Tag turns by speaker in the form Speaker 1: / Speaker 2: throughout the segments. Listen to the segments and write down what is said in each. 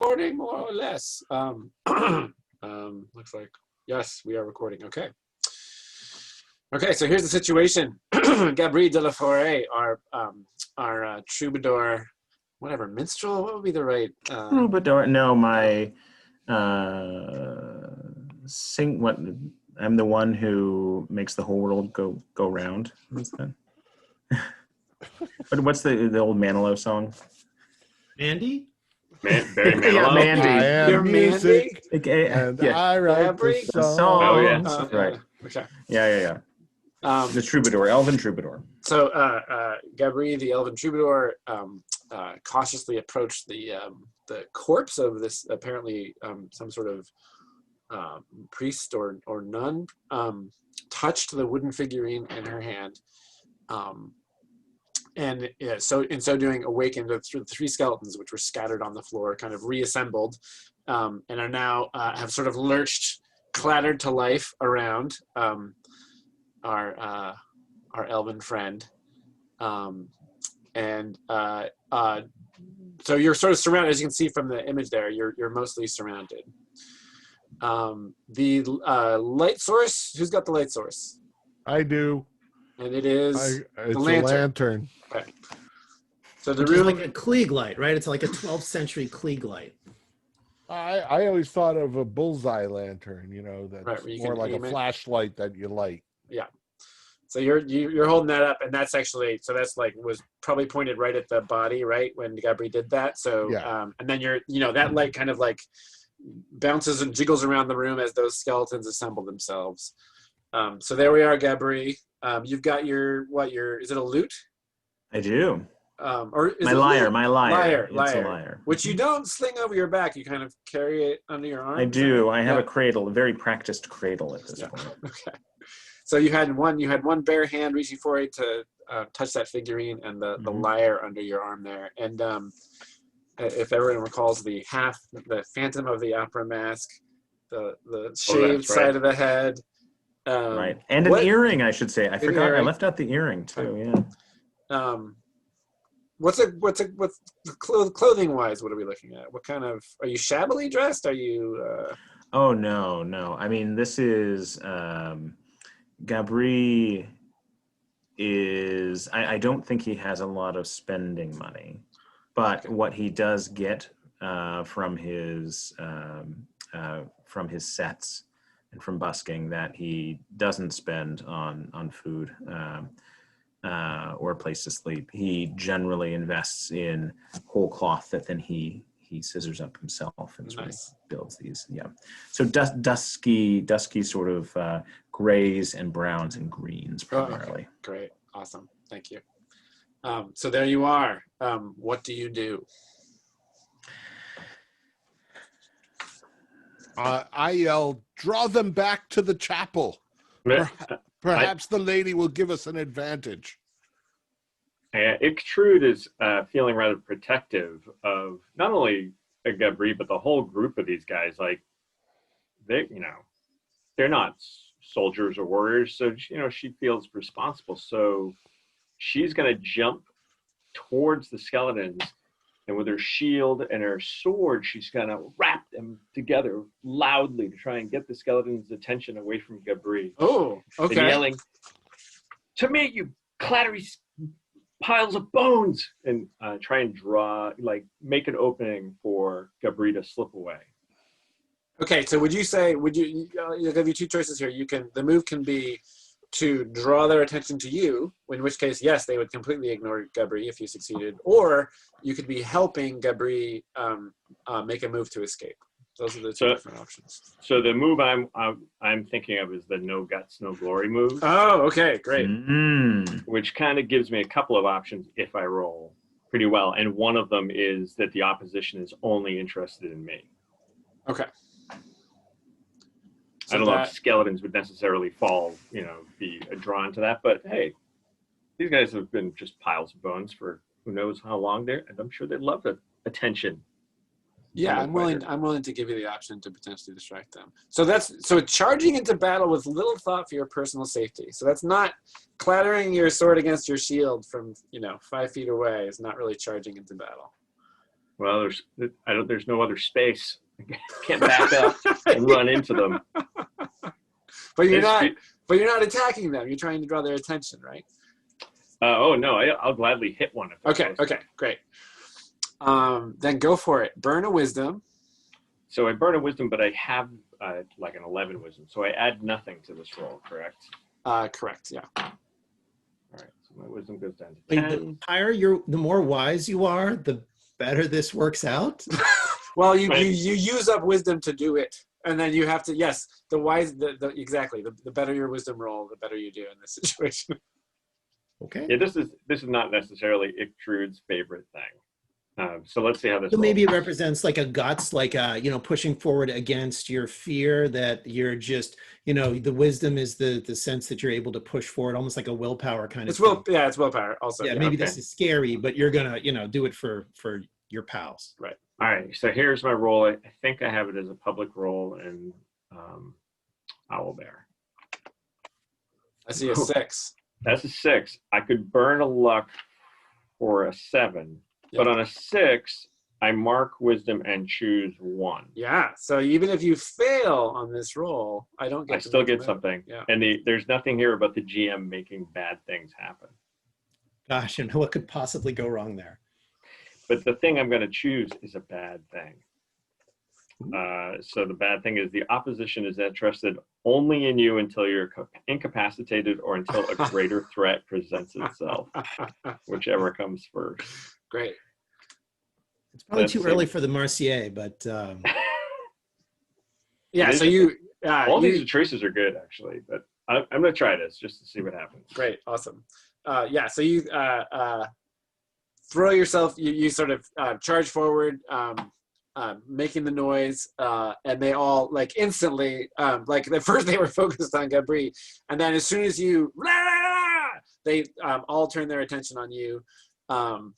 Speaker 1: recording more or less. Looks like, yes, we are recording. Okay. Okay, so here's the situation. Gabriel de la Forêt, our troubadour, whatever, minstrel, what would be the right?
Speaker 2: Troubadour, no, my what? I'm the one who makes the whole world go round. What's that? But what's the old Manilow song?
Speaker 3: Mandy?
Speaker 4: Barry Manilow?
Speaker 2: Yeah, Mandy.
Speaker 5: I am
Speaker 1: You're
Speaker 5: music,
Speaker 1: Mandy?
Speaker 5: and
Speaker 2: yeah.
Speaker 5: I write the
Speaker 1: Gabriel?
Speaker 5: song.
Speaker 4: Oh, yeah.
Speaker 2: Right.
Speaker 1: Okay.
Speaker 2: Yeah. The troubadour, elven troubadour.
Speaker 1: So Gabriel, the elven troubadour, cautiously approached the corpse of this apparently some sort of priest or nun, touched the wooden figurine in her hand, and so in so doing awakened the three skeletons which were scattered on the floor, kind of reassembled, and are now have sort of lurched, clattered to life around our elven friend, and so you're sort of surrounded, as you can see from the image there. You're mostly surrounded. The light source. Who's got the light source?
Speaker 5: I do.
Speaker 1: And it is
Speaker 5: It's
Speaker 1: the lantern.
Speaker 5: a lantern.
Speaker 1: Okay. So the
Speaker 3: Which
Speaker 1: room,
Speaker 3: is like a Klieg light, right? It's like a 12th century Klieg light.
Speaker 5: I always thought of a bullseye lantern, that's
Speaker 1: Right, where you
Speaker 5: more
Speaker 1: can
Speaker 5: like a
Speaker 1: aim it.
Speaker 5: flashlight that you light.
Speaker 1: yeah. So you're holding that up, and that's actually, so that's like was probably pointed right at the body, right, when Gabriel did that. So
Speaker 5: Yeah.
Speaker 1: And then that light kind of like bounces and jiggles around the room as those skeletons assemble themselves. So there we are, Gabriel. You've got is it a lute?
Speaker 2: I do.
Speaker 1: Or is
Speaker 2: My
Speaker 1: it
Speaker 2: lyre,
Speaker 1: lyre,
Speaker 2: It's a lyre.
Speaker 1: which you don't sling over your back. You kind of carry it under your arm.
Speaker 2: I do. I have a cradle, a very practiced cradle at this point.
Speaker 1: Okay. So you had one bare hand reaching for it to touch that figurine, and the lyre under your arm there. And if everyone recalls the Phantom of the Opera mask, the shaved side of the head.
Speaker 2: Right. And an earring, I should say. I forgot. I left out the earring too. Yeah.
Speaker 1: What's clothing wise? What are we looking at? What kind of, are you shabbily dressed? Are you?
Speaker 2: Oh no. I mean, this is Gabriel is. I don't think he has a lot of spending money, but what he does get from his sets and from busking that he doesn't spend on food or a place to sleep. He generally invests in whole cloth that then he scissors up himself and sort of builds these. Yeah. So dusky sort of grays and browns and greens primarily.
Speaker 1: Okay. Great. Awesome. Thank you. So there you are. What do you do?
Speaker 5: I yell, draw them back to the chapel. Perhaps the lady will give us an advantage.
Speaker 4: Ictrude is feeling rather protective of not only Gabriel, but the whole group of these guys. Like, they're not soldiers or warriors, so she feels responsible. So she's going to jump towards the skeletons, and with her shield and her sword, she's going to wrap them together loudly to try and get the skeleton's attention away from Gabriel.
Speaker 1: Oh, okay.
Speaker 4: And yelling, "To me, you clattery piles of bones!" and try and make an opening for Gabriel to slip away.
Speaker 1: Okay, so would you I'll give you two choices here. The move can be to draw their attention to you, in which case, yes, they would completely ignore Gabriel if you succeeded, or you could be helping Gabriel make a move to escape. Those are the two different options.
Speaker 4: So the move I'm thinking of is the no guts, no glory move.
Speaker 1: Oh, okay, great.
Speaker 4: Which kind of gives me a couple of options if I roll pretty well, and one of them is that the opposition is only interested in me.
Speaker 1: Okay.
Speaker 4: So I don't know if skeletons would necessarily be drawn to that, but hey, these guys have been just piles of bones for who knows how long there, and I'm sure they'd love the attention.
Speaker 1: Yeah, I'm willing to give you the option to potentially distract them. So charging into battle with little thought for your personal safety. So that's not clattering your sword against your shield from 5 feet away. Is not really charging into battle.
Speaker 4: Well, there's no other space. Can't back up and run into them.
Speaker 1: But you're
Speaker 4: It's
Speaker 1: not.
Speaker 4: be-
Speaker 1: But you're not attacking them. You're trying to draw their attention, right?
Speaker 4: Oh no, I'll gladly hit one. If
Speaker 1: Okay. Okay. Great. Then go for it. Burn a wisdom.
Speaker 4: So I burn a wisdom, but I have like an 11 wisdom. So I add nothing to this roll, correct?
Speaker 1: Correct. Yeah.
Speaker 4: All right. So my wisdom goes down to
Speaker 3: Wait,
Speaker 4: 10.
Speaker 3: the more wise you are, the better this works out.
Speaker 1: Well, you
Speaker 4: Right.
Speaker 1: you use up wisdom to do it, and then you have to. Yes, exactly. The better your wisdom roll, the better you do in this situation.
Speaker 3: Okay.
Speaker 4: Yeah, this is not necessarily Ictrude's favorite thing. So let's see how this.
Speaker 3: So maybe it
Speaker 4: rolls.
Speaker 3: represents like a guts, like pushing forward against your fear, that you're just, the wisdom is the sense that you're able to push forward, almost like a willpower kind of
Speaker 1: It's
Speaker 3: thing.
Speaker 1: it's willpower also.
Speaker 3: Yeah,
Speaker 1: Yeah.
Speaker 3: maybe
Speaker 4: okay.
Speaker 3: this is scary, but you're gonna, do it for your pals.
Speaker 1: Right.
Speaker 4: All right. So here's my roll. I think I have it as a public roll in Owlbear.
Speaker 1: I see a 6.
Speaker 4: That's a 6. I could burn a luck for a 7, but
Speaker 1: Yeah.
Speaker 4: on a 6, I mark wisdom and choose 1.
Speaker 1: Yeah. So even if you fail on this roll, I don't get.
Speaker 4: I
Speaker 1: to
Speaker 4: still
Speaker 1: make
Speaker 4: get
Speaker 1: the move.
Speaker 4: something.
Speaker 1: Yeah.
Speaker 4: And there's nothing here about the GM making bad things happen.
Speaker 3: Gosh, and what could possibly go wrong there?
Speaker 4: But the thing I'm going to choose is a bad thing. So the bad thing is the opposition is interested only in you until you're incapacitated or until a greater threat presents itself, whichever comes first.
Speaker 1: Great.
Speaker 3: It's probably
Speaker 4: Let's
Speaker 3: too
Speaker 4: see.
Speaker 3: early for the Mercier, but
Speaker 1: Yeah.
Speaker 4: It
Speaker 1: So
Speaker 4: is-
Speaker 1: you.
Speaker 4: All these traces are good, actually, but I'm going to try this just to see what happens.
Speaker 1: Great. Awesome. Yeah. So you throw yourself. You sort of charge forward. Making the noise, and they all like instantly, like at first they were focused on Gabri, and then as soon as you, they all turn their attention on you, and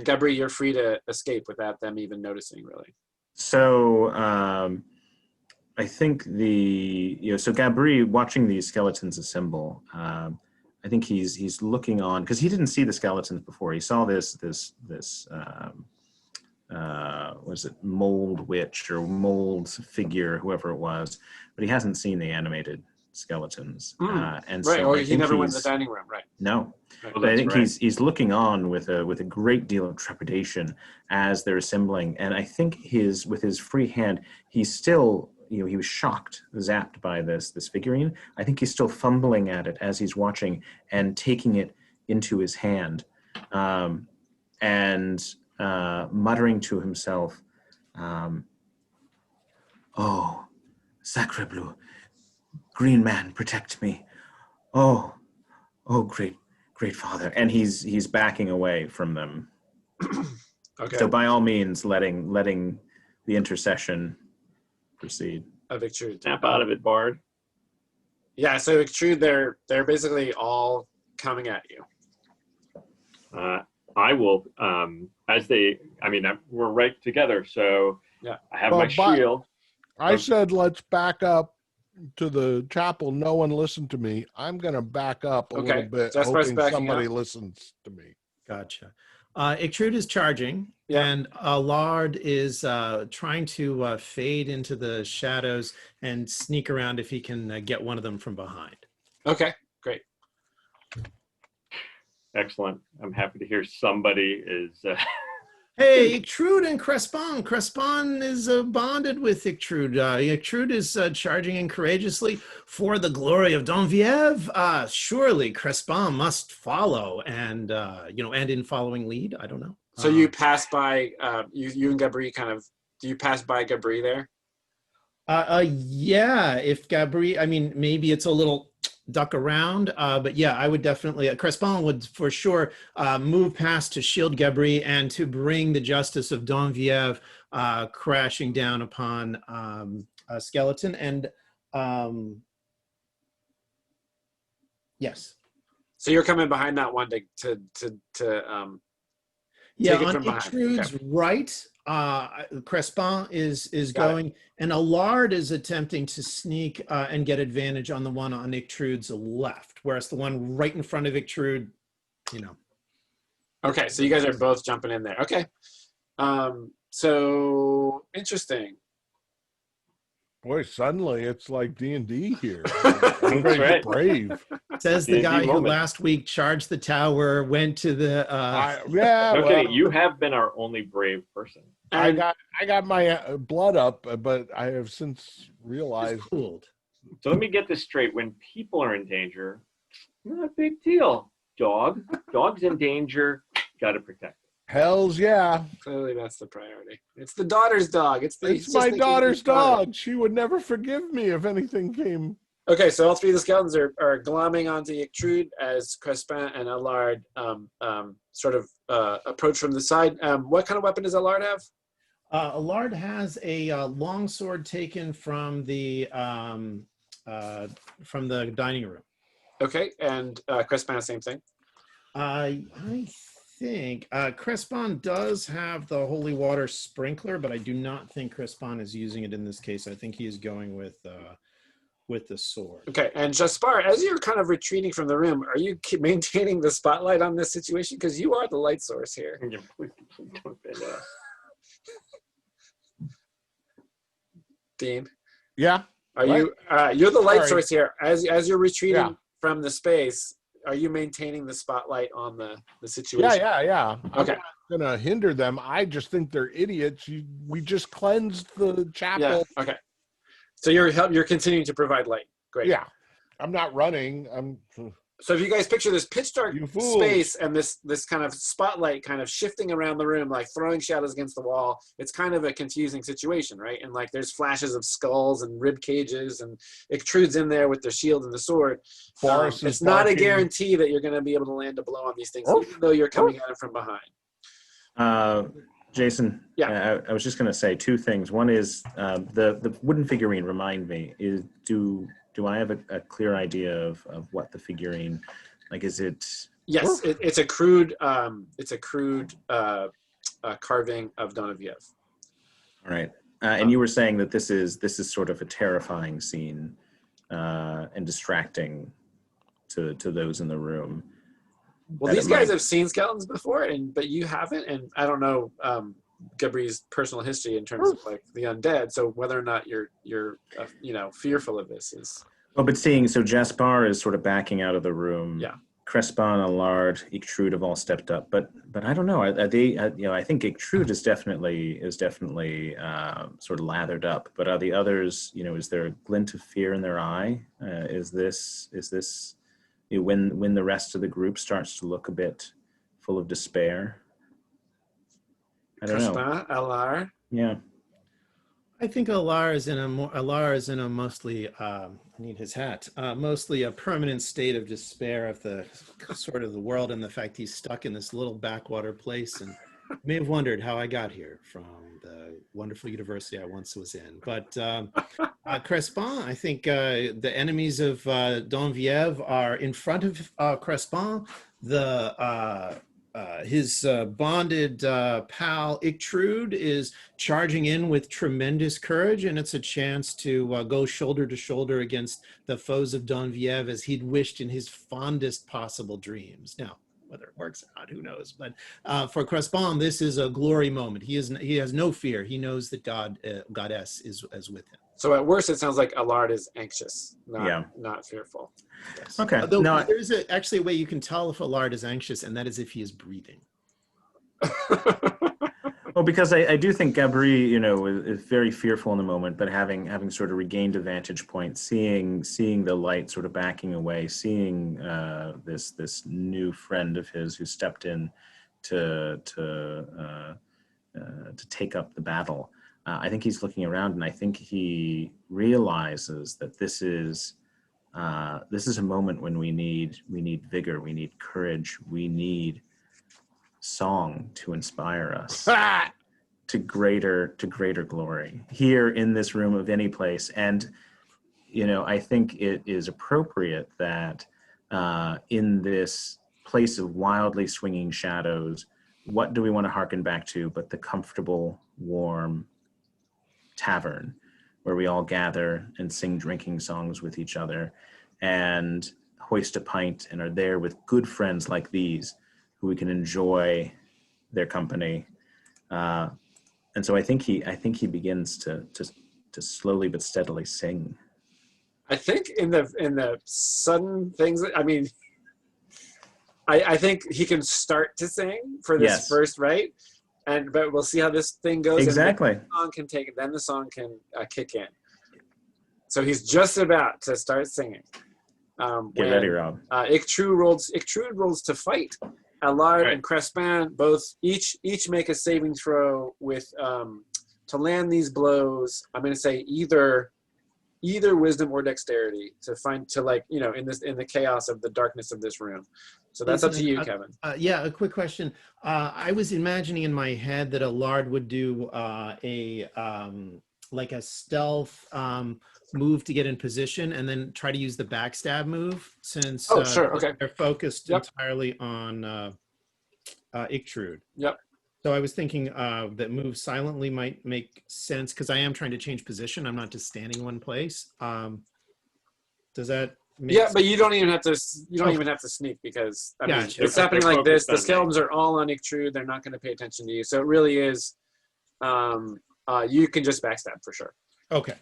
Speaker 1: Gabri, you're free to escape without them even noticing, really.
Speaker 2: So I think so Gabri, watching these skeletons assemble, I think he's looking on, because he didn't see the skeletons before. He saw this was it mold witch or mold figure, whoever it was, but he hasn't seen the animated skeletons. And
Speaker 1: Right.
Speaker 2: so
Speaker 1: Or
Speaker 2: I
Speaker 1: he
Speaker 2: think
Speaker 1: never went in the dining room. Right.
Speaker 2: No.
Speaker 1: Right.
Speaker 4: Well,
Speaker 2: But I
Speaker 4: that's
Speaker 2: think
Speaker 4: right.
Speaker 2: he's looking on with a great deal of trepidation as they're assembling, and I think with his free hand, he's still, he was shocked, zapped by this figurine. I think he's still fumbling at it as he's watching and taking it into his hand, and muttering to himself, "Oh, sacre bleu, green man, protect me! Oh, great father!" And he's backing away from them.
Speaker 1: Okay.
Speaker 2: So by all means, letting the intercession proceed.
Speaker 1: Of Ictrude.
Speaker 4: Snap out of it, Bard.
Speaker 1: Yeah. So Ictrude, they're basically all coming at you.
Speaker 4: I will, we're right together, so
Speaker 1: Yeah.
Speaker 4: I have
Speaker 5: Well,
Speaker 4: my
Speaker 5: but-
Speaker 4: shield.
Speaker 5: I said, let's back up to the chapel. No one listened to me. I'm going to back up a
Speaker 1: Okay.
Speaker 5: little bit,
Speaker 1: Jasper's
Speaker 5: hoping
Speaker 1: backing
Speaker 5: somebody
Speaker 1: up.
Speaker 5: listens to me.
Speaker 3: gotcha. Ictrude is charging,
Speaker 1: Yeah.
Speaker 3: and Allard is trying to fade into the shadows and sneak around if he can get one of them from behind.
Speaker 1: Okay. Great.
Speaker 4: Excellent. I'm happy to hear somebody is.
Speaker 3: Hey, Ictrude and Crespon. Crespon is bonded with Ictrude. Ictrude is charging in courageously for the glory of Donviev. Surely Crespon must follow, and and in following lead. I don't know.
Speaker 1: So you pass by you and Gabri kind of. Do you pass by Gabri there?
Speaker 3: Yeah. If Gabri, maybe it's a little duck around, but yeah, I would definitely. Crespon would for sure move past to shield Gabri and to bring the justice of Donviev crashing down upon a skeleton. And yes,
Speaker 1: So you're coming behind that one to
Speaker 3: yeah.
Speaker 1: Take it
Speaker 3: On
Speaker 1: from behind.
Speaker 3: Ictrude's right, Crespon is
Speaker 1: Got it.
Speaker 3: going, and Allard is attempting to sneak and get advantage on the one on Ictrude's left, whereas the one right in front of Ictrude,
Speaker 1: Okay, so you guys are both jumping in there. Okay. So interesting.
Speaker 5: Boy, suddenly it's like D&D here.
Speaker 4: That's
Speaker 5: Everybody's
Speaker 4: right.
Speaker 5: brave.
Speaker 3: Says the
Speaker 4: D&D
Speaker 3: guy who
Speaker 4: moment.
Speaker 3: last week charged the tower, went to the.
Speaker 5: Yeah,
Speaker 4: No
Speaker 5: well,
Speaker 4: kidding. You have been our only brave person.
Speaker 5: I
Speaker 1: And
Speaker 5: got my blood up, but I have since realized.
Speaker 3: Cooled.
Speaker 4: So let me get this straight. When people are in danger, not a big deal. Dog's in danger. Got to protect it.
Speaker 5: Hells yeah.
Speaker 1: clearly that's the priority. It's the daughter's dog. It's
Speaker 5: It's
Speaker 1: just
Speaker 5: my
Speaker 1: thinking of
Speaker 5: daughter's
Speaker 1: his daughter.
Speaker 5: dog. She would never forgive me if anything came.
Speaker 1: Okay, so all three of the skeletons are glomming onto Ictrude as Crespin and Allard sort of approach from the side. What kind of weapon does Allard have?
Speaker 3: Allard has a long sword taken from the dining room.
Speaker 1: Okay, and Crespin, same thing.
Speaker 3: I think Crespon does have the holy water sprinkler, but I do not think Crespon is using it in this case. I think he is going with the sword.
Speaker 1: Okay, and Jaspar, as you're kind of retreating from the room, are you maintaining the spotlight on this situation? Because you are the light source here.
Speaker 4: Yeah, please don't bend us.
Speaker 1: Dean,
Speaker 5: Yeah.
Speaker 1: are you? You're the light
Speaker 5: Sorry.
Speaker 1: source here. As you're retreating
Speaker 5: Yeah.
Speaker 1: from the space, are you maintaining the spotlight on the situation?
Speaker 5: Yeah.
Speaker 1: Okay.
Speaker 5: I'm not gonna hinder them. I just think they're idiots. We just cleansed the chapel.
Speaker 1: Yeah. Okay. So you're continuing to provide light. Great.
Speaker 5: Yeah. I'm not running.
Speaker 1: So if you guys picture this pitch dark
Speaker 5: You fools.
Speaker 1: space and this kind of spotlight kind of shifting around the room, like throwing shadows against the wall, it's kind of a confusing situation, right? And like there's flashes of skulls and rib cages, and Ictrude's in there with the shield and the sword.
Speaker 5: Forrest is
Speaker 1: It's not a
Speaker 5: barking.
Speaker 1: guarantee that you're going to be able to land a blow on these things, even though you're coming at it from behind.
Speaker 2: Jason,
Speaker 1: Yeah.
Speaker 2: I was just going to say two things. One is the wooden figurine. Remind me, do I have a clear idea of what the figurine, like, is it?
Speaker 1: Yes, it's a crude carving of Donoviev.
Speaker 2: All right, and you were saying that this is sort of a terrifying scene and distracting to those in the room.
Speaker 1: Well, these guys have seen skeletons before, but you haven't, and I don't know Gabri's personal history in terms of like the undead. So whether or not you're fearful of this is.
Speaker 2: Well, but so Jaspar is sort of backing out of the room.
Speaker 1: Yeah.
Speaker 2: Crespon, Allard, Ictrude have all stepped up, but I don't know. Are they? I think Ictrude is definitely sort of lathered up. But are the others? Is there a glint of fear in their eye? Is this? When the rest of the group starts to look a bit full of despair? I don't know.
Speaker 1: Crespin, Allard.
Speaker 2: Yeah.
Speaker 3: I think Allard is in a mostly I need his hat. Mostly a permanent state of despair of the sort of the world and the fact he's stuck in this little backwater place, and may have wondered how I got here from the wonderful university I once was in. But Crespin, I think the enemies of Donviev are in front of Crespin. His bonded pal Ictrude is charging in with tremendous courage, and it's a chance to go shoulder to shoulder against the foes of Donviev as he'd wished in his fondest possible dreams. Now, whether it works or not, who knows? But for Crespin, this is a glory moment. He has no fear. He knows that Goddess is with him.
Speaker 1: So at worst, it sounds like Allard is anxious, not fearful.
Speaker 3: Yes.
Speaker 2: Okay.
Speaker 3: Although
Speaker 2: No,
Speaker 3: there's actually a way you can tell if Allard is anxious, and that is if he is breathing.
Speaker 2: Well, because I do think Gabri, is very fearful in the moment, but having sort of regained a vantage point, seeing the light sort of backing away, seeing this new friend of his who stepped in to take up the battle. I think he's looking around, and I think he realizes that this is a moment when we need vigor, we need courage, we need song to inspire us to greater glory here in this room of any place. And I think it is appropriate that in this place of wildly swinging shadows, what do we want to hearken back to but the comfortable, warm tavern where we all gather and sing drinking songs with each other and hoist a pint and are there with good friends like these who we can enjoy their company And so I think he begins to slowly but steadily sing.
Speaker 1: I think in the sudden things, I mean, I think he can start to sing for this first, right? But we'll see how this thing goes.
Speaker 2: Exactly.
Speaker 1: And then the song can kick in. So he's just about to start singing.
Speaker 2: Get ready, Rob.
Speaker 1: Ictrude rolls to fight. Allard and Crespin both each make a saving throw with to land these blows. I'm going to say either wisdom or dexterity in the chaos of the darkness of this room. So that's up to you, Kevin.
Speaker 3: A quick question. I was imagining in my head that Allard would do a stealth move to get in position and then try to use the backstab move since they're focused entirely on Ictrude.
Speaker 1: Yep.
Speaker 3: So I was thinking that move silently might make sense because I am trying to change position. I'm not just standing one place. Does that make sense?
Speaker 1: But you don't even have to sneak because it's happening like this. The skeletons are all on Ictrude. They're not going to pay attention to you. So it really is you can just backstab for sure.
Speaker 3: Okay.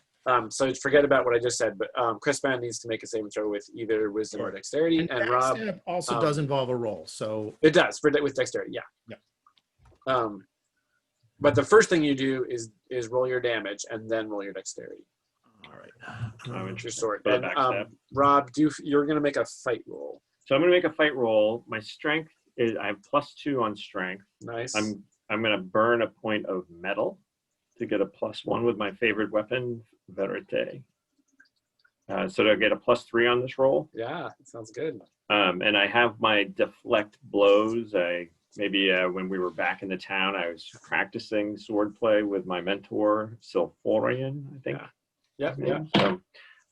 Speaker 1: So forget about what I just said, but Crespin needs to make a saving throw with either wisdom or dexterity, and Rob
Speaker 3: also does involve a roll. So
Speaker 1: it does with dexterity, yeah. But the first thing you do is roll your damage and then roll your dexterity.
Speaker 3: All right.
Speaker 4: I'm interested.
Speaker 1: Your sword. And Rob, you're going to make a fight roll.
Speaker 4: So I'm going to make a fight roll. My strength is I have +2 on strength.
Speaker 1: Nice.
Speaker 4: I'm going to burn a point of metal to get a +1 with my favorite weapon, Verite. So to get a +3 on this roll.
Speaker 1: Yeah, that sounds good.
Speaker 4: And I have my deflect blows. When we were back in the town, I was practicing swordplay with my mentor, Silforian, I think.
Speaker 1: Yeah.
Speaker 4: So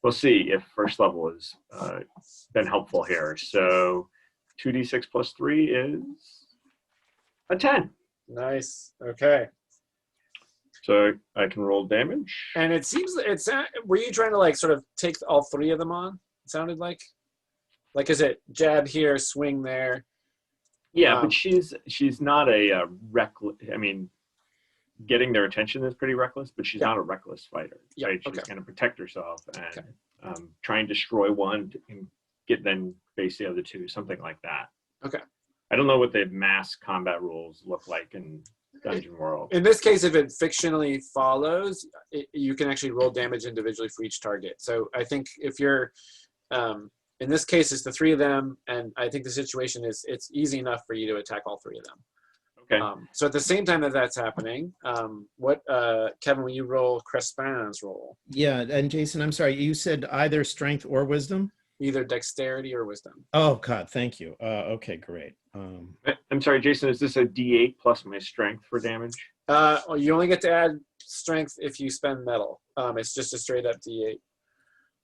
Speaker 4: we'll see if first level has been helpful here. So 2d6 + 3 is a 10.
Speaker 1: Nice. Okay.
Speaker 4: So I can roll damage.
Speaker 1: And it seems were you trying to sort of take all three of them on? It sounded like is it jab here, swing there?
Speaker 4: Yeah, but she's not a reckless. I mean, getting their attention is pretty reckless, but she's not a reckless fighter.
Speaker 1: Yeah.
Speaker 4: Right? She's going to protect herself and try and destroy one and get then face the other two, something like that.
Speaker 1: Okay.
Speaker 4: I don't know what the mass combat rules look like in Dungeon World.
Speaker 1: In this case, if it fictionally follows, you can actually roll damage individually for each target. So I think if you're in this case, it's the three of them, and I think the situation is it's easy enough for you to attack all three of them.
Speaker 4: Okay.
Speaker 1: So at the same time that's happening, Kevin, when you roll Crespin's roll?
Speaker 3: Yeah, and Jason, I'm sorry, you said either strength or wisdom?
Speaker 1: Either dexterity or wisdom.
Speaker 3: Oh, God, thank you. Okay, great.
Speaker 4: I'm sorry, Jason, is this a D8 plus my strength for damage?
Speaker 1: You only get to add strength if you spend metal. It's just a straight up D8.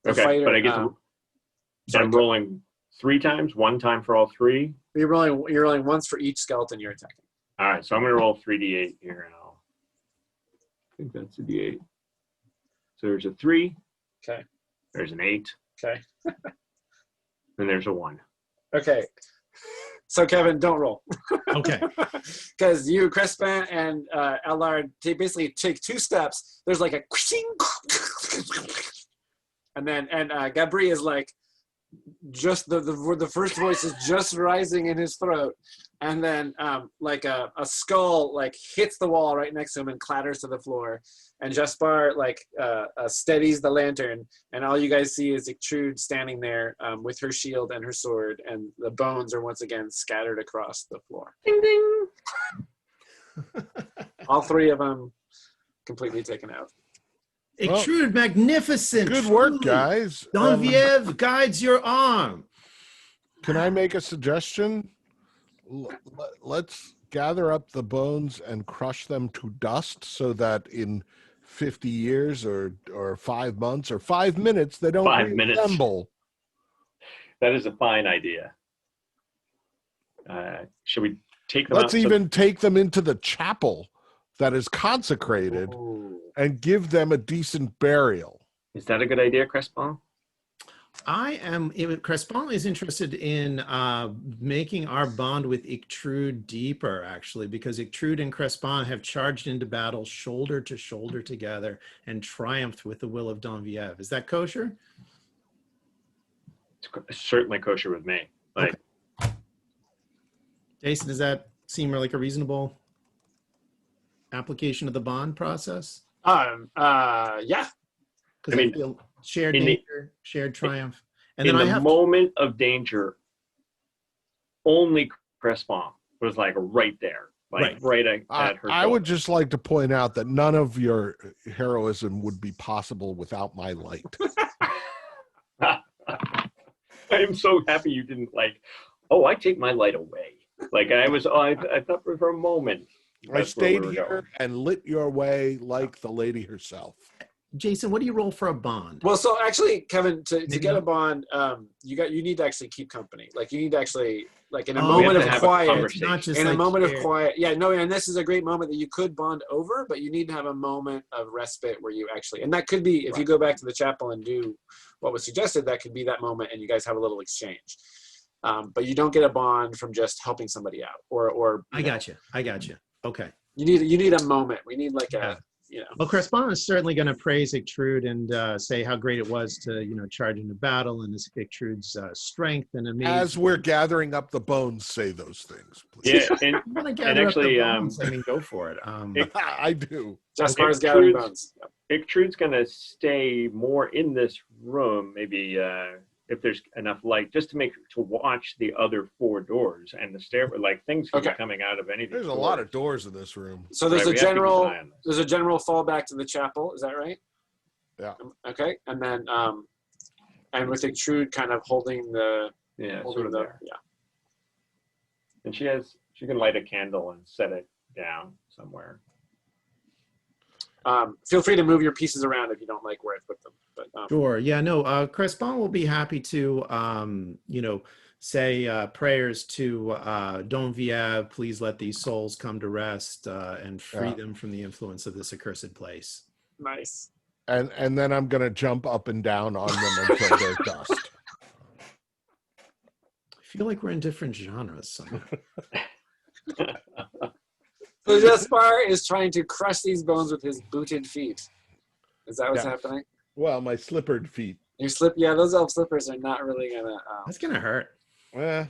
Speaker 4: Okay, but I get to... I'm rolling 3 times, 1 time for all 3.
Speaker 1: You're rolling once for each skeleton you're attacking.
Speaker 4: All right, so I'm going to roll 3d8 here, and I think that's a d8. So there's a 3.
Speaker 1: Okay.
Speaker 4: There's an 8.
Speaker 1: Okay.
Speaker 4: And there's a 1.
Speaker 1: Okay. So Kevin, don't roll.
Speaker 3: Okay.
Speaker 1: Because you, Crespin, and Allard basically take 2 steps. There's like a and Gabri is like just the first voice is just rising in his throat, and then like a skull like hits the wall right next to him and clatters to the floor, and Jaspar steadies the lantern, and all you guys see is Ictrude standing there with her shield and her sword, and the bones are once again scattered across the floor. Ding ding. All 3 of them completely taken out.
Speaker 3: Ictrude, magnificent.
Speaker 5: Good work, guys.
Speaker 3: Donviev guides your arm.
Speaker 5: Can I make a suggestion? Let's gather up the bones and crush them to dust so that in 50 years or 5 months or 5 minutes, they don't
Speaker 4: 5 minutes.
Speaker 5: reassemble.
Speaker 4: That is a fine idea. Should we take them
Speaker 5: Let's
Speaker 4: out?
Speaker 5: even take them into the chapel that is consecrated.
Speaker 1: Ooh.
Speaker 5: And give them a decent burial.
Speaker 4: Is that a good idea, Crespin?
Speaker 3: Crespon is interested in making our bond with Ictrude deeper, actually, because Ictrude and Crespon have charged into battle shoulder to shoulder together and triumphed with the will of Donviev. Is that kosher?
Speaker 4: It's certainly kosher with me. Like,
Speaker 3: Okay. Jason, does that seem like a reasonable application of the bond process?
Speaker 1: Yeah.
Speaker 3: Because
Speaker 4: I mean,
Speaker 3: feel shared
Speaker 4: in the-
Speaker 3: danger, shared triumph. And
Speaker 4: in
Speaker 3: then
Speaker 4: the moment of danger, only Crespon was like right there, like right at her.
Speaker 5: I would just like to point out that none of your heroism would be possible without my light.
Speaker 4: I am so happy you didn't like. Oh, I take my light away. Like I thought for a moment.
Speaker 5: I stayed here and lit your way like the lady herself.
Speaker 3: Jason, what do you roll for a bond?
Speaker 1: Well, so actually, Kevin, to
Speaker 3: Maybe
Speaker 1: get
Speaker 3: not.
Speaker 1: a bond, you need to actually keep company. Like you need to actually, like in a
Speaker 3: Oh,
Speaker 1: moment
Speaker 4: we
Speaker 1: of
Speaker 4: have to have a
Speaker 1: quiet,
Speaker 4: conversation.
Speaker 3: Not just
Speaker 1: in a
Speaker 3: like
Speaker 1: moment of
Speaker 3: shared-
Speaker 1: quiet. Yeah, no, and this is a great moment that you could bond over, but you need to have a moment of respite where you actually, and that could be if you go back to the chapel and do what was suggested. That could be that moment, and you guys have a little exchange. But you don't get a bond from just helping somebody out, or
Speaker 3: I got you. Okay.
Speaker 1: You need a moment. We need like a.
Speaker 3: Well, Crespon is certainly going to praise Ictrude and say how great it was to, charge into battle and this Ictrude's strength and amazing.
Speaker 5: As we're gathering up the bones, say those things, please.
Speaker 4: Yeah, and,
Speaker 3: You want to
Speaker 4: and
Speaker 3: gather
Speaker 4: actually,
Speaker 3: up the bones, I mean, go for it.
Speaker 5: I do.
Speaker 1: Jaspar's gathering bones.
Speaker 4: Ictrude's gonna stay more in this room, maybe if there's enough light, just to watch the other 4 doors and the stairway. Like things can be coming out of any of these
Speaker 5: There's a
Speaker 4: doors.
Speaker 5: lot of doors in this room.
Speaker 1: So there's
Speaker 4: Right, we have to keep an eye on this.
Speaker 1: there's a general fallback to the chapel. Is that right?
Speaker 5: Yeah.
Speaker 1: Okay, and then and with Ictrude kind of holding the
Speaker 4: Sort of there.
Speaker 1: yeah.
Speaker 4: And she can light a candle and set it down somewhere.
Speaker 1: Feel free to move your pieces around if you don't like where I put them. But
Speaker 3: Sure. Yeah, no, Crespon will be happy to, say prayers to Donviev, please let these souls come to rest and free them from the influence of this accursed place.
Speaker 1: nice.
Speaker 5: And then I'm going to jump up and down on them until they're dust.
Speaker 3: I feel like we're in different genres. Somehow.
Speaker 1: So Jaspar is trying to crush these bones with his booted feet. Is that what's
Speaker 5: Yeah.
Speaker 1: happening?
Speaker 5: Well, my slippered feet.
Speaker 1: Yeah, those elf slippers are not really gonna.
Speaker 3: That's going to hurt.
Speaker 5: Eh,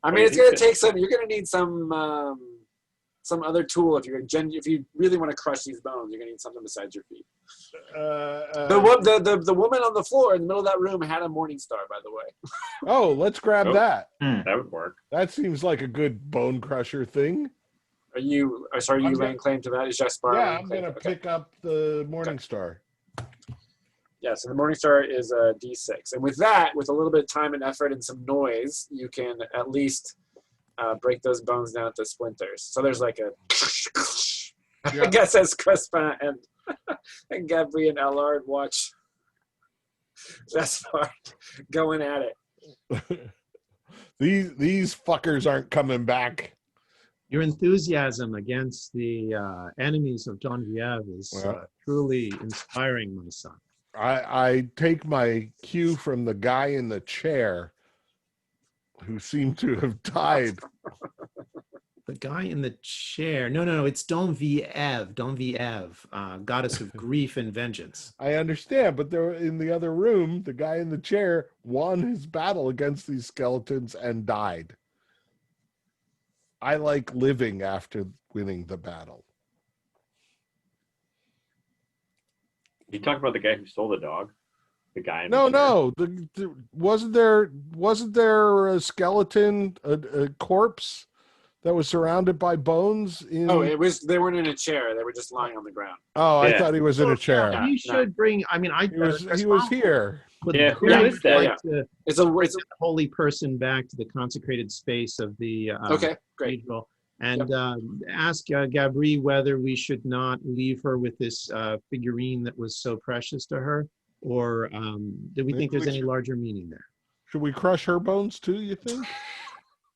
Speaker 1: I mean, it's gonna take some. You're gonna need some other tool if if you really want to crush these bones. You're gonna need something besides your feet. The woman on the floor in the middle of that room had a morning star, by the way.
Speaker 5: oh, let's grab
Speaker 4: Oh.
Speaker 5: that.
Speaker 4: That would work.
Speaker 5: That seems like a good bone crusher thing.
Speaker 1: Are you laying claim to that? Is Jaspar?
Speaker 5: Yeah,
Speaker 1: laying
Speaker 5: I'm
Speaker 1: claim
Speaker 5: going to
Speaker 1: to- okay.
Speaker 5: pick up the Morning Star.
Speaker 1: Yeah, so the morning star is a D6, and with that, with a little bit of time and effort and some noise, you can at least break those bones down to splinters. So there's like a, I
Speaker 5: Yeah.
Speaker 1: guess as Crespa and Gabri and Allard watch Jaspar going at it.
Speaker 5: These fuckers aren't coming back.
Speaker 3: Your enthusiasm against the enemies of Donviev is truly inspiring, my son.
Speaker 5: I take my cue from the guy in the chair who seemed to have died.
Speaker 3: The guy in the chair. No. It's Donviev. Donviev, goddess of grief and vengeance.
Speaker 5: I understand, but there in the other room, the guy in the chair won his battle against these skeletons and died. I like living after winning the battle.
Speaker 4: You talk about the guy who stole the dog? The guy in
Speaker 5: No,
Speaker 4: the chair?
Speaker 5: no. Wasn't there a skeleton, a corpse that was surrounded by bones?
Speaker 1: They weren't in a chair. They were just lying on the ground.
Speaker 5: Oh, I
Speaker 4: Yeah.
Speaker 5: thought he was in a chair.
Speaker 1: Yeah.
Speaker 3: You should bring. I mean,
Speaker 5: He was here.
Speaker 4: Yeah, who is that?
Speaker 1: Yeah.
Speaker 3: To
Speaker 1: It's a
Speaker 3: holy person back to the consecrated space of the
Speaker 1: okay, great.
Speaker 3: cathedral, and ask Gabri whether we should not leave her with this figurine that was so precious to her, or do we think there's any larger meaning there?
Speaker 5: Should we crush her bones too, you think?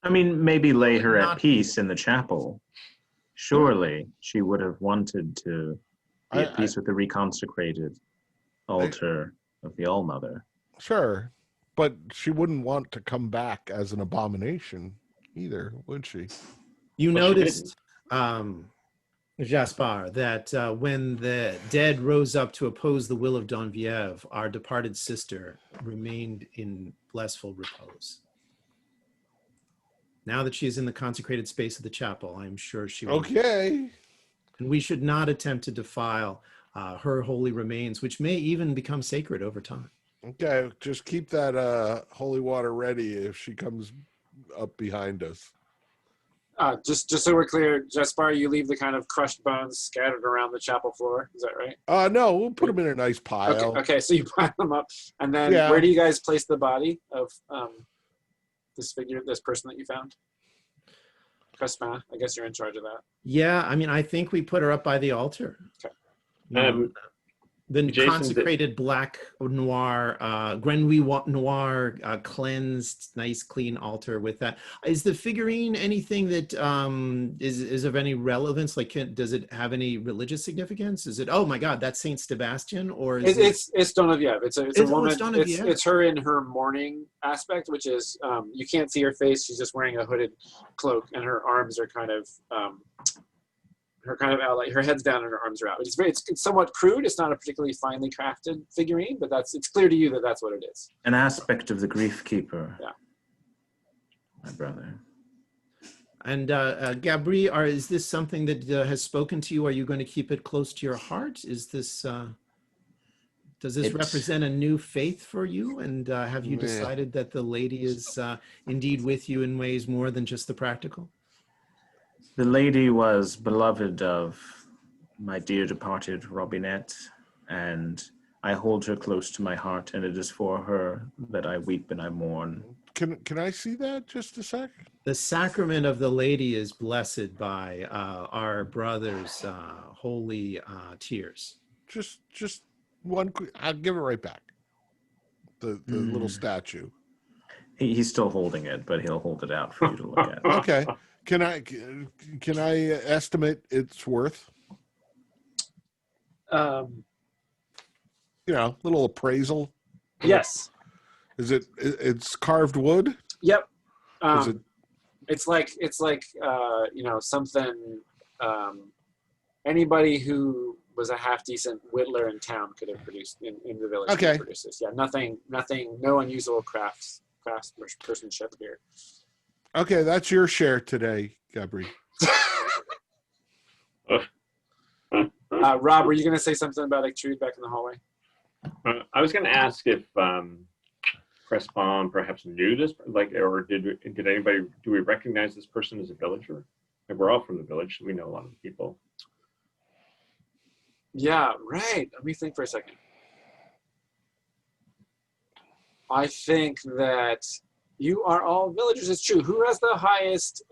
Speaker 2: I mean, maybe lay her
Speaker 3: Not-
Speaker 2: at peace in the chapel. Surely she would have wanted to be at peace with the reconsecrated altar of the All-Mother.
Speaker 5: Sure. But she wouldn't want to come back as an abomination either, would she?
Speaker 3: You
Speaker 4: Well, she
Speaker 3: noticed, Jaspar, that when the dead rose up to oppose the will of Donviev, our departed sister remained in blissful repose. Now that she is in the consecrated space of the chapel, I am sure she will.
Speaker 5: Okay.
Speaker 3: And we should not attempt to defile her holy remains, which may even become sacred over time.
Speaker 5: Okay, just keep that holy water ready if she comes up behind us.
Speaker 1: Just so we're clear, Jaspar, you leave the kind of crushed bones scattered around the chapel floor. Is that right?
Speaker 5: No, we'll put them in a nice pile.
Speaker 1: Okay, so you pile them up, and then
Speaker 5: Yeah.
Speaker 1: where do you guys place the body of this person that you found? Crespin, I guess you're in charge of that.
Speaker 3: Yeah, I mean, I think we put her up by the altar.
Speaker 1: Okay.
Speaker 3: The
Speaker 4: Jason,
Speaker 3: consecrated black noir, Grenouille noir, cleansed, nice, clean altar with that. Is the figurine anything that is of any relevance? Like, does it have any religious significance? Is it? Oh my God, that's Saint Sebastian, or is
Speaker 1: it's Donaviev. It's a woman.
Speaker 3: It's Donaviev.
Speaker 1: It's her in her mourning aspect, which is you can't see her face. She's just wearing a hooded cloak, and her arms are kind of out, like her head's down and her arms are out. It's somewhat crude. It's not a particularly finely crafted figurine, but it's clear to you that that's what it is.
Speaker 2: An aspect of the grief keeper.
Speaker 1: Yeah.
Speaker 2: My brother.
Speaker 3: And Gabri, is this something that has spoken to you? Are you going to keep it close to your heart? Is this does this represent a new faith for you? And have you decided that the lady is indeed with you in ways more than just the practical?
Speaker 2: The lady was beloved of my dear departed Robinette, and I hold her close to my heart, and it is for her that I weep and I mourn.
Speaker 5: Can I see that just a sec?
Speaker 3: The sacrament of the lady is blessed by our brother's holy tears.
Speaker 5: Just one quick. I'll give it right back. The little statue.
Speaker 2: He's still holding it, but he'll hold it out for you to look at.
Speaker 5: Okay. Can I estimate its worth? Little appraisal.
Speaker 1: Yes.
Speaker 5: It's carved wood?
Speaker 1: Yep.
Speaker 5: Is it?
Speaker 1: It's like something anybody who was a half decent whittler in town could have produced in the village.
Speaker 5: Okay.
Speaker 1: Could have produced this. Yeah. Nothing. No unusual craftsmanship here.
Speaker 5: Okay, that's your share today, Gabri.
Speaker 1: Rob, were you going to say something about Ectrude back in the hallway?
Speaker 4: I was going to ask if Crespon perhaps knew this, or did anybody? Do we recognize this person as a villager? Like, we're all from the village, so we know a lot of the people.
Speaker 1: Yeah, right. Let me think for a second. I think that you are all villagers. It's true. Who has the highest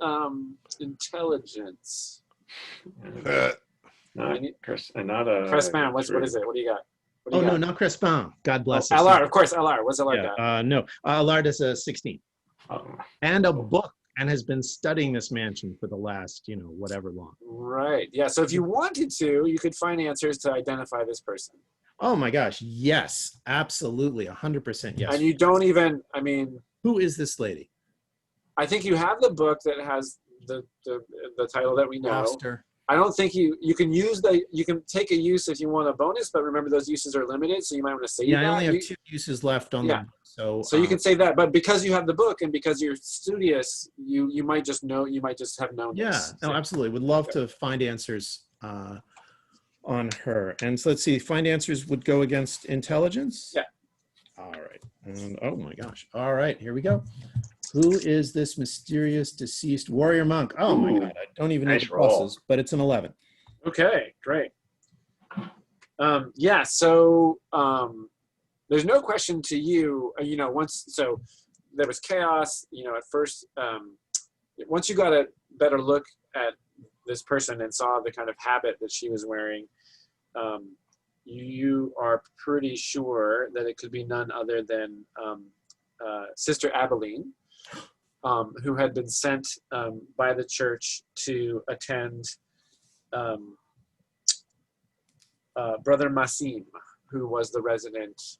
Speaker 1: intelligence? Crespin, what is it? What do you got?
Speaker 3: No, not Crespin. God bless us.
Speaker 1: Allard, of course, Allard. What's Allard got?
Speaker 3: No, Allard is a 16.
Speaker 4: Oh.
Speaker 3: And a book, and has been studying this mansion for the last, whatever long.
Speaker 1: Right. Yeah, so if you wanted to, you could find answers to identify this person.
Speaker 3: Oh my gosh, yes, absolutely, 100% yes.
Speaker 1: And you don't even,
Speaker 3: who is this lady?
Speaker 1: I think you have the book that has the title that we know.
Speaker 3: Roster.
Speaker 1: I don't think you can take a use if you want a bonus, but remember those uses are limited, so you might want to save that.
Speaker 3: Yeah, I only have 2 uses left on the book,
Speaker 1: so you can save that, but because you have the book and because you're studious, you might just have known this.
Speaker 3: Yeah, no, absolutely. Would love to find answers on her. And so let's see, find answers would go against intelligence?
Speaker 1: Yeah.
Speaker 3: All right. And oh my gosh. All right, here we go. Who is this mysterious deceased warrior monk? Oh my God, I don't even know the pluses, but it's an 11.
Speaker 1: Okay, great. So there's no question to you, so there was chaos, at first, once you got a better look at this person and saw the kind of habit that she was wearing, you are pretty sure that it could be none other than Sister Abilene, who had been sent by the church to attend Brother Massim, who was the resident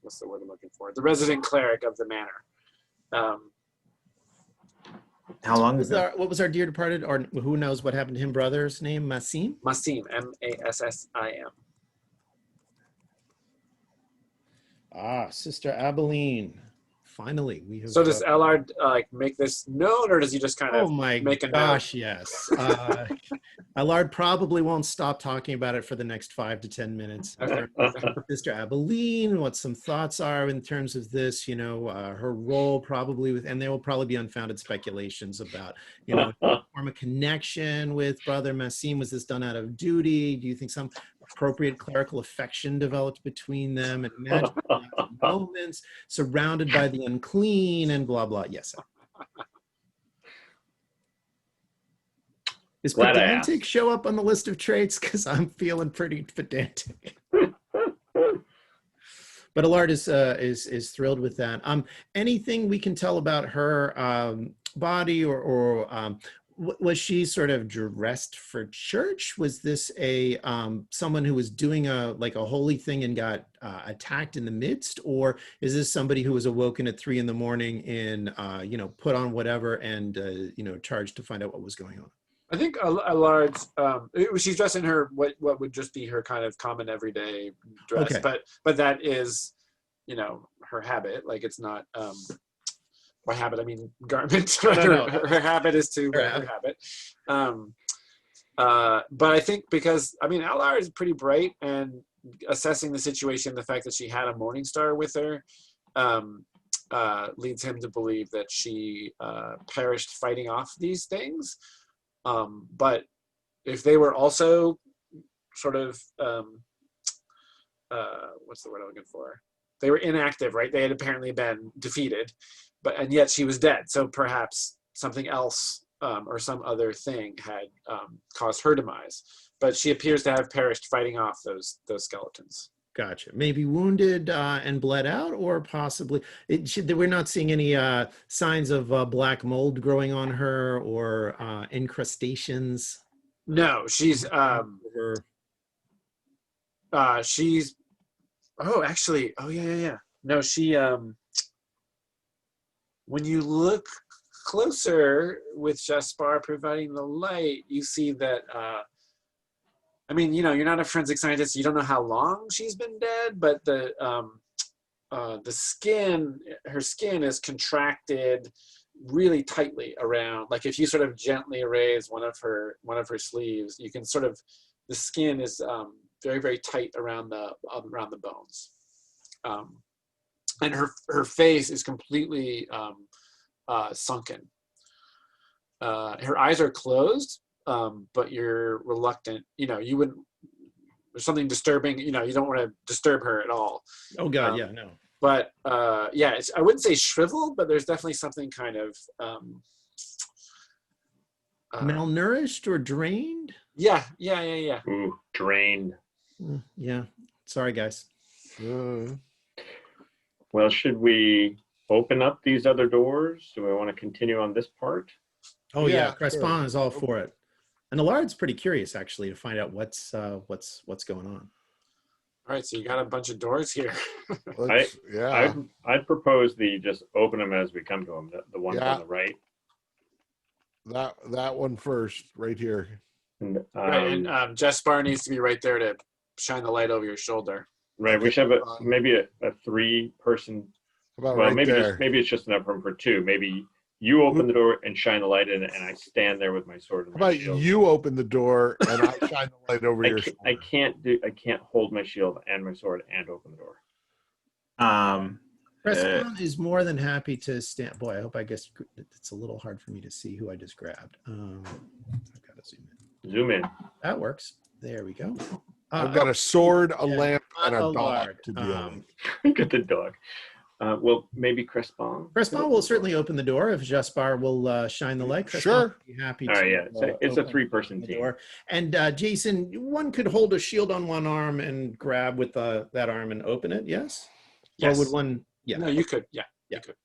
Speaker 1: what's the word I'm looking for? The resident cleric of the manor.
Speaker 2: How long ago?
Speaker 3: What was our dear departed, or who knows what happened to him, brother's name? Massim?
Speaker 1: Massim, Massim.
Speaker 3: Ah, Sister Abilene. Finally, we have.
Speaker 1: So does Ellard like make this known, or does he just kind
Speaker 3: Oh
Speaker 1: of
Speaker 3: my
Speaker 1: make a
Speaker 3: gosh, yes. Allard probably won't stop talking about it for the next 5 to 10 minutes. Sister Abilene, what some thoughts are in terms of this, her role probably with, and there will probably be unfounded speculations about, form a connection with Brother Massim. Was this done out of duty? Do you think some appropriate clerical affection developed between them and magical moments surrounded by the unclean and blah, blah. Yes, sir. Does
Speaker 4: Glad I
Speaker 3: pedantic
Speaker 4: asked.
Speaker 3: show up on the list of traits? Because I'm feeling pretty pedantic. But Allard is thrilled with that. Anything we can tell about her body, or was she sort of dressed for church? Was this a someone who was doing a holy thing and got attacked in the midst, or is this somebody who was awoken at 3 a.m. and put on whatever and charged to find out what was going on?
Speaker 1: I think a large. She's dressed in her what would just be her kind of common everyday dress,
Speaker 3: Okay.
Speaker 1: but that is, her habit. Like it's not. By habit, I mean garment.
Speaker 3: No.
Speaker 1: Her habit is to wear her habit. But I think because Allard is pretty bright, and assessing the situation, the fact that she had a morning star with her, leads him to believe that she perished fighting off these things. But if they were also sort of, what's the word I'm looking for? They were inactive, right? They had apparently been defeated, and yet she was dead. So perhaps something else or some other thing had caused her demise. But she appears to have perished fighting off those skeletons.
Speaker 3: Gotcha. Maybe wounded and bled out, or possibly we're not seeing any signs of black mold growing on her or incrustations.
Speaker 1: No, she's she's. Oh, actually, yeah. No, she. When you look closer with Jaspar providing the light, you see that. You're not a forensic scientist. You don't know how long she's been dead, but the skin, her skin is contracted really tightly around. Like if you sort of gently raise one of her sleeves, you can sort of, the skin is very, very tight around the bones, and her face is completely sunken. Her eyes are closed. But you're reluctant, you wouldn't, there's something disturbing, you don't want to disturb her at all.
Speaker 3: Oh God, yeah, no.
Speaker 1: But I wouldn't say shriveled, but there's definitely something kind of
Speaker 3: malnourished or drained.
Speaker 1: Yeah.
Speaker 4: Ooh, drained.
Speaker 3: Yeah, sorry guys.
Speaker 4: Well, should we open up these other doors? Do we want to continue on this part?
Speaker 3: Oh yeah,
Speaker 5: sure.
Speaker 3: Crespon is all for it. And Allard's pretty curious actually to find out what's going on.
Speaker 1: All right, so you got a bunch of doors here.
Speaker 4: I'd propose just open them as we come to them. The ones on the right.
Speaker 5: That one first, right here.
Speaker 4: And,
Speaker 1: Right, and Jaspar needs to be right there to shine the light over your shoulder.
Speaker 4: right, we should have maybe a 3-person.
Speaker 5: About
Speaker 4: Well,
Speaker 5: right
Speaker 4: maybe
Speaker 5: there.
Speaker 4: maybe it's just enough room for 2. Maybe you open the door and shine the light in, and I stand there with my sword. And
Speaker 5: How about
Speaker 4: shield.
Speaker 5: you open the door and I shine the light over your shoulder?
Speaker 4: I can't hold my shield and my sword and open the door.
Speaker 3: Crespon is more than happy to stand. Boy, I guess it's a little hard for me to see who I just grabbed. I've got to zoom in.
Speaker 4: Zoom in.
Speaker 3: That works. There we go.
Speaker 5: I've got a sword, a
Speaker 3: yeah,
Speaker 5: lamp, and a
Speaker 3: not a
Speaker 5: dog
Speaker 3: lard.
Speaker 5: to deal with.
Speaker 4: Look at the dog. Well, maybe Crespon.
Speaker 3: Crespon will certainly open the door if Jaspar will shine the light. Crespon
Speaker 5: Sure.
Speaker 3: will be happy
Speaker 4: All
Speaker 3: to.
Speaker 4: right, yeah. So it's a
Speaker 3: open
Speaker 4: 3-person
Speaker 3: the
Speaker 4: team.
Speaker 3: door. And Jason, one could hold a shield on one arm and grab with that arm and open it. Yes.
Speaker 1: Yes.
Speaker 3: Or would one? Yeah.
Speaker 1: No, you could. Yeah.
Speaker 3: Yeah.
Speaker 1: You could.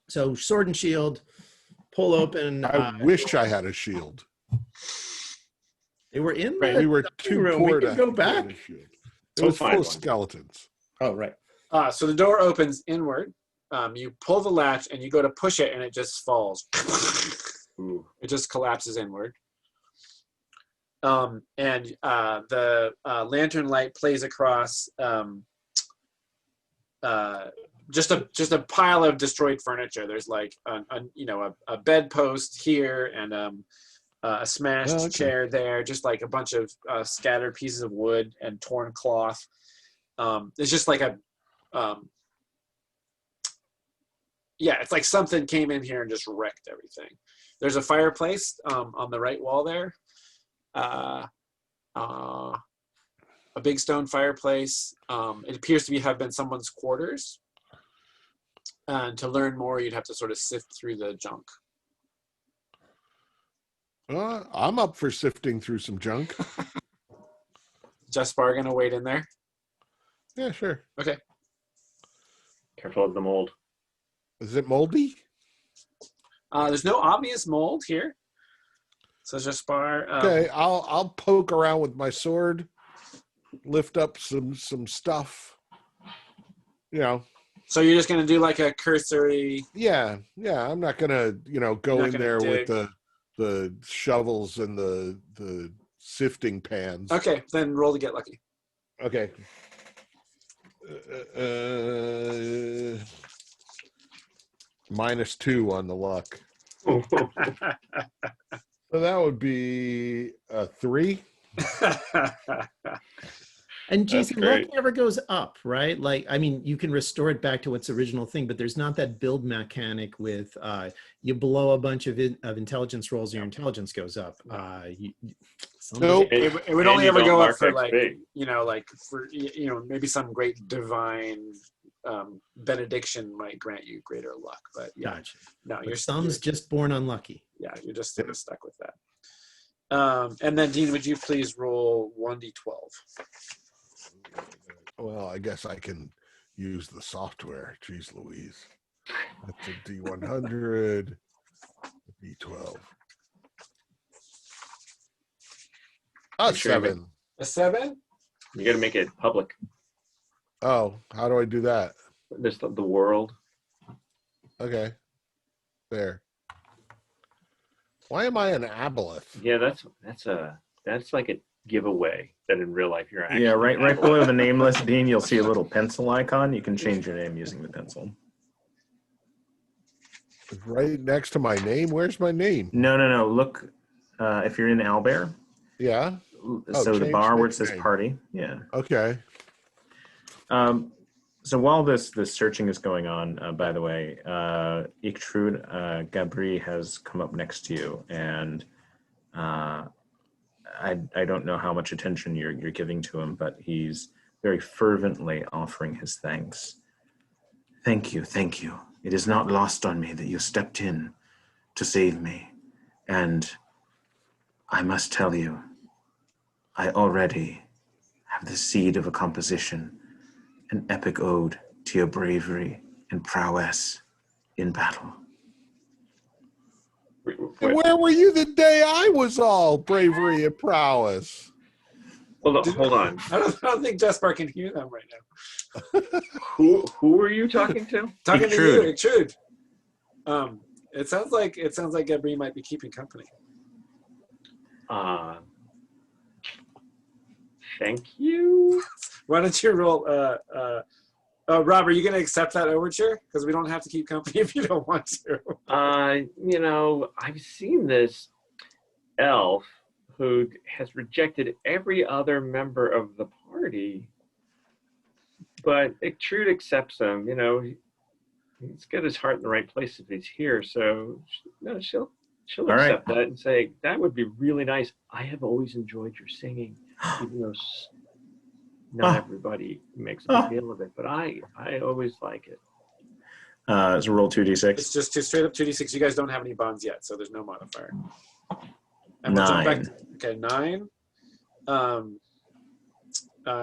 Speaker 3: So sword and shield, pull open.
Speaker 5: I wish I had a shield.
Speaker 3: They were in
Speaker 1: Right,
Speaker 3: the
Speaker 5: We were
Speaker 3: dining
Speaker 5: too
Speaker 3: room.
Speaker 5: poor
Speaker 3: We
Speaker 5: to
Speaker 3: could go
Speaker 5: have
Speaker 3: back.
Speaker 5: a shield. It
Speaker 4: We'll
Speaker 5: was
Speaker 4: find
Speaker 5: full of
Speaker 4: one.
Speaker 5: skeletons.
Speaker 3: Oh, right.
Speaker 1: So the door opens inward. You pull the latch and you go to push it, and it just falls.
Speaker 4: Ooh.
Speaker 1: It just collapses inward. And the lantern light plays across just a pile of destroyed furniture. There's like a bedpost here and a smashed chair there, just like a bunch of scattered pieces of wood and torn cloth. It's just like it's like something came in here and just wrecked everything. There's a fireplace on the right wall there. A big stone fireplace. It appears to have been someone's quarters. And to learn more, you'd have to sort of sift through the junk.
Speaker 5: I'm up for sifting through some junk.
Speaker 1: Jespar gonna wait in there?
Speaker 5: Yeah, sure.
Speaker 1: Okay.
Speaker 4: Careful of the mold.
Speaker 5: Is it moldy?
Speaker 1: There's no obvious mold here. So Jespar.
Speaker 5: Okay, I'll poke around with my sword, lift up some stuff.
Speaker 1: So you're just gonna do like a cursory.
Speaker 5: Yeah. I'm not gonna go in there
Speaker 1: dig.
Speaker 5: with the shovels and the sifting pans.
Speaker 1: Okay, then roll to get lucky.
Speaker 5: Okay. -2 on the luck. So that would be a 3.
Speaker 3: And Jason,
Speaker 4: great.
Speaker 3: luck never goes up, right? Like, I mean, you can restore it back to its original thing, but there's not that build mechanic with you blow a bunch of intelligence rolls, your intelligence goes up.
Speaker 5: Nope.
Speaker 1: It would only ever go up for like
Speaker 4: XP.
Speaker 1: for maybe some great divine benediction might grant you greater luck, but yeah,
Speaker 3: Gotcha.
Speaker 1: no,
Speaker 3: But
Speaker 1: you're
Speaker 3: some's just born unlucky.
Speaker 1: yeah, you're just sort of stuck with that. And then Dean, would you please roll 1d12?
Speaker 5: Well, I guess I can use the software. Jeez Louise. That's a D100, D12. A 7.
Speaker 1: A 7?
Speaker 4: You got to make it public.
Speaker 5: Oh, how do I do that?
Speaker 4: There's the world.
Speaker 5: Okay. There. Why am I an aboleth?
Speaker 4: Yeah, that's like a giveaway that in real life you're actually.
Speaker 2: Yeah, right below the nameless Dean, you'll see a little pencil icon. You can change your name using the pencil.
Speaker 5: Right next to my name? Where's my name?
Speaker 2: No. Look, if you're in Owlbear.
Speaker 5: Yeah.
Speaker 2: So the bar where it says
Speaker 5: nickname.
Speaker 2: party. Yeah.
Speaker 5: Okay.
Speaker 2: So while this searching is going on, by the way, Ichtrude Gabri has come up next to you, and I don't know how much attention you're giving to him, but he's very fervently offering his thanks. Thank you. It is not lost on me that you stepped in to save me, and I must tell you, I already have the seed of a composition, an epic ode to your bravery and prowess in battle.
Speaker 5: And where were you the day I was all bravery and prowess?
Speaker 4: Hold on.
Speaker 1: I don't think Jespar can hear them right now.
Speaker 4: Who are you talking to?
Speaker 1: Talking to you, Ichtrude. It sounds like Gabri might be keeping company.
Speaker 4: Thank you.
Speaker 1: Why don't you roll? Rob, are you going to accept that overture? Because we don't have to keep company if you don't want to.
Speaker 4: I've seen this elf who has rejected every other member of the party, but Ichtrude accepts him. He's got his heart in the right place if he's here. So she'll accept that and say that would be really nice. I have always enjoyed your singing, even though not everybody makes a big deal of it, but I always like it.
Speaker 2: So roll 2d6.
Speaker 1: It's just straight up 2d6. You guys don't have any bonds yet, so there's no modifier. And we'll jump
Speaker 2: 9.
Speaker 1: Okay, 9.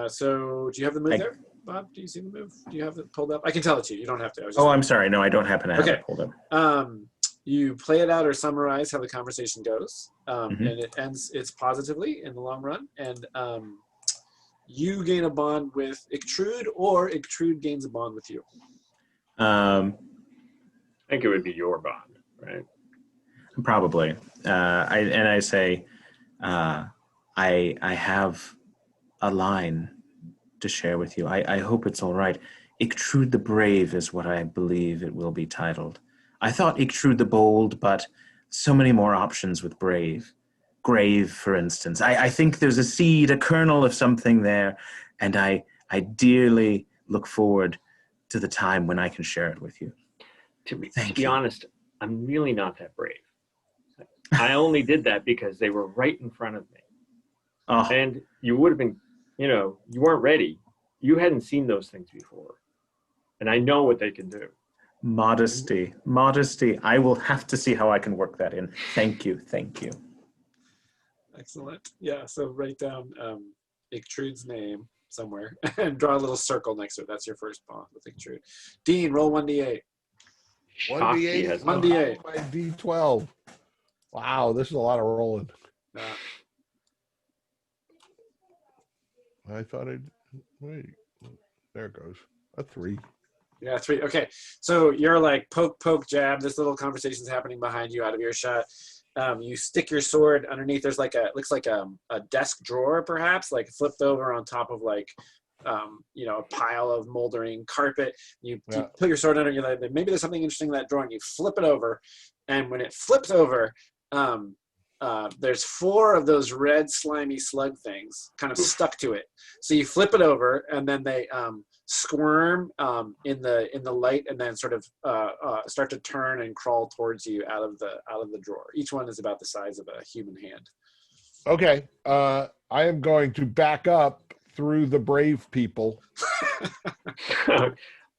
Speaker 1: So do you have the move there, Bob? Do you see the move? Do you have it pulled up? I can tell it to you. You don't have to.
Speaker 2: I'm sorry. No, I don't happen to have it pulled up.
Speaker 1: You play it out or summarize how the conversation goes, and it ends. It's positively in the long run, and you gain a bond with Ictrude, or Ictrude gains a bond with you.
Speaker 2: Um,
Speaker 4: I think it would be your bond, right?
Speaker 2: Probably. I say, I have a line to share with you. I hope it's all right. Ictrude the Brave is what I believe it will be titled. I thought Ictrude the Bold, but so many more options with Brave. Grave, for instance. I think there's a seed, a kernel of something there, and I dearly look forward to the time when I can share it with you.
Speaker 4: To be
Speaker 2: Thank you.
Speaker 4: honest, I'm really not that brave. I only did that because they were right in front of me.
Speaker 2: Oh,
Speaker 4: And you would have been, you weren't ready. You hadn't seen those things before. And I know what they can do.
Speaker 2: modesty. I will have to see how I can work that in. Thank you.
Speaker 1: Excellent. Yeah, so write down Ictrude's name somewhere and draw a little circle next to it. That's your first bond with Ictrude. Dean, roll 1d8.
Speaker 4: 1d8 has
Speaker 1: 1d8.
Speaker 5: My D12. Wow, this is a lot of rolling. I thought I'd wait. There it goes. A 3.
Speaker 1: Yeah, 3. Okay, so you're like poke, jab. This little conversation's happening behind you, out of earshot. You stick your sword underneath. There's looks like a desk drawer, perhaps, like flipped over on top of like, a pile of moldering carpet. You put your sword under. You're like, maybe there's something interesting in that drawer, and you flip it over. And when it flips over, there's 4 of those red slimy slug things kind of stuck to it. So you flip it over, and then they squirm in the light, and then sort of start to turn and crawl towards you out of the drawer. Each one is about the size of a human hand.
Speaker 5: Okay. I am going to back up through the brave people.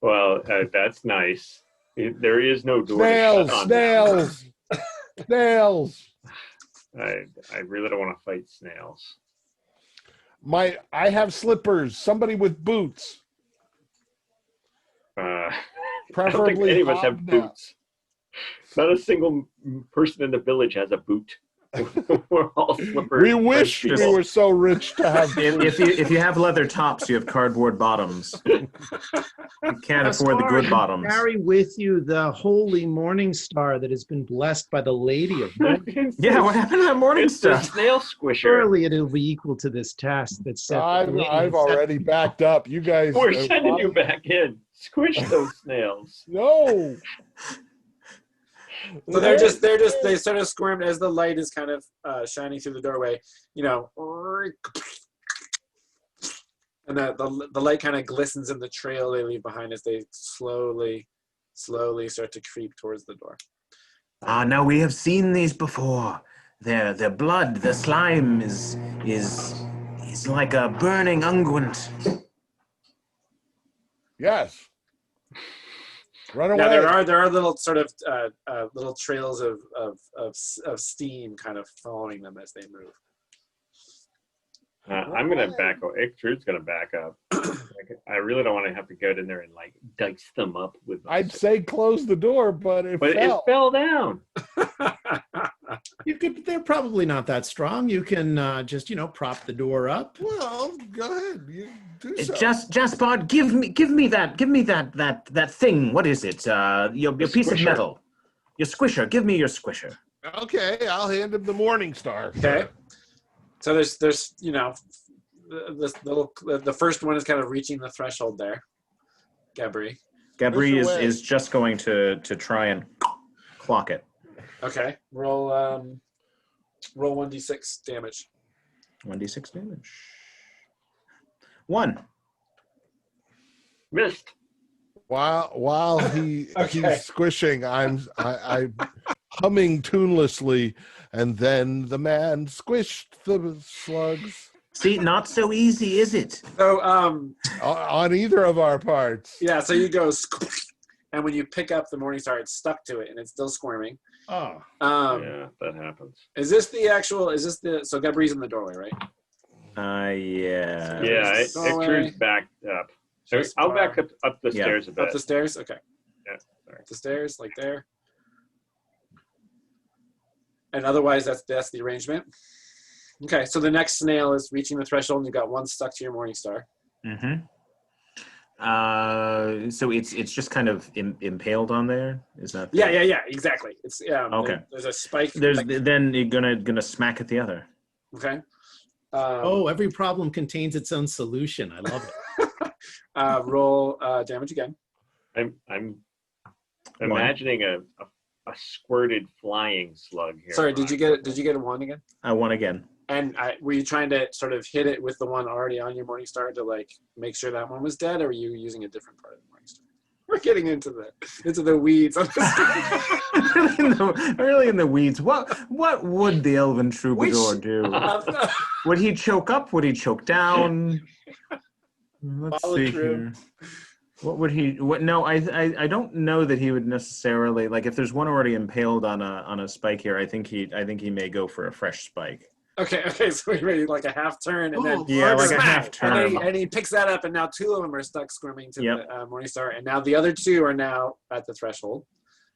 Speaker 4: Well, that's nice. There is no door to shut on
Speaker 5: Snails! Snails!
Speaker 4: I really don't want to fight snails.
Speaker 5: I have slippers. Somebody with boots.
Speaker 4: I don't
Speaker 5: Preferably
Speaker 4: think any of us have
Speaker 5: hobnail.
Speaker 4: boots. Not a single person in the village has a boot. We're all slippers.
Speaker 5: We wish we were so rich to have boots.
Speaker 2: If you have leather tops, you have cardboard bottoms. You can't afford the good bottoms.
Speaker 3: Carry with you the holy morning star that has been blessed by the Lady of Morning.
Speaker 2: Yeah, what happened to that morning
Speaker 4: It's the
Speaker 2: stuff?
Speaker 4: snail squisher.
Speaker 3: Surely it'll be equal to this task that's set.
Speaker 5: I've already backed up. You guys.
Speaker 4: We're sending you back in. Squish those snails.
Speaker 5: No.
Speaker 1: So they sort of squirm as the light is kind of shining through the doorway, and the light kind of glistens in the trail they leave behind as they slowly start to creep towards the door.
Speaker 2: Now we have seen these before. Their blood, the slime is like a burning unguent.
Speaker 5: Yes. Run away.
Speaker 1: Yeah, there are little sort of little trails of steam kind of following them as they move.
Speaker 4: I'm gonna back up. Ictrude's gonna back up. I really don't want to have to go in there and like dice them up with.
Speaker 5: I'd say close the door, but it
Speaker 4: fell down.
Speaker 3: They're probably not that strong. You can just prop the door up.
Speaker 5: Well, go ahead. You do so.
Speaker 2: Jaspard, give me that thing. What is it? Your piece of metal. Your squisher. Give me your squisher.
Speaker 5: Okay, I'll hand him the morning star.
Speaker 1: Okay. So there's this little the first one is kind of reaching the threshold there. Gabri
Speaker 2: is just going to try and clock it.
Speaker 1: Okay. Roll 1d6 damage.
Speaker 2: 1d6 damage. 1.
Speaker 4: Missed.
Speaker 5: While he's squishing, I'm humming tunelessly, and then the man squished the slugs.
Speaker 2: See, not so easy, is it?
Speaker 1: So
Speaker 5: on either of our parts.
Speaker 1: Yeah, so you go, and when you pick up the morning star, it's stuck to it and it's still squirming.
Speaker 3: Oh.
Speaker 4: Yeah, that happens.
Speaker 1: So Gabri's in the doorway, right?
Speaker 2: Yeah.
Speaker 4: Yeah, Ictrude's backed up. So I'll back up the stairs a bit.
Speaker 1: Up the stairs? Okay.
Speaker 4: Yeah, sorry.
Speaker 1: Up the stairs, like there. And otherwise, that's the arrangement. Okay, so the next snail is reaching the threshold, and you got one stuck to your morning star.
Speaker 2: Mm-hmm. So it's just kind of impaled on there. Is that?
Speaker 1: Yeah, exactly. It's
Speaker 2: Okay.
Speaker 1: There's a spike.
Speaker 2: Then you're gonna smack at the other.
Speaker 1: Okay.
Speaker 3: Every problem contains its own solution. I love it.
Speaker 1: Roll damage again.
Speaker 4: I'm imagining a squirted flying slug here.
Speaker 1: Sorry, did you get it? Did you get a 1 again?
Speaker 2: I won again.
Speaker 1: And were you trying to sort of hit it with the one already on your morning star to like make sure that one was dead, or were you using a different part of the morning star? We're getting into the weeds.
Speaker 2: really in the weeds. What would the elven troubadour do? Would he choke up? Would he choke down? Let's see here. What would he? No, I don't know that he would necessarily like. If there's one already impaled on a spike here, I think he may go for a fresh spike.
Speaker 1: Okay, so he made like a half turn, and then
Speaker 2: like
Speaker 1: smack,
Speaker 2: a half turn,
Speaker 1: and he picks that up, and now 2 of them are stuck squirming to the morning star, and now the other 2 are now at the threshold,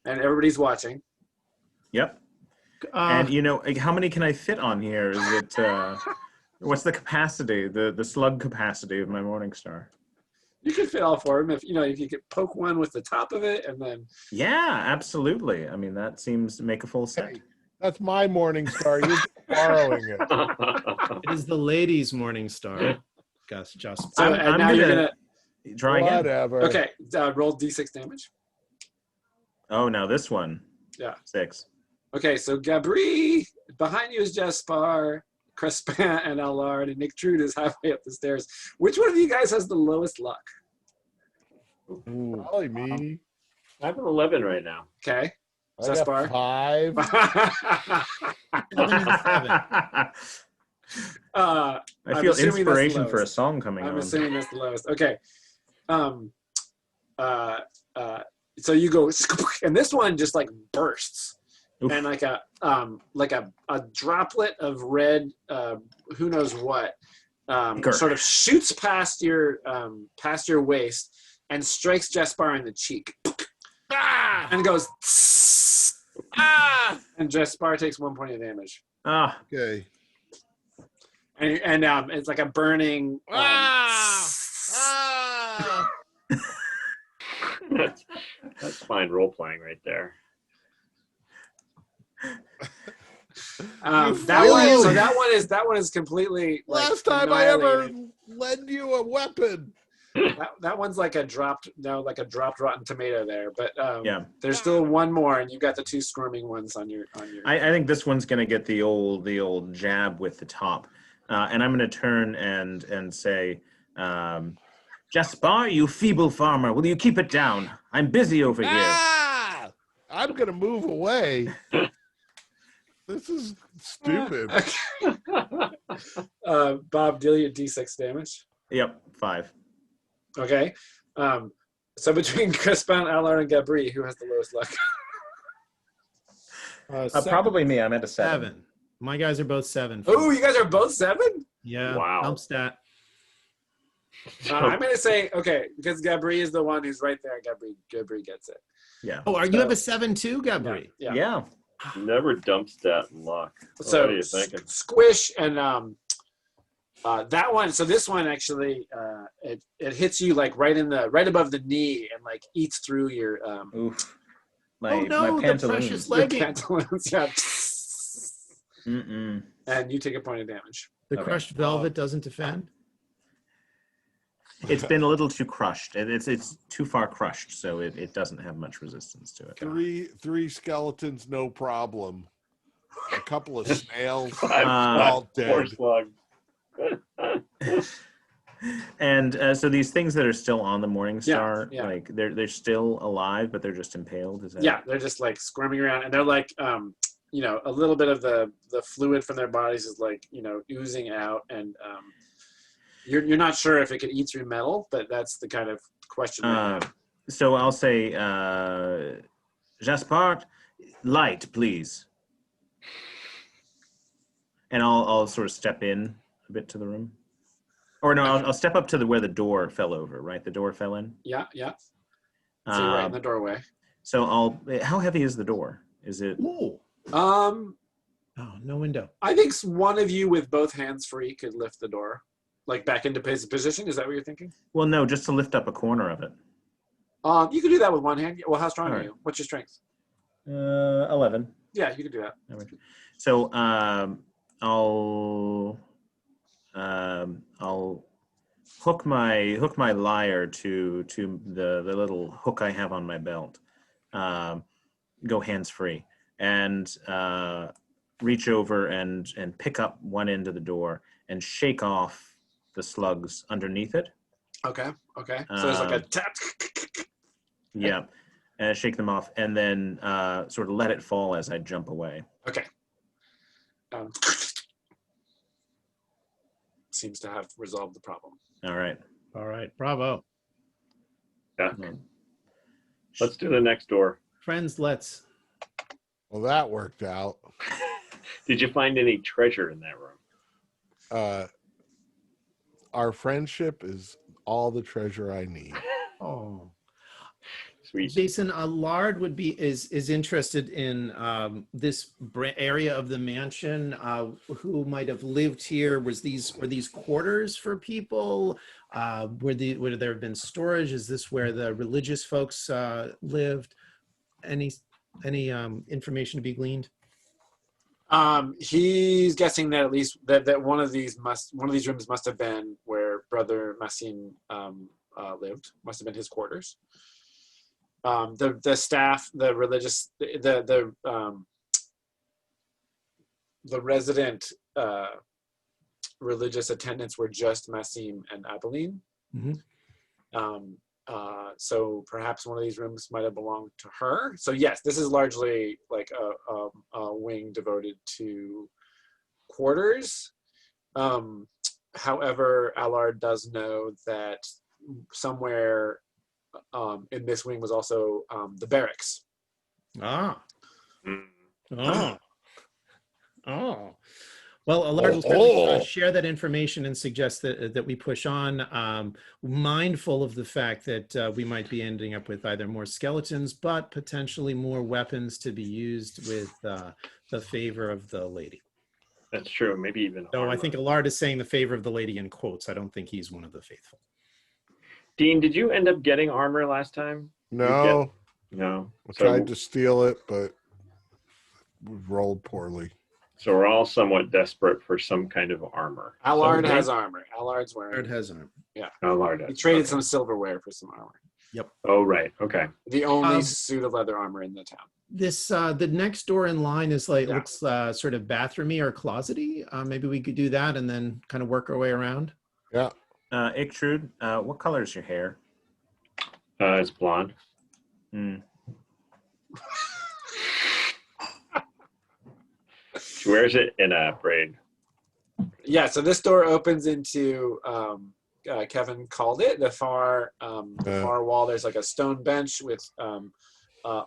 Speaker 1: and everybody's watching.
Speaker 2: Yep. And how many can I fit on here? Is it what's the capacity, the slug capacity of my morning star?
Speaker 1: You can fit all 4 of them if you could poke one with the top of it, and then.
Speaker 2: Yeah, absolutely. I mean, that seems to make a full set.
Speaker 5: Hey, that's my morning star. You're borrowing it.
Speaker 3: It is the lady's morning star. Gus, just.
Speaker 1: So, and now you're gonna
Speaker 2: try again.
Speaker 5: Whatever.
Speaker 1: Okay, roll d6 damage.
Speaker 2: Oh, now this one.
Speaker 1: Yeah.
Speaker 2: 6.
Speaker 1: Okay, so Gabri, behind you is Jespar, Crespin, and Allard, and Nick Trude is halfway up the stairs. Which one of you guys has the lowest luck?
Speaker 5: Probably me.
Speaker 4: I have an 11 right now.
Speaker 1: Okay.
Speaker 5: I got
Speaker 1: Jespar?
Speaker 5: 5.
Speaker 2: I feel inspiration for a song coming on.
Speaker 1: I'm assuming that's the lowest. Okay. So you go, and this one just like bursts. Oof. And like a droplet of red, who knows what, sort of shoots past your waist and strikes Jespar in the cheek. Ah! And goes, ah! And Jespar takes 1 point of damage.
Speaker 2: Ah,
Speaker 5: okay.
Speaker 1: And it's like a burning.
Speaker 4: That's fine role playing right there.
Speaker 1: That one is completely.
Speaker 5: Last time I ever lend you a weapon.
Speaker 1: That one's like a dropped rotten tomato there, but there's still one more, and you've got the 2 squirming ones on your.
Speaker 2: I think this one's gonna get the old jab with the top, and I'm gonna turn and say, Jespar, you feeble farmer, will you keep it down? I'm busy over here.
Speaker 5: I'm gonna move away. This is stupid.
Speaker 1: Bob, deal your d6 damage.
Speaker 2: Yep, 5.
Speaker 1: Okay. So between Crispin, Allard, and Gabri, who has the lowest luck?
Speaker 2: Probably me. I'm at a 7.
Speaker 3: My guys are both 7.
Speaker 1: Oh, you guys are both 7?
Speaker 3: Yeah.
Speaker 4: Wow.
Speaker 3: Dump stat.
Speaker 1: I'm going to say, okay, because Gabri is the one who's right there. Gabri gets it.
Speaker 2: Yeah.
Speaker 3: Oh, you have a 7 too, Gabri?
Speaker 1: Yeah.
Speaker 4: Never dump stat luck.
Speaker 1: So
Speaker 4: what are you thinking?
Speaker 1: Squish and that one. So this one actually, it hits you like right above the knee and like eats through your.
Speaker 2: Oof.
Speaker 3: My
Speaker 2: pantaloons.
Speaker 3: The precious legging.
Speaker 1: Pantaloons, yeah.
Speaker 2: Mm-mm.
Speaker 1: And you take a point of damage.
Speaker 3: The crushed velvet doesn't defend.
Speaker 2: It's been a little too crushed. It's too far crushed, so it doesn't have much resistance to it.
Speaker 5: Three skeletons, no problem. A couple of snails,
Speaker 4: all
Speaker 5: dead.
Speaker 4: Slug.
Speaker 2: And so these things that are still on the Morning Star,
Speaker 1: yeah.
Speaker 2: like they're still alive, but they're just impaled. Is that?
Speaker 1: Yeah, they're just like squirming around, and they're like, a little bit of the fluid from their bodies is like, oozing out, and you're not sure if it could eat through metal, but that's the kind of question.
Speaker 2: So I'll say, Jaspard, light, please. And I'll sort of step in a bit to the room. Or no, I'll step up to where the door fell over, right? The door fell in?
Speaker 1: Yeah. So you're right in the doorway.
Speaker 2: So how heavy is the door? Is it?
Speaker 3: Ooh. Oh, no window.
Speaker 1: I think one of you with both hands free could lift the door, like back into position. Is that what you're thinking?
Speaker 2: Well, no, just to lift up a corner of it.
Speaker 1: You could do that with one hand. Well, how strong
Speaker 2: All
Speaker 1: are
Speaker 2: right.
Speaker 1: you? What's your strength?
Speaker 2: 11.
Speaker 1: Yeah, you could do that.
Speaker 2: So I'll hook my lyre to the little hook I have on my belt. Go hands free and reach over and pick up one end of the door and shake off the slugs underneath it.
Speaker 1: Okay. So there's like a tap.
Speaker 2: Yeah, and shake them off, and then sort of let it fall as I jump away.
Speaker 1: Okay. Seems to have resolved the problem.
Speaker 2: All right.
Speaker 3: Bravo.
Speaker 4: Yeah. Let's do the next door.
Speaker 3: Friends, let's.
Speaker 5: Well, that worked out.
Speaker 4: Did you find any treasure in that room?
Speaker 5: Our friendship is all the treasure I need.
Speaker 3: Oh.
Speaker 4: Sweet.
Speaker 3: Jason, Lard is interested in this area of the mansion. Who might have lived here? Were these quarters for people? Would there have been storage? Is this where the religious folks lived? Any information to be gleaned?
Speaker 1: He's guessing that at least that one of these rooms must have been where Brother Massim lived. Must have been his quarters. The staff, the religious, the resident religious attendants were just Massim and Abilene.
Speaker 3: Mm-hmm.
Speaker 1: So perhaps one of these rooms might have belonged to her. So yes, this is largely like a wing devoted to quarters. However, Allard does know that somewhere in this wing was also the barracks.
Speaker 3: Ah.
Speaker 4: Mm.
Speaker 3: Oh. Well, Allard will certainly share that information and suggest that we push on, mindful of the fact that we might be ending up with either more skeletons, but potentially more weapons to be used with the favor of the lady.
Speaker 4: That's true. Maybe even.
Speaker 3: So
Speaker 4: armor.
Speaker 3: I think Allard is saying the favor of the lady in quotes. I don't think he's one of the faithful.
Speaker 4: Dean, did you end up getting armor last time?
Speaker 5: No,
Speaker 4: No.
Speaker 5: I tried to steal it, but we rolled poorly.
Speaker 4: So we're all somewhat desperate for some kind of armor.
Speaker 1: Allard has armor. Allard's wearing.
Speaker 3: Allard has armor.
Speaker 1: Yeah.
Speaker 4: Allard
Speaker 1: He
Speaker 4: does.
Speaker 1: traded
Speaker 4: Okay.
Speaker 1: some silverware for some armor.
Speaker 4: Oh, right. Okay.
Speaker 1: The only suit of leather armor in the town.
Speaker 3: This the next door in line is
Speaker 1: Yeah.
Speaker 3: looks sort of bathroomy or closety. Maybe we could do that and then kind of work our way around.
Speaker 5: Yeah.
Speaker 2: Ichtrude, what color is your hair?
Speaker 4: It's blonde.
Speaker 2: Mm.
Speaker 4: She wears it in a braid.
Speaker 1: Yeah, so this door opens into Kevin called it the far wall. There's like a stone bench with a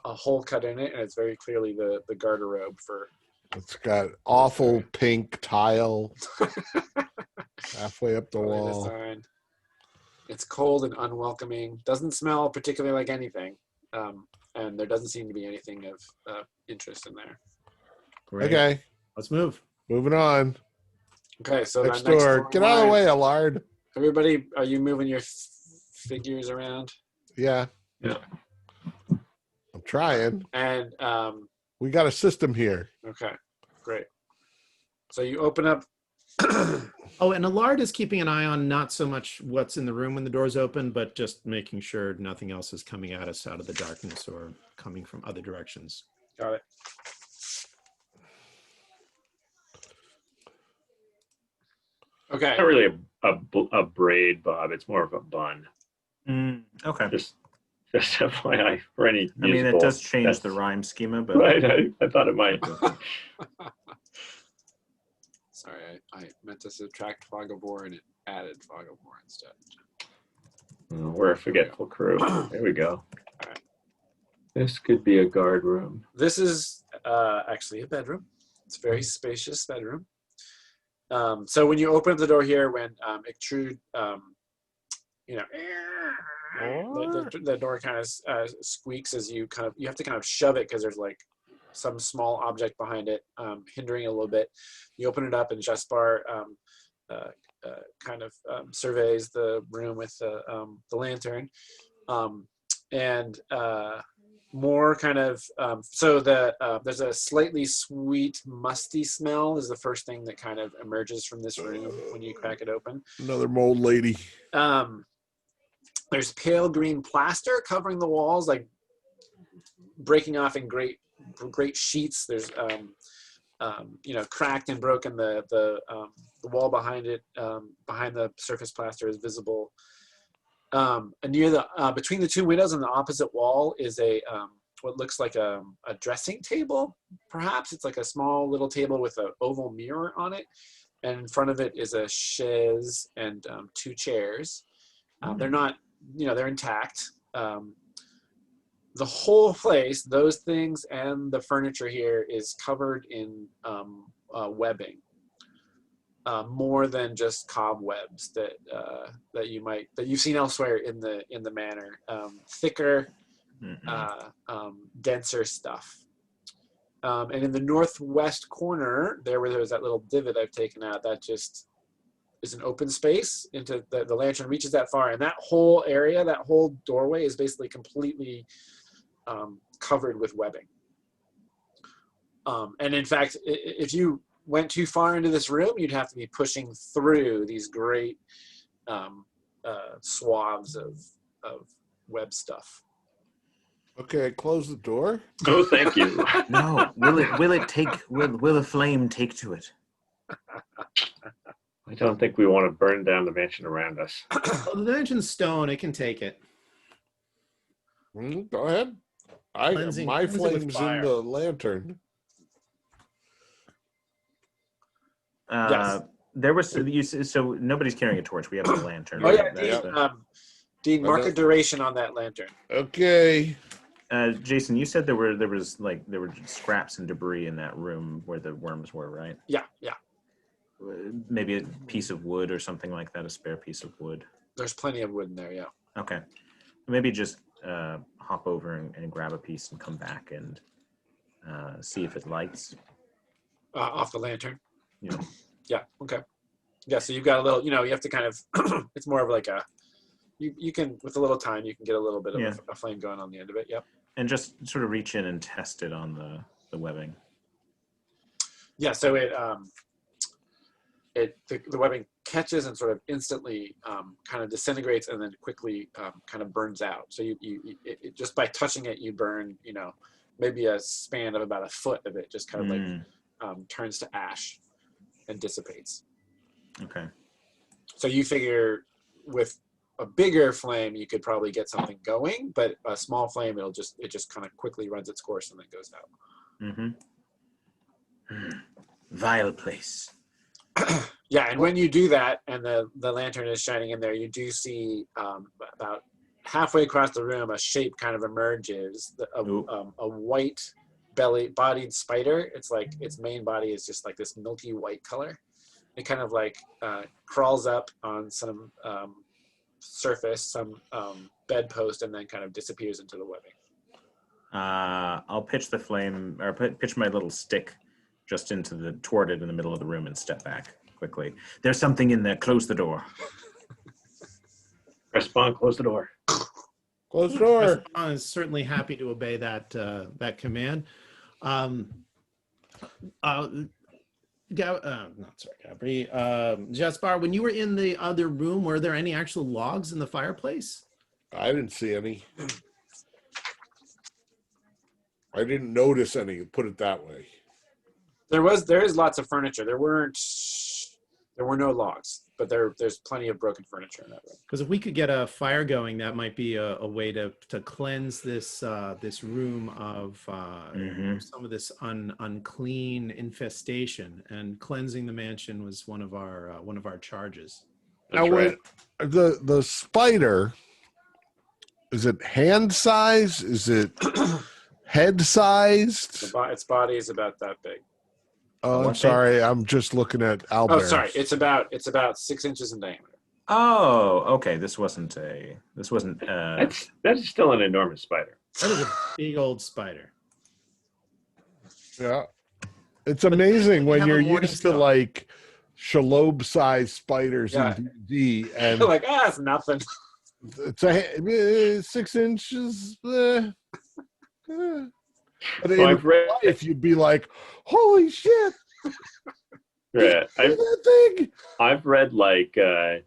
Speaker 1: hole cut in it, and it's very clearly the garderobe for.
Speaker 5: It's got awful pink tile halfway up the wall.
Speaker 1: Design. It's cold and unwelcoming. Doesn't smell particularly like anything, and there doesn't seem to be anything of interest in there.
Speaker 3: Great.
Speaker 5: Okay,
Speaker 3: Let's move.
Speaker 5: moving on.
Speaker 1: Okay, so
Speaker 5: Next
Speaker 1: that next
Speaker 5: door. Get out of the way, Allard.
Speaker 1: Everybody, are you moving your figures around?
Speaker 5: Yeah.
Speaker 4: Yeah.
Speaker 5: I'm trying.
Speaker 1: And
Speaker 5: We got a system here.
Speaker 1: okay, great. So you open up.
Speaker 3: Oh, and Allard is keeping an eye on not so much what's in the room when the door's open, but just making sure nothing else is coming at us out of the darkness or coming from other directions.
Speaker 1: Got it. Okay.
Speaker 4: Not really a braid, Bob. It's more of a bun.
Speaker 2: Okay.
Speaker 4: Just FYI for any
Speaker 2: I mean, it
Speaker 4: musical,
Speaker 2: does change
Speaker 4: that's-
Speaker 2: the rhyme schema, but
Speaker 4: Right. I thought it might.
Speaker 1: Sorry, I meant to subtract fog of war and it added fog of war instead.
Speaker 4: Oh, we're a forgetful crew. There we go.
Speaker 1: All right.
Speaker 4: This could be a guard room.
Speaker 1: This is actually a bedroom. It's a very spacious bedroom. So when you open up the door here, when Ichtrude, the door kind of squeaks as you have to kind of shove it because there's like some small object behind it, hindering a little bit. You open it up, and Jaspar kind of surveys the room with the lantern, and more kind of so there's a slightly sweet, musty smell is the first thing that kind of emerges from this room when you crack it open.
Speaker 5: Another mold lady.
Speaker 1: There's pale green plaster covering the walls, like breaking off in great sheets. There's cracked and broken. The wall behind it, behind the surface plaster, is visible. And near the between the two windows on the opposite wall is a what looks like a dressing table. Perhaps it's like a small little table with an oval mirror on it, and in front of it is a chaise and 2 chairs. They're not, they're intact. The whole place, those things and the furniture here, is covered in webbing. More than just cobwebs that you've seen elsewhere in the manor. Thicker, denser stuff. And in the northwest corner, where there's that little divot I've taken out, that just is an open space into the lantern reaches that far, and that whole area, that whole doorway, is basically completely covered with webbing. And in fact, if you went too far into this room, you'd have to be pushing through these great swaths of web stuff.
Speaker 5: Okay, close the door.
Speaker 4: Oh, thank you.
Speaker 2: No, will the flame take to it?
Speaker 4: I don't think we want to burn down the mansion around us.
Speaker 3: Well, the mansion's stone. It can take it.
Speaker 5: Go ahead.
Speaker 3: Cleansing
Speaker 5: My
Speaker 3: with
Speaker 5: flame's in
Speaker 3: fire.
Speaker 5: the lantern.
Speaker 1: Yes.
Speaker 2: There was so nobody's carrying a torch. We have a lantern.
Speaker 1: Oh yeah,
Speaker 2: That's
Speaker 1: Dean. Dean, mark a duration on that lantern.
Speaker 5: Okay.
Speaker 2: Jason, you said there were scraps and debris in that room where the worms were, right?
Speaker 1: Yeah.
Speaker 2: Maybe a piece of wood or something like that, a spare piece of wood.
Speaker 1: There's plenty of wood in there. Yeah.
Speaker 2: Okay. Maybe just hop over and grab a piece and come back and see if it lights.
Speaker 1: Off the lantern.
Speaker 2: Yeah.
Speaker 1: Yeah. Okay. Yeah. So you've got a little. You have to kind of. It's more of like a. You can, with a little time, you can get a little bit of a flame going on the end of it. Yep.
Speaker 2: And just sort of reach in and test it on the webbing.
Speaker 1: Yeah. So the webbing catches and sort of instantly kind of disintegrates and then quickly kind of burns out. So it just by touching it, you burn, maybe a span of about a foot of it just kind of like turns to ash and dissipates.
Speaker 2: Okay.
Speaker 1: So you figure with a bigger flame, you could probably get something going, but a small flame, it just kind of quickly runs its course and then goes out.
Speaker 2: Vile place.
Speaker 1: Yeah, and when you do that, and the lantern is shining in there, you do see about halfway across the room, a shape kind of emerges, a white bodied spider. It's like its main body is just like this milky white color. It kind of like crawls up on some surface, some bedpost, and then kind of disappears into the webbing.
Speaker 2: I'll pitch the flame, or pitch my little stick just toward it in the middle of the room and step back quickly. There's something in there. Close the door.
Speaker 4: Respond, close the door.
Speaker 5: Close the door.
Speaker 3: I is certainly happy to obey that command. Gabri. Jaspar, when you were in the other room, were there any actual logs in the fireplace?
Speaker 5: I didn't see any. I didn't notice any, put it that way.
Speaker 1: There is lots of furniture. There were no logs, but there's plenty of broken furniture in that room.
Speaker 3: Because if we could get a fire going, that might be a way to cleanse this room of some of this unclean infestation. And cleansing the mansion was one of our charges.
Speaker 5: Now,
Speaker 4: right.
Speaker 5: the spider, is it hand size? Is it head sized?
Speaker 1: Its body is about that big.
Speaker 5: Oh, I'm sorry. I'm just looking at Albert.
Speaker 1: Oh, sorry. It's about 6 inches in diameter.
Speaker 2: Oh, okay. This wasn't.
Speaker 4: That's still an enormous spider.
Speaker 3: That is a big old spider.
Speaker 5: Yeah. It's amazing when
Speaker 3: have a
Speaker 5: you're
Speaker 3: morning
Speaker 5: used to
Speaker 3: show.
Speaker 5: like shalobe-sized spiders
Speaker 1: Yeah.
Speaker 5: in D&D, and
Speaker 1: You're like, it's nothing.
Speaker 5: it's a 6 inches. But
Speaker 4: Well,
Speaker 5: in
Speaker 4: I've read.
Speaker 5: life, you'd be like, "Holy shit!
Speaker 4: Yeah,
Speaker 5: That thing!"
Speaker 4: I've read like I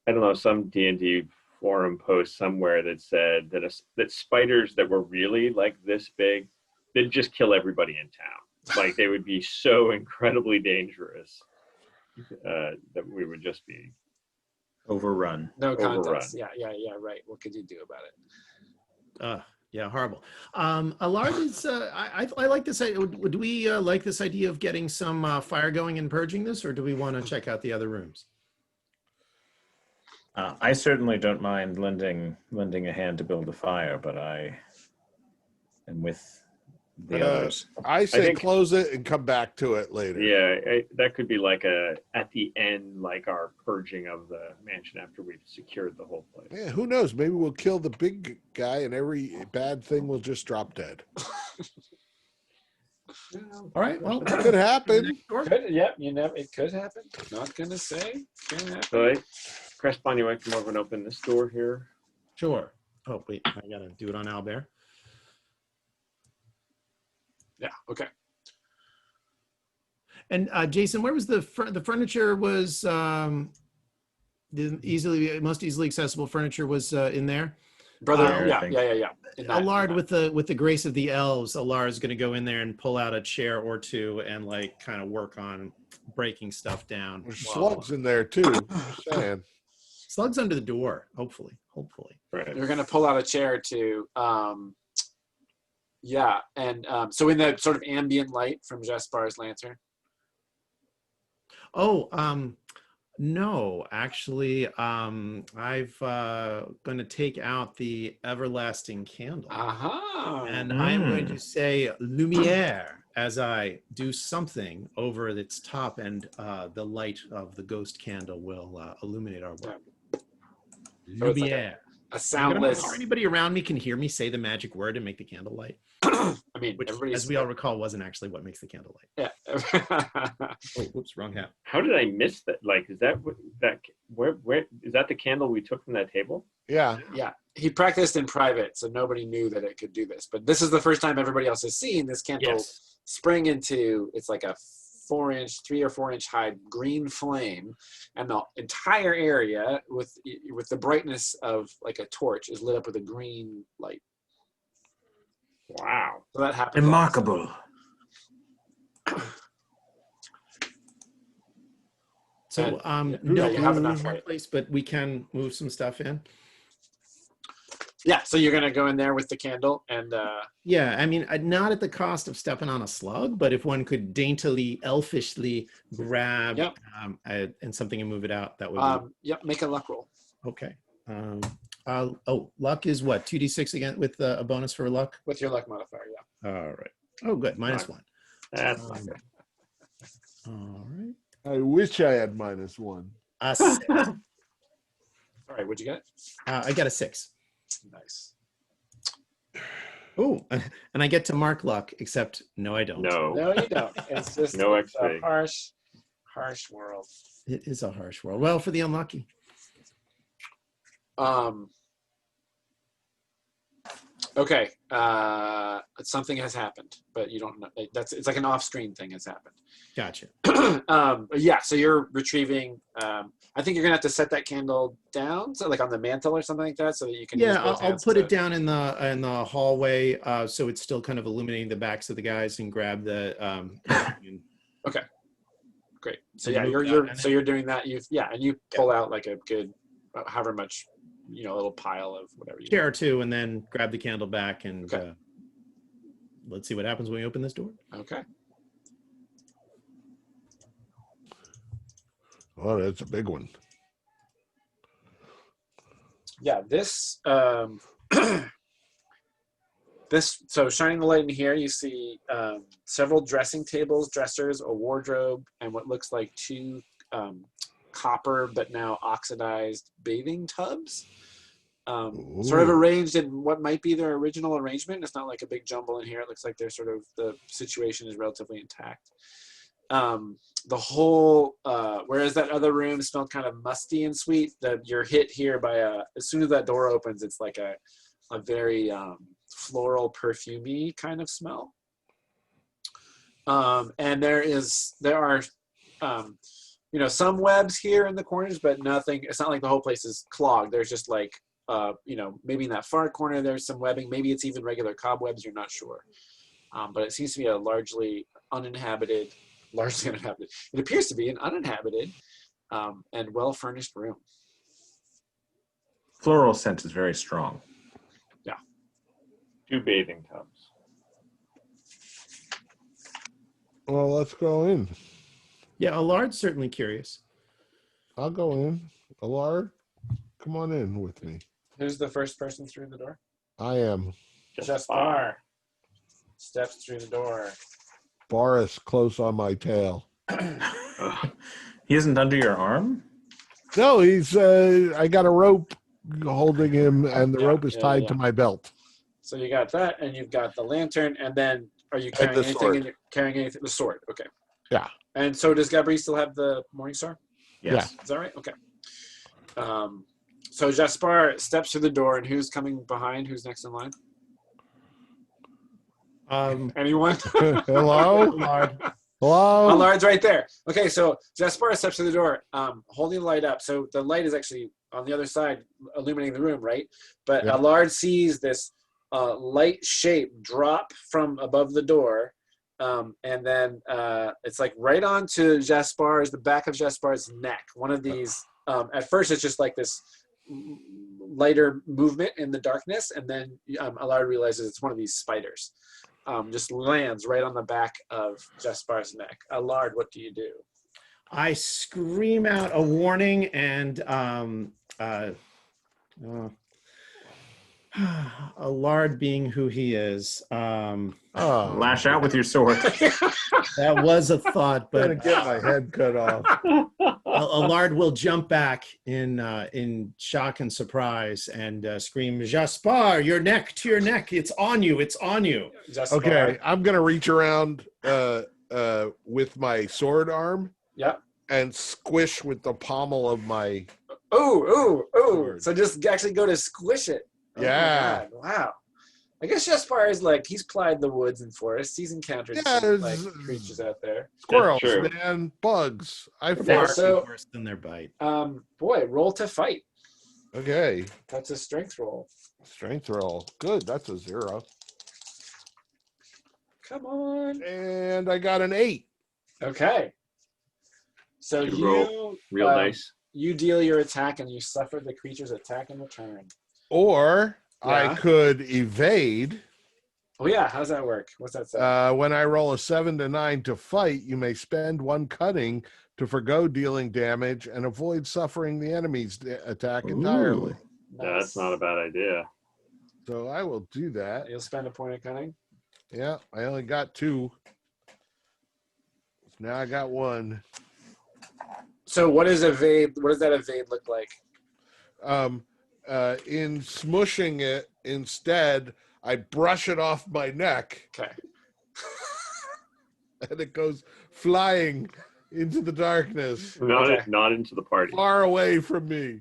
Speaker 4: don't know, some D&D forum post somewhere that said that spiders that were really like this big, they'd just kill everybody in town. Like they would be so incredibly dangerous that we would just be
Speaker 2: Overrun.
Speaker 1: No
Speaker 4: Overrun.
Speaker 1: contest. Yeah, right. What could you do about it?
Speaker 3: Yeah, horrible. Allard is. I like this. Would we like this idea of getting some fire going and purging this, or do we want to check out the other rooms?
Speaker 2: I certainly don't mind lending a hand to build a fire, but I am with the others.
Speaker 5: I say
Speaker 4: think-
Speaker 5: close it and come back to it later.
Speaker 4: Yeah, that could be like at the end, like our purging of the mansion after we've secured the whole place.
Speaker 5: Yeah, who knows? Maybe we'll kill the big guy and every bad thing will just drop dead.
Speaker 3: All right. Well,
Speaker 5: It could happen.
Speaker 1: It could happen. Not gonna say. Can happen.
Speaker 4: So, Crespon, you want to come over and open this door here?
Speaker 3: Sure. Oh wait, I gotta do it on Albert.
Speaker 1: Yeah. Okay.
Speaker 3: And Jason, where was the furniture? Was the most easily accessible furniture was in there?
Speaker 1: Brother.
Speaker 2: I think.
Speaker 1: Yeah. In that-
Speaker 3: Allard, with the grace of the elves, Allard is going to go in there and pull out a chair or two and like kind of work on breaking stuff down.
Speaker 5: There's slugs in there too. Just saying.
Speaker 3: Slugs under the door. Hopefully.
Speaker 4: Right.
Speaker 1: You're gonna pull out a chair to. Yeah, and so in the sort of ambient light from Jaspar's lantern.
Speaker 3: Oh, no, actually, I've going to take out the everlasting candle.
Speaker 1: Aha.
Speaker 3: And I'm going to say Lumiere as I do something over its top, and the light of the ghost candle will illuminate our work.
Speaker 1: So it's like
Speaker 3: Lumiere.
Speaker 1: a soundless.
Speaker 3: Or anybody around me can hear me say the magic word and make the candle light,
Speaker 1: I mean,
Speaker 3: which,
Speaker 1: everybody's.
Speaker 3: as we all recall, wasn't actually what makes the candle light.
Speaker 1: Yeah.
Speaker 3: Oh, whoops, wrong hat.
Speaker 4: How did I miss that? Like, is that where is that the candle we took from that table?
Speaker 5: Yeah.
Speaker 1: Yeah. He practiced in private, so nobody knew that it could do this. But this is the first time everybody else has seen this candle
Speaker 3: Yes.
Speaker 1: spring into. It's like a 3 or 4 inch high green flame, and the entire area with the brightness of like a torch is lit up with a green light.
Speaker 4: Wow.
Speaker 1: So that happens.
Speaker 2: Remarkable.
Speaker 3: So,
Speaker 1: Yeah,
Speaker 3: no,
Speaker 1: you have enough
Speaker 3: in our
Speaker 1: light.
Speaker 3: place, but we can move some stuff in.
Speaker 1: Yeah, so you're gonna go in there with the candle, and
Speaker 3: Yeah, I mean, not at the cost of stepping on a slug, but if one could daintily, elfishly grab
Speaker 1: Yep.
Speaker 3: and something and move it out, that would
Speaker 1: yep, make a luck roll
Speaker 3: be okay. Luck is what? 2d6 again with a bonus for luck.
Speaker 1: with your luck modifier. Yeah.
Speaker 3: All right. Oh, good. -1.
Speaker 4: That's
Speaker 3: Um,
Speaker 4: not good.
Speaker 3: All right.
Speaker 5: I wish I had -1.
Speaker 3: A 6.
Speaker 1: All right, what'd you get?
Speaker 3: I got a 6.
Speaker 1: Nice.
Speaker 3: Oh, and I get to mark luck, except no, I don't.
Speaker 4: No.
Speaker 1: No, you don't. It's just
Speaker 4: No
Speaker 1: it's a
Speaker 4: XP.
Speaker 1: harsh world.
Speaker 3: It is a harsh world. Well, for the unlucky.
Speaker 1: Okay. Something has happened, but you don't know. It's like an off-screen thing has happened.
Speaker 3: Gotcha.
Speaker 1: Yeah. So you're retrieving. I think you're gonna have to set that candle down, so like on the mantle or something like that, so that you can.
Speaker 3: Yeah,
Speaker 1: use both
Speaker 3: I'll
Speaker 1: hands
Speaker 3: put
Speaker 1: to-
Speaker 3: it down in the hallway, so it's still kind of illuminating the backs of the guys, and grab the.
Speaker 1: Great. So
Speaker 3: And
Speaker 1: yeah,
Speaker 3: move
Speaker 1: you're
Speaker 3: that, and
Speaker 1: so you're doing that. And you pull out like a good, however much, little pile of whatever you.
Speaker 3: chair or two, and then grab the candle back, and
Speaker 1: Okay.
Speaker 3: let's see what happens when we open this door.
Speaker 1: Okay.
Speaker 5: Oh, that's a big one.
Speaker 1: Yeah. This. So shining the light in here, you see several dressing tables, dressers, a wardrobe, and what looks like 2 copper but now oxidized bathing tubs. sort of
Speaker 5: Ooh.
Speaker 1: arranged in what might be their original arrangement. It's not like a big jumble in here. It looks like they're sort of, the situation is relatively intact. The whole, whereas that other room smelled kind of musty and sweet, you're hit here by as soon as that door opens, it's like a very floral, perfumey kind of smell. And there are some webs here in the corners, but nothing. It's not like the whole place is clogged. There's just like maybe in that far corner there's some webbing. Maybe it's even regular cobwebs. You're not sure. But it seems to be a largely uninhabited. It appears to be an uninhabited and well-furnished room.
Speaker 2: Floral scent is very strong.
Speaker 4: 2 bathing tubs.
Speaker 5: Well, let's go in.
Speaker 3: Yeah, Allard's certainly curious.
Speaker 5: I'll go in. Allard, come on in with me.
Speaker 1: Who's the first person through the door?
Speaker 5: I am.
Speaker 1: Just Bar steps through the door.
Speaker 5: Boris, close on my tail.
Speaker 2: He isn't under your arm?
Speaker 5: No, he's. I got a rope holding him, and the rope is tied to my belt.
Speaker 1: So you got that, and you've got the lantern, and then are you carrying anything?
Speaker 5: Sword.
Speaker 1: Carrying anything? The sword. Okay.
Speaker 5: Yeah.
Speaker 1: And so does Gabri still have the Morningstar?
Speaker 2: Yes.
Speaker 1: Is that right? Okay. So Jaspar steps through the door, and who's coming behind? Who's next in line? Anyone?
Speaker 5: Hello?
Speaker 3: Allard.
Speaker 5: Hello?
Speaker 1: Allard's right there. Okay, so Jaspar steps through the door, holding the light up. So the light is actually on the other side, illuminating the room, right? But
Speaker 5: Yeah.
Speaker 1: Allard sees this light shape drop from above the door, and then it's like right onto the back of Jaspar's neck. One of these, at first it's just like this lighter movement in the darkness, and then Allard realizes it's one of these spiders. Just lands right on the back of Jaspar's neck. Allard, what do you do?
Speaker 3: I scream out a warning and Allard being who he is.
Speaker 2: Lash out with your sword.
Speaker 3: That was a thought,
Speaker 5: I'm gonna
Speaker 3: but
Speaker 5: get my head cut off.
Speaker 3: Allard will jump back in shock and surprise and scream, Jaspar, your neck to your neck. It's on you. It's on you.
Speaker 1: Jaspar.
Speaker 5: Okay, I'm gonna reach around with my sword arm.
Speaker 1: Yeah.
Speaker 5: And squish with the pommel of my.
Speaker 1: Ooh.
Speaker 5: Sword.
Speaker 1: So just actually go to squish it. Oh my
Speaker 5: Yeah.
Speaker 1: God. Wow. I guess Jaspar is like, he's plied the woods and forests. He's encountered
Speaker 5: Yeah,
Speaker 1: some like creatures out there.
Speaker 5: Squirrels,
Speaker 4: true.
Speaker 5: man, bugs. I
Speaker 1: Okay,
Speaker 5: fought.
Speaker 1: so-
Speaker 3: Worse than their bite.
Speaker 1: Boy, roll to fight.
Speaker 5: Okay,
Speaker 1: That's a strength roll.
Speaker 5: strength roll. Good, that's a 0.
Speaker 1: Come on.
Speaker 5: And I got an 8.
Speaker 1: Okay. So
Speaker 4: Good
Speaker 1: you
Speaker 4: roll. Real nice.
Speaker 1: You deal your attack and you suffer the creature's attack in return.
Speaker 5: Or I
Speaker 1: Yeah.
Speaker 5: could evade.
Speaker 1: Oh yeah, how's that work? What's that say?
Speaker 5: When I roll a 7 to 9 to fight, you may spend 1 cunning to forgo dealing damage and avoid suffering the enemy's attack entirely.
Speaker 2: Ooh.
Speaker 4: That's not a bad idea.
Speaker 5: So I will do that.
Speaker 1: You'll spend a point of cunning.
Speaker 5: Yeah, I only got 2. Now I got 1.
Speaker 1: So what is evade? What does that evade look like?
Speaker 5: In smushing it, instead, I brush it off my neck
Speaker 1: Okay.
Speaker 5: and it goes flying into the darkness,
Speaker 4: Not into the party.
Speaker 5: far away from me.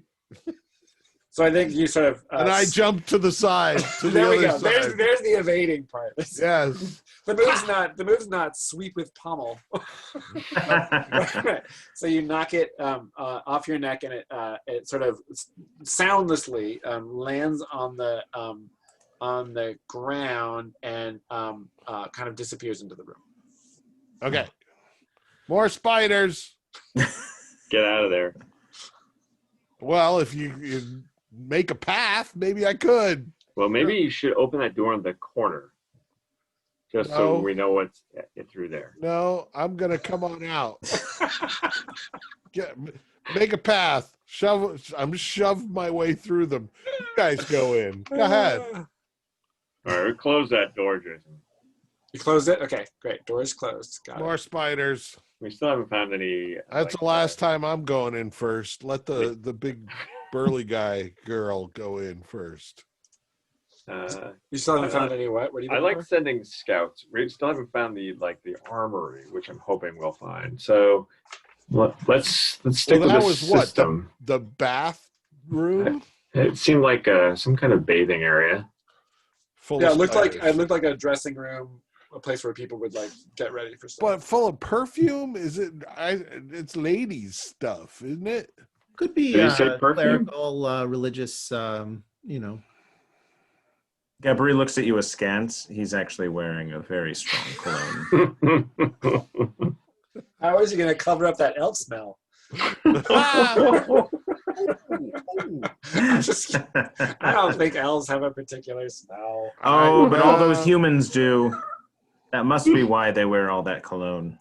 Speaker 1: So I think you sort of.
Speaker 5: And I jump to the side, to the
Speaker 1: there we
Speaker 5: other
Speaker 1: go.
Speaker 5: side.
Speaker 1: There's the evading part.
Speaker 5: Yes.
Speaker 1: The move's not sweep with pommel. So you knock it off your neck, and it sort of soundlessly lands on the ground and kind of disappears into the room.
Speaker 5: Okay. More spiders.
Speaker 4: Get out of there.
Speaker 5: Well, if you make a path, maybe I could.
Speaker 4: Well, maybe you should open that door in the corner. Just
Speaker 5: No.
Speaker 4: so we know what's through there.
Speaker 5: No, I'm gonna come on out. Make a path. Shove my way through them. You guys go in. Go ahead.
Speaker 4: All right, we close that door, Jason.
Speaker 1: You closed it? Okay, great. Door's closed. Got
Speaker 5: More spiders.
Speaker 4: We still haven't found any.
Speaker 5: That's the last time I'm going in first. Let the big burly guy girl go in first.
Speaker 1: You still haven't found any what? What are you
Speaker 4: I
Speaker 1: looking
Speaker 4: like
Speaker 1: for?
Speaker 4: sending scouts. We still haven't found the armory, which I'm hoping we'll find. So let's stick
Speaker 5: Well,
Speaker 4: with
Speaker 5: that
Speaker 4: this
Speaker 5: was what
Speaker 4: system.
Speaker 5: the bathroom
Speaker 4: It seemed like some kind of bathing area.
Speaker 5: full
Speaker 1: Yeah,
Speaker 5: of
Speaker 1: it
Speaker 5: spiders.
Speaker 1: looked like a dressing room, a place where people would like get ready for stuff.
Speaker 5: But full of perfume? Is it? It's ladies' stuff, isn't it?
Speaker 3: Could be
Speaker 4: Did he say perfume?
Speaker 3: clerical, religious,
Speaker 2: Gabri looks at you askance. He's actually wearing a very strong cologne.
Speaker 1: How is he going to cover up that elf smell? I don't think elves have a particular smell.
Speaker 2: Oh, but all those humans do. That must be why they wear all that cologne.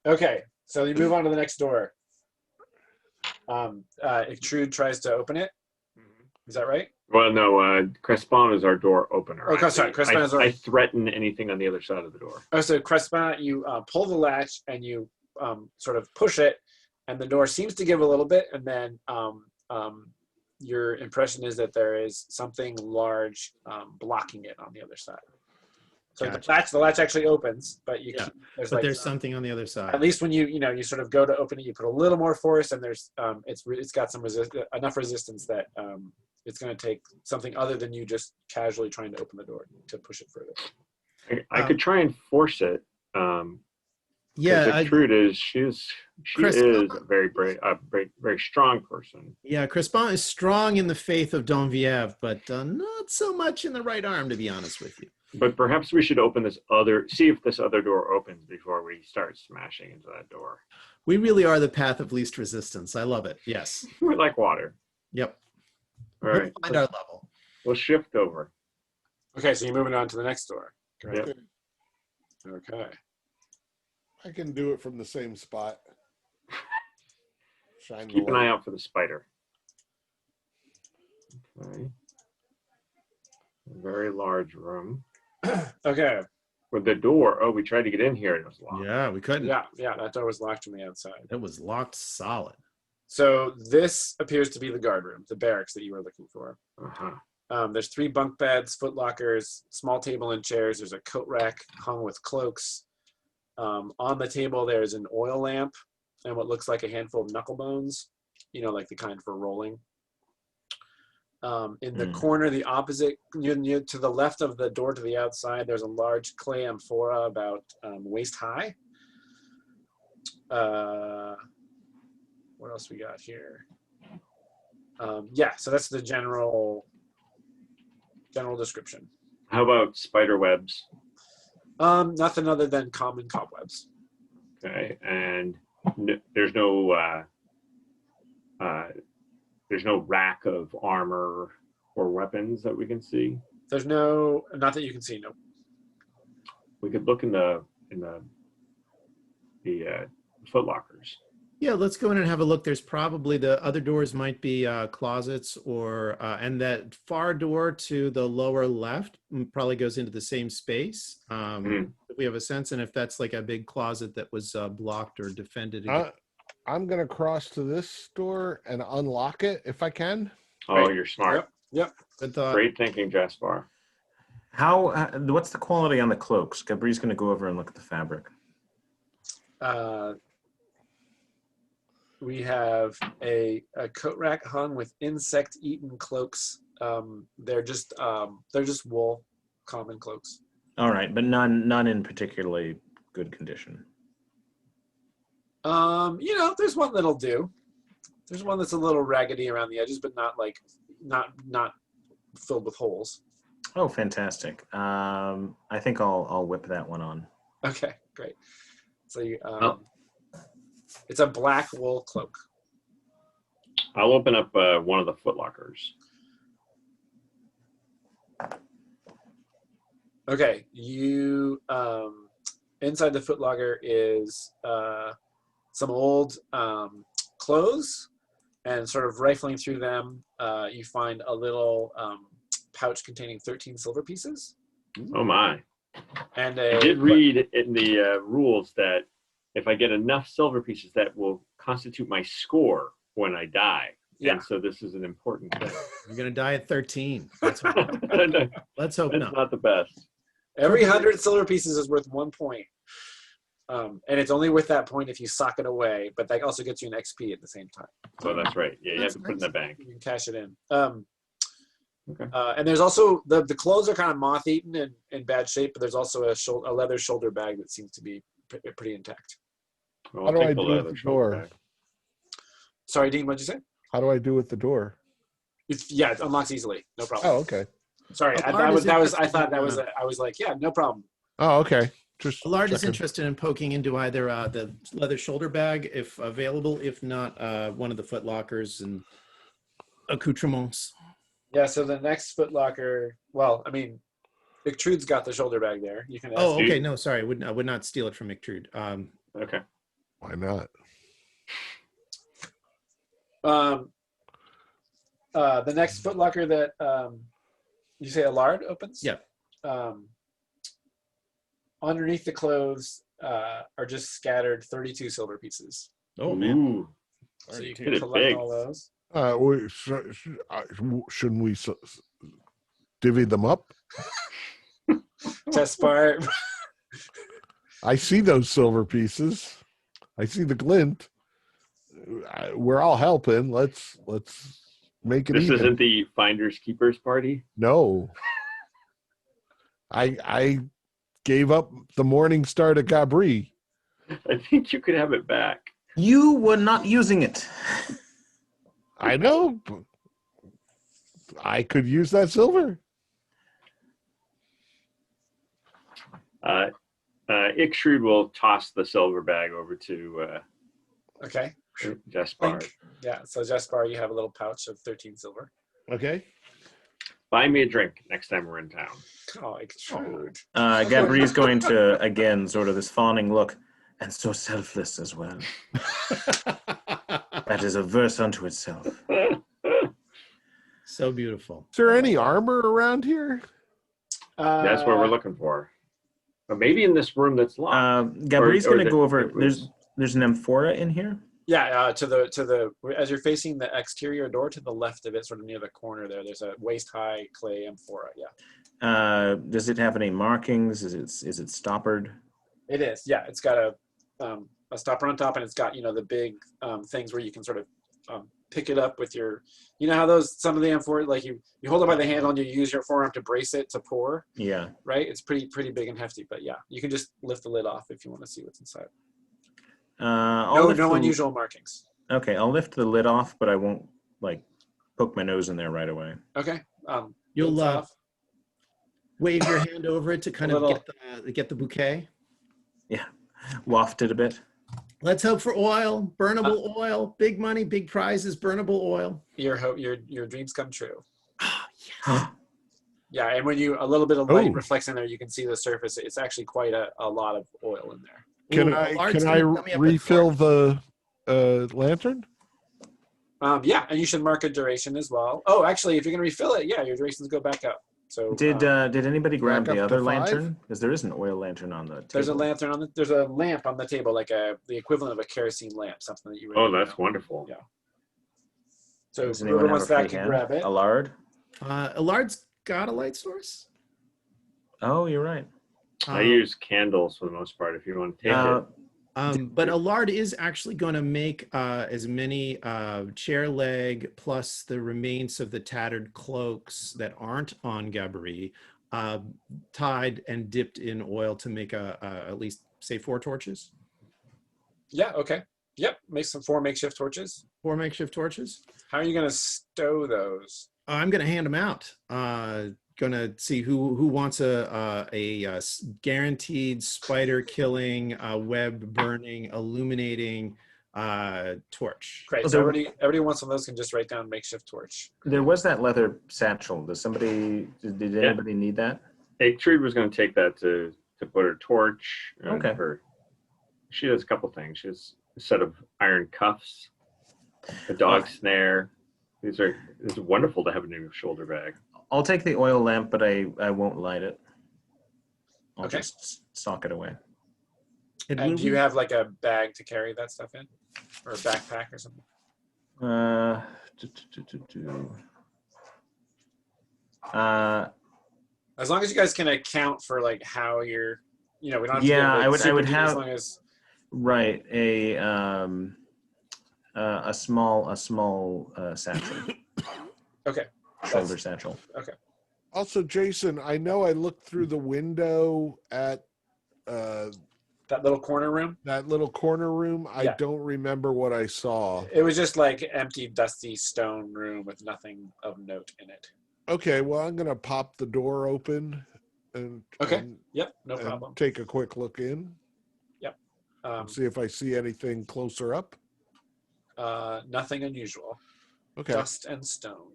Speaker 1: Okay, so you move on to the next door. Trude tries to open it. Is that right?
Speaker 4: Well, no, Crespon is our door opener.
Speaker 1: Oh, sorry, Crespon is our...
Speaker 4: I threaten anything on the other side of the door.
Speaker 1: Oh, so Crespon, you pull the latch and you sort of push it, and the door seems to give a little bit, and then your impression is that there is something large blocking it on the other side. So
Speaker 3: Gotcha.
Speaker 1: the latch actually opens, but there's
Speaker 3: something on the other side.
Speaker 1: At least when you sort of go to open it, you put a little more force, and there's it's got some enough resistance that it's going to take something other than you just casually trying to open the door to push it further.
Speaker 4: I could try and force it.
Speaker 3: Yeah,
Speaker 4: Trude is she is a very brave, very strong person.
Speaker 3: Yeah, Crespon is strong in the faith of Donviev, but not so much in the right arm, to be honest with you.
Speaker 4: But perhaps we should see if this other door opens before we start smashing into that door.
Speaker 3: We really are the path of least resistance. I love it. Yes.
Speaker 4: We're like water.
Speaker 3: Yep.
Speaker 4: All right.
Speaker 3: We'll find our level.
Speaker 4: We'll shift over.
Speaker 1: Okay, so you're moving on to the next door. Great.
Speaker 4: Yep.
Speaker 1: Okay.
Speaker 5: I can do it from the same spot. Shine the
Speaker 4: Keep an
Speaker 5: light.
Speaker 4: eye out for the spider. Okay. A very large room.
Speaker 1: Okay.
Speaker 4: With the door, we tried to get in here and it was locked.
Speaker 3: Yeah, we couldn't.
Speaker 1: Yeah, that door was locked from the outside.
Speaker 3: It was locked solid.
Speaker 1: So this appears to be the guard room, the barracks that you were looking for.
Speaker 4: Uh-huh.
Speaker 1: There's 3 bunk beds, foot lockers, small table and chairs. There's a coat rack hung with cloaks. On the table, there's an oil lamp and what looks like a handful of knuckle bones, like the kind for rolling. In the corner, the opposite, to the left of the door to the outside, there's a large clay amphora about waist high. What else we got here? So that's the general description.
Speaker 4: How about spider webs?
Speaker 1: Nothing other than common cobwebs.
Speaker 4: Okay, and there's no rack of armor or weapons that we can see.
Speaker 1: There's not that you can see. No.
Speaker 4: We could look in the foot lockers.
Speaker 3: Yeah, let's go in and have a look. There's probably the other doors might be closets and that far door to the lower left probably goes into the same space. If we have a sense, and if that's like a big closet that was blocked or defended.
Speaker 5: I'm going to cross to this door and unlock it if I can.
Speaker 4: Oh,
Speaker 1: Right.
Speaker 4: You're smart.
Speaker 1: Yep.
Speaker 3: Good thought.
Speaker 4: Great thinking, Jaspar.
Speaker 2: What's the quality on the cloaks? Gabri's going to go over and look at the fabric.
Speaker 1: We have a coat rack hung with insect-eaten cloaks. They're just wool, common cloaks.
Speaker 2: All right, but none in particularly good condition.
Speaker 1: There's one that'll do. There's one that's a little raggedy around the edges, but not filled with holes.
Speaker 2: Oh, fantastic! I think I'll whip that one on.
Speaker 1: Okay, great. So it's a black wool cloak.
Speaker 4: I'll open up one of the foot lockers.
Speaker 1: Okay, you inside the foot locker is some old clothes, and sort of rifling through them, you find a little pouch containing 13 silver pieces.
Speaker 4: Oh my!
Speaker 1: And
Speaker 4: I did read in the rules that if I get enough silver pieces, that will constitute my score when I die.
Speaker 1: Yeah.
Speaker 4: And so this is an important thing.
Speaker 3: You're gonna die at 13. Let's hope not.
Speaker 4: That's
Speaker 3: Let's hope not.
Speaker 4: not the best.
Speaker 1: Every 100 silver pieces is worth 1 point. And it's only worth that point if you sock it away, but that also gets you an XP at the same time.
Speaker 4: Oh, that's right. Yeah, you have
Speaker 3: That's
Speaker 4: to put it in the bank.
Speaker 1: You can cash it in.
Speaker 4: Okay.
Speaker 1: And there's also the clothes are kind of moth-eaten and in bad shape, but there's also a leather shoulder bag that seems to be pretty intact.
Speaker 4: Well,
Speaker 5: How do
Speaker 4: take
Speaker 5: I
Speaker 4: the
Speaker 5: do with
Speaker 4: leather
Speaker 5: the
Speaker 4: shoulder
Speaker 5: door?
Speaker 4: bag.
Speaker 1: Sorry, Dean, what'd you say?
Speaker 5: How do I do with the door?
Speaker 1: Yeah, it unlocks easily. No problem.
Speaker 5: Oh, okay.
Speaker 1: Sorry,
Speaker 3: Allard
Speaker 1: I
Speaker 3: is interested
Speaker 1: I was like, yeah, no problem.
Speaker 5: Oh, okay. Just
Speaker 3: Allard is
Speaker 5: checking.
Speaker 3: interested in poking into either the leather shoulder bag, if available, if not one of the foot lockers and accoutrements.
Speaker 1: Yeah, so the next footlocker, well, I mean, Trude's got the shoulder bag there. You can ask.
Speaker 3: Oh, okay. No, sorry. I would not steal it from McTrude.
Speaker 4: Okay.
Speaker 5: Why not?
Speaker 1: The next footlocker that you say Allard opens?
Speaker 3: Yeah.
Speaker 1: Underneath the clothes are just scattered 32 silver pieces.
Speaker 3: Oh, man.
Speaker 4: Ooh.
Speaker 1: So you
Speaker 4: Get
Speaker 1: can
Speaker 4: it
Speaker 1: collect
Speaker 4: big.
Speaker 1: all those.
Speaker 5: Shouldn't we divvy them up?
Speaker 1: Test part.
Speaker 5: I see those silver pieces. I see the glint. We're all helping. Let's make it
Speaker 4: This
Speaker 5: even.
Speaker 4: isn't the finders keepers party.
Speaker 5: No. I gave up the Morning Star to Gabri.
Speaker 4: I think you could have it back.
Speaker 2: You were not using it.
Speaker 5: I know. But I could use that silver.
Speaker 4: Ixtrude will toss the silver bag over to
Speaker 1: Okay.
Speaker 4: Jespar.
Speaker 1: Clink. Yeah, so Jespar, you have a little pouch of 13 silver.
Speaker 5: Okay.
Speaker 4: Buy me a drink next time we're in town.
Speaker 1: Oh, Trude.
Speaker 2: Gabri's going to, again, sort of this fawning look, and so selfless as well. That is a verse unto itself.
Speaker 3: So beautiful.
Speaker 5: Is there any armor around here?
Speaker 4: That's what we're looking for. Or maybe in this room that's locked.
Speaker 2: Gabri's
Speaker 4: Or
Speaker 2: going to go
Speaker 4: the-
Speaker 2: over.
Speaker 4: it was-
Speaker 2: There's an amphora in here.
Speaker 1: Yeah, to the as you're facing the exterior door to the left of it, sort of near the corner there, there's a waist-high clay amphora. Yeah,
Speaker 2: Does it have any markings? Is it stoppered?
Speaker 1: it is. Yeah, it's got a stopper on top, and it's got the big things where you can sort of pick it up with your, how some of the amphora, like you hold it by the handle and you use your forearm to brace it to pour.
Speaker 2: Yeah.
Speaker 1: Right. It's pretty big and hefty, but yeah, you can just lift the lid off if you want to see what's inside. No unusual markings.
Speaker 2: Okay, I'll lift the lid off, but I won't poke my nose in there right away.
Speaker 1: Okay.
Speaker 3: You'll
Speaker 1: lid's off.
Speaker 3: wave your hand over it to kind of get the bouquet.
Speaker 2: Yeah, waft it a bit.
Speaker 3: Let's hope for oil, burnable oil, big money, big prizes, burnable oil.
Speaker 1: Your dreams come true.
Speaker 3: Yes.
Speaker 1: Yeah, and when a little bit of light
Speaker 5: Ooh.
Speaker 1: reflects in there, you can see the surface. It's actually quite a lot of oil in there.
Speaker 5: Can
Speaker 3: Ooh,
Speaker 5: I
Speaker 3: Alard's
Speaker 5: can I
Speaker 3: gonna set me up a
Speaker 5: refill
Speaker 3: torch.
Speaker 5: the lantern?
Speaker 1: Yeah, and you should mark a duration as well. Oh, actually, if you're gonna refill it, yeah, your durations go back up. So
Speaker 2: Did anybody grab
Speaker 5: back
Speaker 2: the
Speaker 5: up to
Speaker 2: other
Speaker 5: 5?
Speaker 2: lantern? Because there is an oil lantern on the table.
Speaker 1: there's a lantern there's a lamp on the table, like the equivalent of a kerosene lamp, something that you.
Speaker 4: Oh,
Speaker 1: really
Speaker 4: that's wonderful.
Speaker 1: Yeah. So
Speaker 2: Does
Speaker 1: whoever
Speaker 2: anyone have
Speaker 1: wants
Speaker 2: a free
Speaker 1: that can
Speaker 2: hand?
Speaker 1: grab it.
Speaker 2: Allard?
Speaker 3: Allard's got a light source.
Speaker 2: Oh, you're right.
Speaker 4: I use candles for the most part. If you want to take it.
Speaker 3: But Allard is actually going to make as many chair leg plus the remains of the tattered cloaks that aren't on Gabri, tied and dipped in oil to make at least say 4 torches.
Speaker 1: Yeah. Okay. Yep. Make some 4 makeshift torches.
Speaker 3: 4 makeshift torches.
Speaker 1: How are you gonna stow those?
Speaker 3: I'm going to hand them out. Going to see who wants a guaranteed spider killing, web burning, illuminating torch.
Speaker 1: Great.
Speaker 2: Oh,
Speaker 1: So
Speaker 2: there-
Speaker 1: everybody wants one of those can just write down makeshift torch.
Speaker 2: There was that leather satchel. Did anybody need that?
Speaker 4: Ixtrude was going to take that to put her torch. And
Speaker 2: Okay.
Speaker 4: She has a couple things. She has a set of iron cuffs, a dog snare. It's wonderful to have a new shoulder bag.
Speaker 2: I'll take the oil lamp, but I won't light it. I'll
Speaker 1: Okay.
Speaker 2: just sock it away.
Speaker 3: And
Speaker 1: And
Speaker 3: will
Speaker 1: do you
Speaker 3: we-
Speaker 1: have like a bag to carry that stuff in? or a backpack or something. As long as you guys can account for like how you're, we don't have to
Speaker 2: Yeah,
Speaker 1: go like,
Speaker 2: I would
Speaker 1: super deep
Speaker 2: have
Speaker 1: as long as
Speaker 2: right a small satchel,
Speaker 1: okay.
Speaker 2: shoulder satchel.
Speaker 1: Okay.
Speaker 5: Also, Jason, I know I looked through the window at
Speaker 1: That little corner room.
Speaker 5: that little corner room. I
Speaker 1: Yeah.
Speaker 5: don't remember what I saw.
Speaker 1: It was just like empty, dusty stone room with nothing of note in it.
Speaker 5: Okay, well, I'm gonna pop the door open and
Speaker 1: Okay.
Speaker 5: and,
Speaker 1: Yep, no
Speaker 5: and
Speaker 1: problem.
Speaker 5: take a quick look in.
Speaker 1: Um,
Speaker 5: See if I see anything closer up.
Speaker 1: nothing unusual.
Speaker 5: Okay.
Speaker 1: Dust and stone.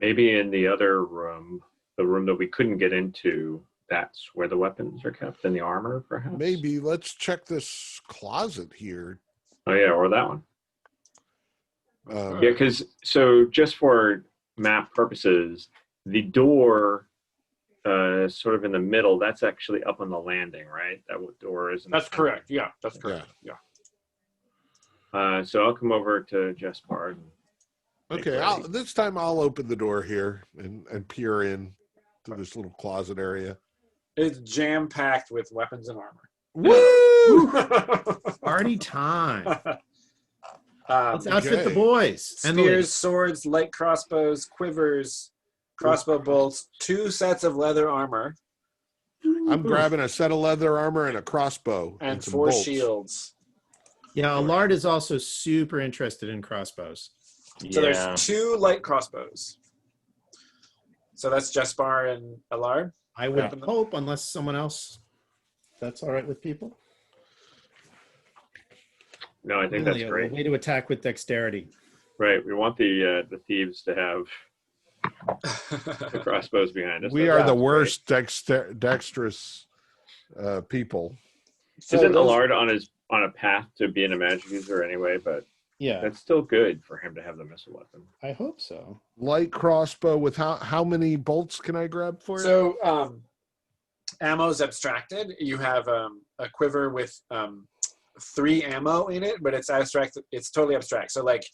Speaker 4: Maybe in the other room, the room that we couldn't get into, that's where the weapons are kept and the armor, perhaps.
Speaker 5: Maybe let's check this closet here.
Speaker 4: Oh yeah, or that one.
Speaker 5: Um,
Speaker 4: Yeah, because so just for map purposes, the door, sort of in the middle, that's actually up on the landing, right? That door isn't.
Speaker 1: That's correct. Yeah, that's correct. Yeah.
Speaker 4: So I'll come over to Jespard. And make
Speaker 5: Okay,
Speaker 4: ready.
Speaker 5: this time I'll open the door here and peer in to this little closet area.
Speaker 1: It's jam packed with weapons and armor.
Speaker 5: Woo!
Speaker 3: Party time. Let's
Speaker 1: um,
Speaker 3: outfit the
Speaker 5: Okay.
Speaker 3: boys. And the
Speaker 1: spears,
Speaker 3: ladies.
Speaker 1: swords, light crossbows, quivers, crossbow bolts, 2 sets of leather armor,
Speaker 5: I'm grabbing a set of leather armor and a crossbow
Speaker 1: and
Speaker 5: some
Speaker 1: 4
Speaker 5: bolts.
Speaker 1: shields.
Speaker 3: Yeah, Allard is also super interested in crossbows.
Speaker 1: So
Speaker 2: Yeah.
Speaker 1: there's 2 light crossbows. So that's Jespar and Allard.
Speaker 3: I would
Speaker 1: Yeah.
Speaker 3: hope, unless someone else, that's all right with people.
Speaker 4: No, I think that's
Speaker 3: Really, a
Speaker 4: great.
Speaker 3: way to attack with dexterity.
Speaker 4: Right, we want the thieves to have the crossbows behind us.
Speaker 5: We are the worst dexterous people.
Speaker 1: So
Speaker 4: Isn't
Speaker 1: those-
Speaker 4: Allard on a path to being a magic user anyway? But
Speaker 3: Yeah,
Speaker 4: that's still good for him to have the missile weapon.
Speaker 3: I hope so.
Speaker 5: Light crossbow with how many bolts can I grab for it?
Speaker 1: So ammo's abstracted. You have a quiver with 3 ammo in it, but it's abstract. It's totally abstract. So like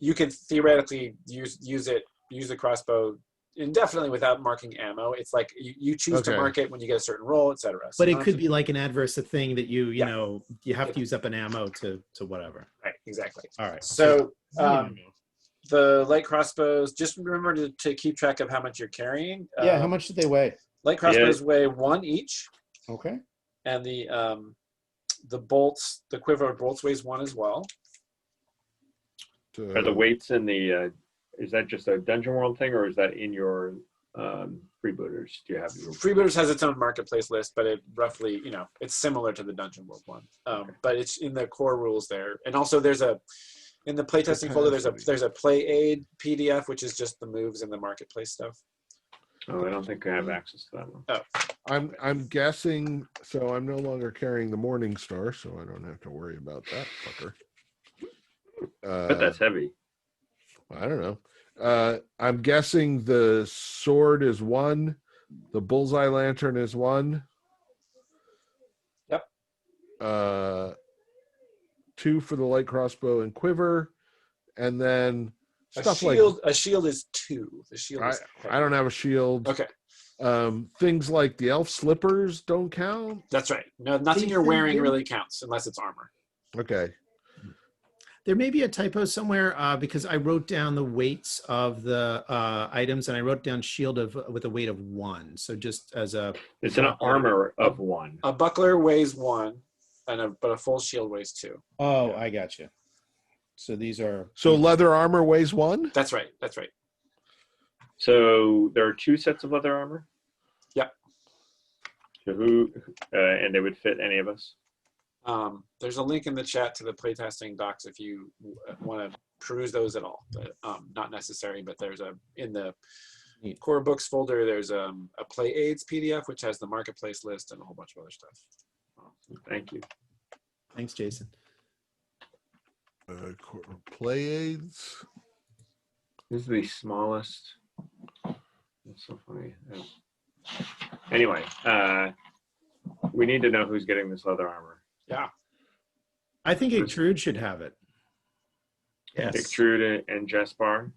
Speaker 1: you could theoretically use the crossbow indefinitely without marking ammo. It's like you choose to
Speaker 5: Okay.
Speaker 1: mark it when you get a certain roll, etc.
Speaker 3: But it could be like an adverse thing that you
Speaker 1: Yeah.
Speaker 3: know, you have to use up an ammo to whatever.
Speaker 1: right, exactly.
Speaker 3: All right.
Speaker 1: So the light crossbows, just remember to keep track of how much you're carrying.
Speaker 3: Yeah, how much did they weigh?
Speaker 1: Light crossbows weigh 1 each,
Speaker 3: Okay.
Speaker 1: and the bolts, the quiver of bolts weighs 1 as well.
Speaker 4: Are the weights in the? Is that just a Dungeon World thing, or is that in your freebooters? Do you have your
Speaker 1: Freebooters has its own marketplace list, but it roughly, it's similar to the Dungeon World one. But it's in the core rules there. And also in the playtesting folder, there's a play aid PDF, which is just the moves and the marketplace stuff.
Speaker 4: Oh, I don't think I have access to that one.
Speaker 5: I'm guessing. So I'm no longer carrying the Morning Star, so I don't have to worry about that fucker.
Speaker 4: But that's heavy.
Speaker 5: I don't know. I'm guessing the sword is 1, the bullseye lantern is 1.
Speaker 1: Yep.
Speaker 5: 2 for the light crossbow and quiver, and then
Speaker 1: A
Speaker 5: stuff
Speaker 1: shield is 2. The shield is
Speaker 5: I don't have a shield.
Speaker 1: Okay,
Speaker 5: Things like the elf slippers don't count.
Speaker 1: that's right. No, nothing you're wearing really counts unless it's armor.
Speaker 5: Okay.
Speaker 3: There may be a typo somewhere because I wrote down the weights of the items and I wrote down shield with a weight of 1. So just as a
Speaker 4: It's an armor of 1.
Speaker 1: A buckler weighs 1, but a full shield weighs 2.
Speaker 3: oh, I got you. So these are
Speaker 5: So leather armor weighs 1.
Speaker 1: That's right. That's right.
Speaker 4: So there are 2 sets of leather armor.
Speaker 1: Yep.
Speaker 4: So who and they would fit any of us.
Speaker 1: There's a link in the chat to the playtesting docs if you want to peruse those at all, but not necessary. But there's in the core books folder, there's a play aids PDF which has the marketplace list and a whole bunch of other stuff.
Speaker 4: Thank you.
Speaker 3: Thanks, Jason.
Speaker 5: Play aids.
Speaker 4: This is the smallest. That's so funny. Yeah. Anyway, we need to know who's getting this leather armor.
Speaker 1: Yeah.
Speaker 3: I think Ictrude should have it.
Speaker 2: Yes.
Speaker 4: Ictrude and Jespar.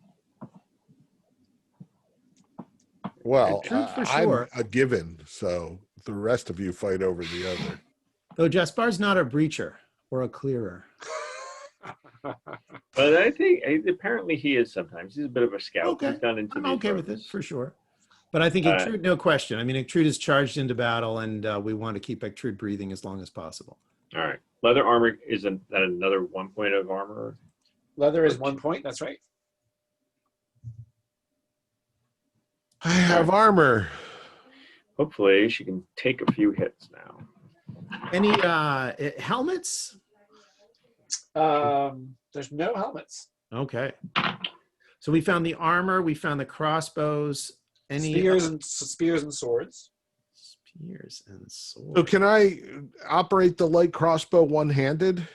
Speaker 5: Well,
Speaker 3: Ictrude for
Speaker 5: I'm
Speaker 3: sure.
Speaker 5: a given, so the rest of you fight over the other.
Speaker 3: Though Jaspar's not a breacher or a clearer.
Speaker 4: But I think apparently he is sometimes. He's a bit of a scout.
Speaker 3: Okay.
Speaker 4: He's done into
Speaker 3: I'm
Speaker 4: these
Speaker 3: okay with it
Speaker 4: rooms.
Speaker 3: for sure. But I think Ictrude, no question. I mean, Ictrude is charged into battle, and we want to keep Ictrude breathing as long as possible.
Speaker 4: All right. Leather armor isn't that another 1 point of armor?
Speaker 1: Leather is 1 point. That's right.
Speaker 5: I have armor.
Speaker 4: Hopefully she can take a few hits now.
Speaker 3: Any helmets?
Speaker 1: There's no helmets.
Speaker 3: Okay. So we found the armor. We found the crossbows. Any
Speaker 1: Spears and swords.
Speaker 3: spears and swords?
Speaker 5: So can I operate the light crossbow one-handed?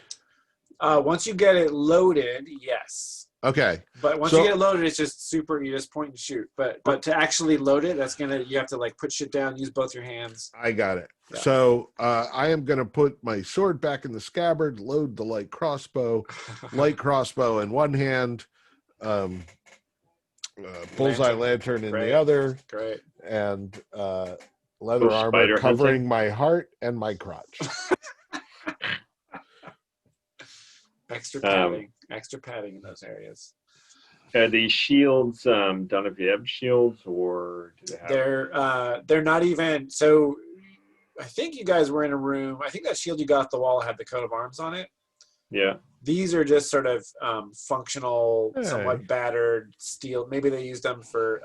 Speaker 1: Once you get it loaded, yes.
Speaker 5: Okay.
Speaker 1: But once you get it loaded, it's just super. You just point and shoot. But to actually load it, you have to like put shit down, use both your hands.
Speaker 5: I got it.
Speaker 1: Yeah.
Speaker 5: So I am going to put my sword back in the scabbard, load the light crossbow in one hand, bullseye lantern in the other,
Speaker 1: Great.
Speaker 5: and leather armor covering my heart and my crotch.
Speaker 1: Extra padding in those areas.
Speaker 4: Are these shields Donovieb shields, or do they have?
Speaker 1: They're not even. So I think you guys were in a room. I think that shield you got off the wall had the coat of arms on it.
Speaker 4: Yeah.
Speaker 1: These are just sort of functional,
Speaker 5: Hey.
Speaker 1: somewhat battered steel. Maybe they used them for.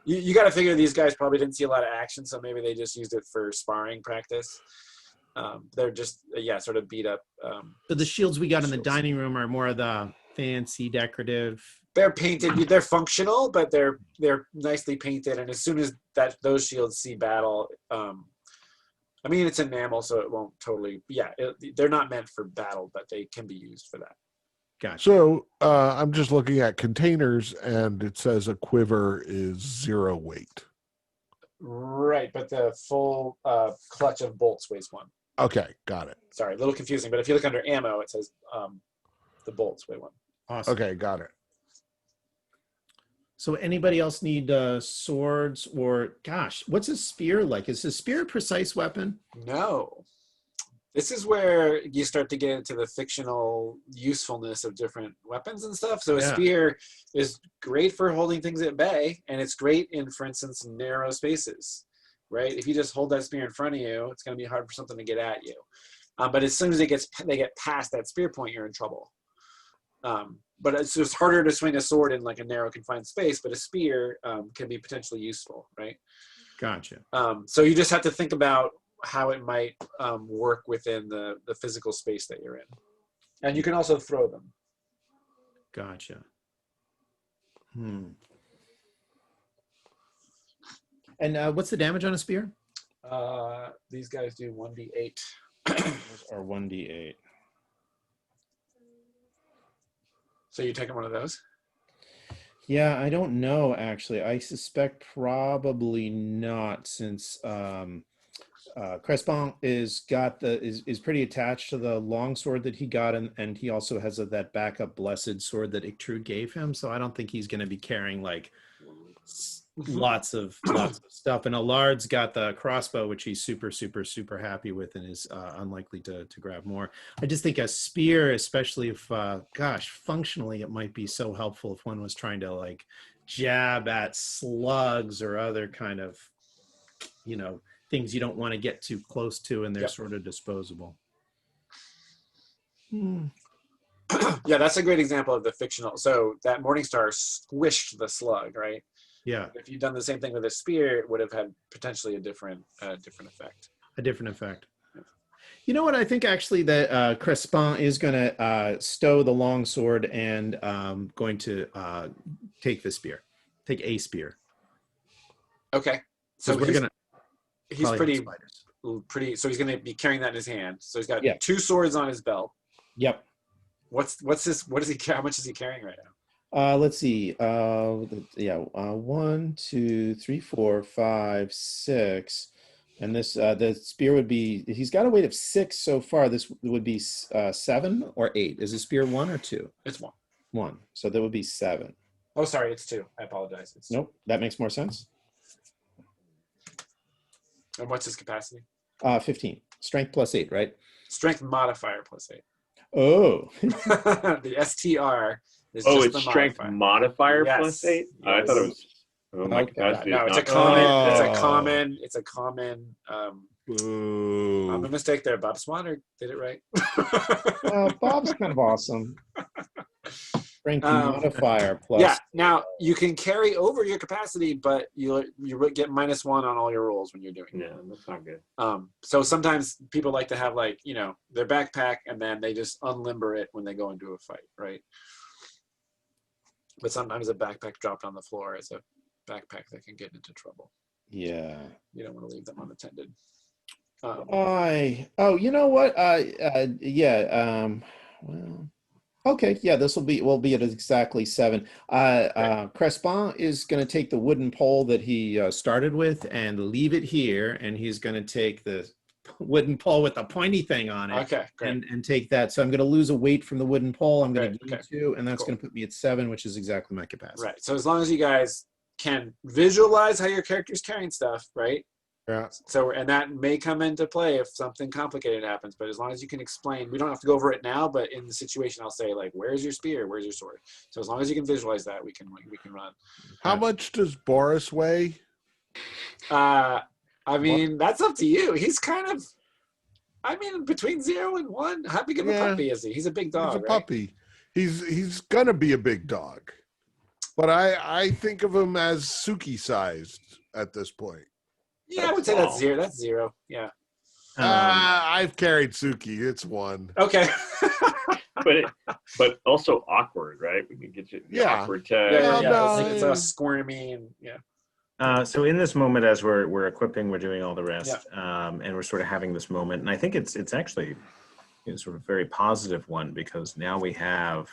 Speaker 1: You got to figure these guys probably didn't see a lot of action, so maybe they just used it for sparring practice. They're just sort of beat up.
Speaker 3: So the shields we got in the
Speaker 1: shields.
Speaker 3: dining room are more of the fancy decorative.
Speaker 1: They're painted. They're functional, but they're nicely painted. And as soon as those shields see battle, I mean it's enamel, so it won't totally. Yeah, they're not meant for battle, but they can be used for that.
Speaker 3: Gotcha.
Speaker 5: So I'm just looking at containers, and it says a quiver is 0 weight.
Speaker 1: Right, but the full clutch of bolts weighs 1.
Speaker 5: Okay, got it.
Speaker 1: Sorry, a little confusing, but if you look under ammo, it says the bolts weigh 1.
Speaker 3: Awesome.
Speaker 5: Okay, got it.
Speaker 3: So anybody else need swords or, gosh, what's a spear like? Is a spear a precise weapon?
Speaker 1: No. This is where you start to get into the fictional usefulness of different weapons and stuff. So a spear is great for holding things at bay, and it's great in, for instance, narrow spaces, right? If you just hold that spear in front of you, it's going to be hard for something to get at you. But as soon as they get past that spear point, you're in trouble. But it's just harder to swing a sword in like a narrow confined space, but a spear can be potentially useful, right?
Speaker 3: Gotcha.
Speaker 1: So you just have to think about how it might work within the physical space that you're in. And you can also throw them.
Speaker 3: Gotcha. And what's the damage on a spear?
Speaker 1: These guys do 1d8.
Speaker 3: Or 1d8.
Speaker 1: So you taking one of those?
Speaker 3: Yeah, I don't know, actually. I suspect probably not, since Crespon is pretty attached to the long sword that he got, and he also has that backup blessed sword that Ictrude gave him. So I don't think he's going to be carrying like lots of stuff. And Allard's got the crossbow, which he's super happy with, and is unlikely to grab more. I just think a spear, especially if functionally it might be so helpful if one was trying to like jab at slugs or other kind of things you don't want to get too close to, and they're sort of disposable.
Speaker 1: Yeah, that's a great example of the fictional. So that Morningstar squished the slug, right?
Speaker 3: Yeah.
Speaker 1: If you'd done the same thing with a spear, it would have had potentially a different effect.
Speaker 3: A different effect. You know what? I think actually that Crespon is going to stow the long sword and going to take a spear.
Speaker 1: Okay. So he's pretty. So he's going to be carrying that in his hand. So he's got 2 swords on his belt.
Speaker 3: Yep.
Speaker 1: What's this? What is he? How much is he carrying right now?
Speaker 3: Let's see. 1, 2, 3, 4, 5, 6. And this the spear would be. He's got a weight of 6 so far. This would be 7 or 8. Is the spear 1 or 2?
Speaker 1: It's 1.
Speaker 3: 1. So that would be 7.
Speaker 1: Oh, sorry, it's 2. I apologize. It's 2.
Speaker 3: Nope, that makes more sense.
Speaker 1: And what's his capacity?
Speaker 3: 15. Strength plus 8, right?
Speaker 1: Strength modifier plus 8.
Speaker 3: Oh.
Speaker 1: The STR is
Speaker 4: Oh,
Speaker 1: just
Speaker 4: it's
Speaker 1: the
Speaker 4: strength
Speaker 1: modifier.
Speaker 4: modifier
Speaker 1: Yes.
Speaker 4: plus 8? Oh, I thought it was. Oh, my
Speaker 3: Okay.
Speaker 4: capacity
Speaker 1: No,
Speaker 4: is
Speaker 1: it's a
Speaker 4: not.
Speaker 1: common. It's a
Speaker 5: Oh.
Speaker 1: common. It's a common.
Speaker 5: Boo.
Speaker 1: I'm a mistake there. Bob Swanner did it right.
Speaker 3: Bob's kind of awesome. Strength
Speaker 1: Um,
Speaker 3: modifier plus.
Speaker 1: Yeah. Now you can carry over your capacity, but you get -1 on all your rolls when you're doing it.
Speaker 4: Yeah, that's not good.
Speaker 1: So sometimes people like to have their backpack and then they just unlimber it when they go into a fight, right? But sometimes a backpack dropped on the floor is a backpack that can get into trouble.
Speaker 3: Yeah.
Speaker 1: You don't want to leave them unattended.
Speaker 3: You know what? Well, okay. Yeah, this will be at exactly 7. Crespin is going to take the wooden pole that he started with and leave it here, and he's going to take the wooden pole with the pointy thing on it.
Speaker 1: Okay, great.
Speaker 3: And take that. So I'm going to lose a weight from the wooden pole. I'm going to
Speaker 1: Great,
Speaker 3: gain 2, and that's
Speaker 1: cool.
Speaker 3: going to put me at 7, which is exactly my capacity.
Speaker 1: Right. So as long as you guys can visualize how your character's carrying stuff, right?
Speaker 5: Yeah.
Speaker 1: So, and that may come into play if something complicated happens, but as long as you can explain, we don't have to go over it now, but in the situation, I'll say where's your spear? Where's your sword? So as long as you can visualize that, we can run.
Speaker 5: How much does Boris weigh?
Speaker 1: I mean, that's up to you. He's kind of, between 0 and 1. How big of a puppy is he? He's a big dog,
Speaker 5: He's a
Speaker 1: right?
Speaker 5: puppy. He's gonna be a big dog, but I think of him as Suki sized at this point.
Speaker 1: Yeah, I would say that's 0. That's 0. Yeah.
Speaker 5: I've carried Suki. It's 1.
Speaker 1: Okay.
Speaker 4: but also awkward, right? We can get you the
Speaker 5: Yeah.
Speaker 4: awkward tag.
Speaker 1: Yeah.
Speaker 5: No,
Speaker 1: It's a squirmy and
Speaker 2: So in this moment, as we're equipping, we're doing all the rest, and we're sort of having this moment, and I think it's actually sort of a very positive one because now we have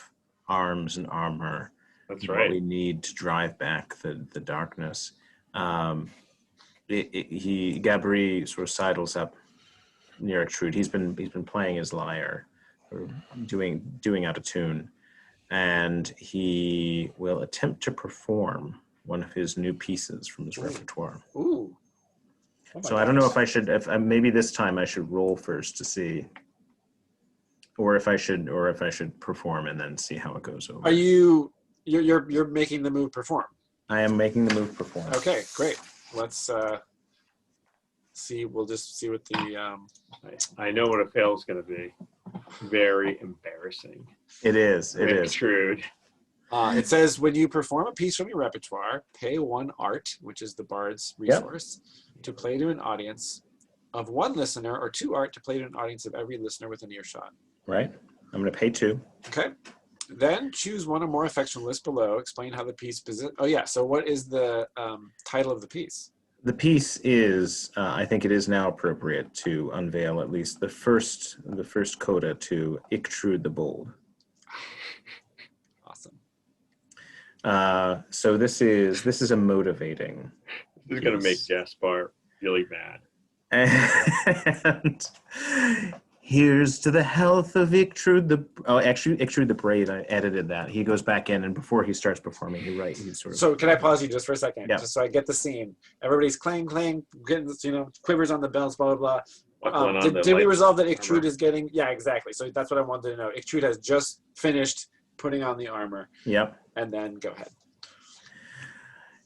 Speaker 2: arms and armor.
Speaker 4: That's
Speaker 2: What
Speaker 4: right.
Speaker 2: we need to drive back the darkness. Gabri sort of sidles up near Trude. He's been playing his lyre, or doing out of tune, and he will attempt to perform one of his new pieces from his repertoire.
Speaker 1: ooh. Oh
Speaker 2: So I don't know if I should, maybe this time I should roll first to see, or if I should perform and then see how it goes over.
Speaker 1: Are you're making the move perform?
Speaker 2: I am making the move perform.
Speaker 1: Okay, great. Let's see. We'll just see what the
Speaker 4: I know what a fail is going to be. Very embarrassing.
Speaker 2: It is. It is.
Speaker 4: True.
Speaker 1: it says when you perform a piece from your repertoire, pay 1 art, which is the bard's resource, to play to an audience of 1 listener, or 2 art to play to an audience of every listener within earshot.
Speaker 2: Right. I'm going to pay 2.
Speaker 1: Okay. Then choose 1 or more effects from the list below. Explain how the piece. So what is the title of the piece?
Speaker 2: The piece is, I think it is now appropriate to unveil at least the first coda to Ictrude the Bold.
Speaker 1: Awesome.
Speaker 2: So this is a motivating.
Speaker 4: This is going to make Jaspar really mad.
Speaker 2: And here's to the health of Ictrude Ictrude the Brave. I edited that. He goes back in, and before he starts performing, he's sort of.
Speaker 1: So can I pause you just for a second,
Speaker 2: Yeah.
Speaker 1: just so I get the scene? Everybody's clang, getting quivers on the bells, blah blah blah. Did we resolve that Ictrude is getting? Yeah, exactly. So that's what I wanted to know. Ictrude has just finished putting on the armor.
Speaker 2: Yep.
Speaker 1: And then go ahead.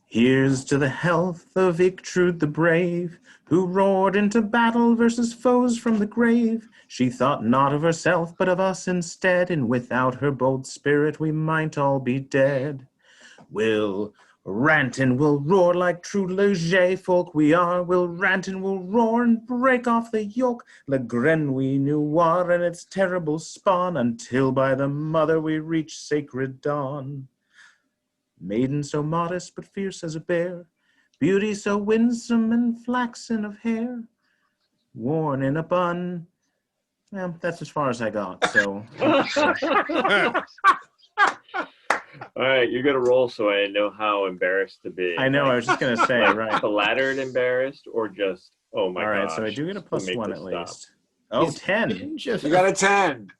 Speaker 2: Here's to the health of Ictrude the Brave, who roared into battle versus foes from the grave. She thought not of herself, but of us instead, and without her bold spirit we might all be dead. We'll rant and we'll roar like true Leget folk we are. We'll rant and we'll roar and break off the yoke, Le Grenouille Noir and its terrible spawn, until by the mother we reach sacred dawn. Maiden so modest but fierce as a bear, beauty so winsome and flaxen of hair, worn in a bun. Well, that's as far as I got, so.
Speaker 4: All right, you're gonna roll so I know how embarrassed to be.
Speaker 2: I know. I
Speaker 4: Like,
Speaker 2: was just gonna say, right.
Speaker 4: flattered embarrassed or just oh my
Speaker 2: All right,
Speaker 4: gosh.
Speaker 2: so I do get a plus
Speaker 4: make
Speaker 2: one
Speaker 4: this
Speaker 2: at
Speaker 4: stop.
Speaker 2: least. Oh,
Speaker 3: He's
Speaker 2: 10.
Speaker 3: ninja-
Speaker 1: You got a 10.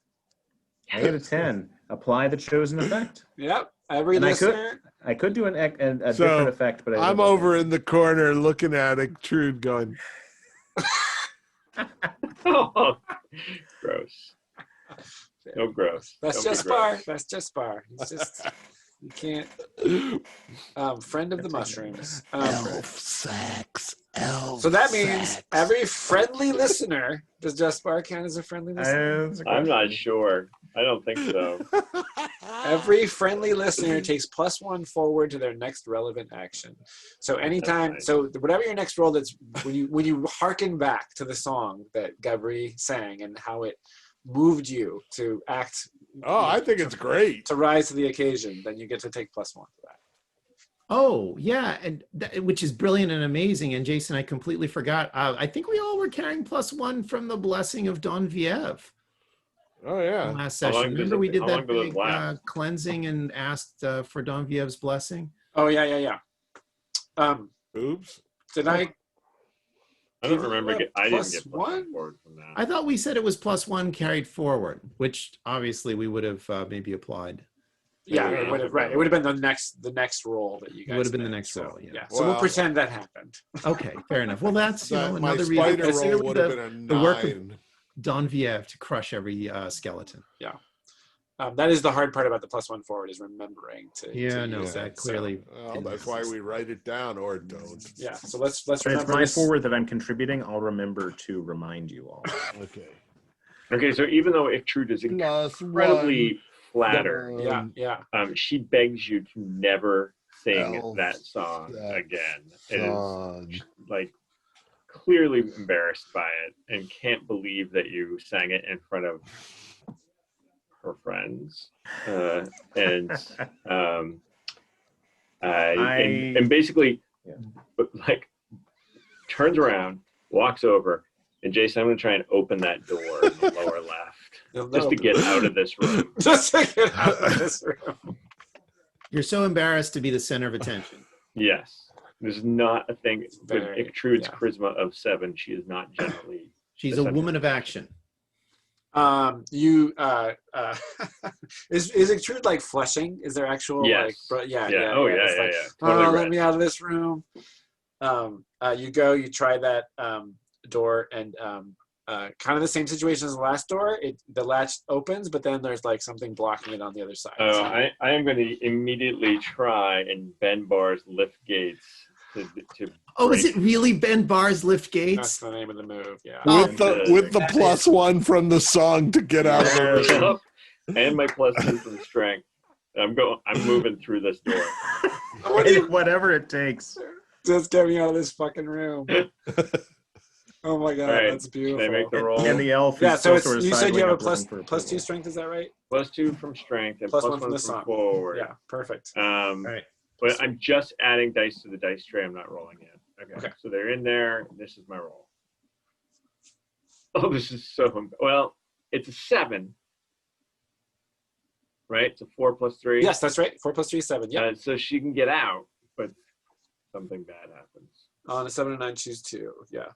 Speaker 2: I get a 10. Apply the chosen effect.
Speaker 1: Yep. Every
Speaker 2: And
Speaker 1: listener.
Speaker 2: I could do a
Speaker 5: So,
Speaker 2: different effect, but
Speaker 5: I'm over in the corner looking at Trude going,
Speaker 4: Oh, gross. No gross.
Speaker 1: That's
Speaker 4: Don't be
Speaker 1: just
Speaker 4: gross.
Speaker 1: Bar. That's just Bar. It's just you can't. Friend of the mushrooms.
Speaker 5: sex, elf
Speaker 1: So that means
Speaker 5: sex.
Speaker 1: every friendly listener, does Just Bar count as a friendly listener?
Speaker 4: I'm not sure. I don't think so.
Speaker 1: Every friendly listener takes +1 forward to their next relevant action. So anytime,
Speaker 4: nice.
Speaker 1: so whatever your next roll, that's when you hearken back to the song that Gabri sang and how it moved you to act.
Speaker 5: Oh, I think it's great.
Speaker 1: To rise to the occasion, then you get to take +1 for that.
Speaker 3: Oh, yeah, and which is brilliant and amazing. And Jason, I completely forgot. I think we all were carrying +1 from the blessing of Don Viev.
Speaker 5: Oh, yeah.
Speaker 3: Last
Speaker 4: How long
Speaker 3: session.
Speaker 4: does
Speaker 3: Remember
Speaker 4: it-
Speaker 3: we did
Speaker 4: how
Speaker 3: that
Speaker 4: long does it
Speaker 3: big
Speaker 4: last?
Speaker 3: cleansing and asked for Don Viev's blessing?
Speaker 1: Oh yeah.
Speaker 5: Oops.
Speaker 1: Did I?
Speaker 4: I don't
Speaker 1: Give
Speaker 4: remember.
Speaker 1: you a
Speaker 4: I didn't get
Speaker 1: +1?
Speaker 4: forward from that.
Speaker 3: I thought we said it was +1 carried forward, which obviously we would have maybe applied.
Speaker 1: Yeah,
Speaker 4: Yeah,
Speaker 1: it would have. Right, it would have been the next roll that you guys.
Speaker 3: It would have been the
Speaker 1: made,
Speaker 3: next
Speaker 1: so,
Speaker 3: roll, yeah.
Speaker 1: So we'll
Speaker 5: Well-
Speaker 1: pretend that happened.
Speaker 3: Okay, fair enough. Well, that's
Speaker 5: My
Speaker 3: another
Speaker 5: spider
Speaker 3: reason.
Speaker 5: roll would have been a
Speaker 3: the work of
Speaker 5: 9.
Speaker 3: Don Viev to crush every skeleton.
Speaker 1: That is the hard part about the +1 forward is remembering to.
Speaker 3: Yeah,
Speaker 1: to
Speaker 3: no,
Speaker 1: use
Speaker 3: that
Speaker 1: it,
Speaker 3: clearly.
Speaker 5: Well, that's why we write it down or don't.
Speaker 1: Yeah. So let's
Speaker 2: When it's
Speaker 1: remember
Speaker 2: my
Speaker 1: this.
Speaker 2: forward that I'm contributing, I'll remember to remind you all.
Speaker 5: Okay.
Speaker 4: Okay, so even though Ichtrude is
Speaker 5: Plus
Speaker 4: incredibly flattered,
Speaker 1: Yeah.
Speaker 4: she begs you to never sing
Speaker 5: Elf
Speaker 4: that song
Speaker 5: sex
Speaker 4: again. It is
Speaker 5: Son.
Speaker 4: like clearly embarrassed by it and can't believe that you sang it in front of her friends. And basically
Speaker 2: Yeah.
Speaker 4: like turns around, walks over, and Jason, I'm gonna try and open that door in the lower left just to get out of this room.
Speaker 1: Just to get out of this room.
Speaker 3: You're so embarrassed to be the center of attention.
Speaker 4: Yes. There's not a thing with
Speaker 1: Very,
Speaker 4: Ichtrude's
Speaker 1: yeah.
Speaker 4: charisma of 7. She is not generally.
Speaker 3: She's a woman of action.
Speaker 1: You is Ichtrude like flushing? Is there actual
Speaker 4: Yes.
Speaker 1: like
Speaker 4: Yeah.
Speaker 1: It's like,
Speaker 4: Totally
Speaker 1: let
Speaker 4: red.
Speaker 1: me out of this room. You try that door and kind of the same situation as the last door. The latch opens, but then there's like something blocking it on the other side.
Speaker 4: Oh, I am going to immediately try and bend bars, lift gates to
Speaker 3: Oh, is
Speaker 4: break.
Speaker 3: it really Ben Barr's lift
Speaker 1: That's
Speaker 3: gates?
Speaker 1: the name of the move. Yeah.
Speaker 5: With the +1 from the song to get out of the room.
Speaker 4: Yep. And my +2 from strength. I'm moving through this door.
Speaker 2: Whatever it takes.
Speaker 1: Just get me out of this fucking room. Oh my god,
Speaker 4: All right.
Speaker 1: that's
Speaker 4: Should
Speaker 1: beautiful.
Speaker 4: I make the roll?
Speaker 2: And the elf
Speaker 1: Yeah,
Speaker 2: is
Speaker 1: so
Speaker 2: still
Speaker 1: it's
Speaker 2: sort of
Speaker 1: you said you have a
Speaker 2: sidling up looking for
Speaker 1: +2
Speaker 2: approval.
Speaker 1: strength, is that right?
Speaker 4: +2 from strength and +1 from
Speaker 1: the song.
Speaker 4: forward.
Speaker 1: Yeah, perfect.
Speaker 3: right.
Speaker 4: But I'm just adding dice to the dice tray. I'm not rolling yet. Okay.
Speaker 1: Okay.
Speaker 4: So they're in there. This is my roll. Oh, this is so well. It's a 7, right? It's a 4 + 3.
Speaker 1: Yes, that's right. 4 + 3 is 7. Yeah.
Speaker 4: So she can get out, but something bad happens.
Speaker 1: On a 7 and 9, choose 2. Yeah.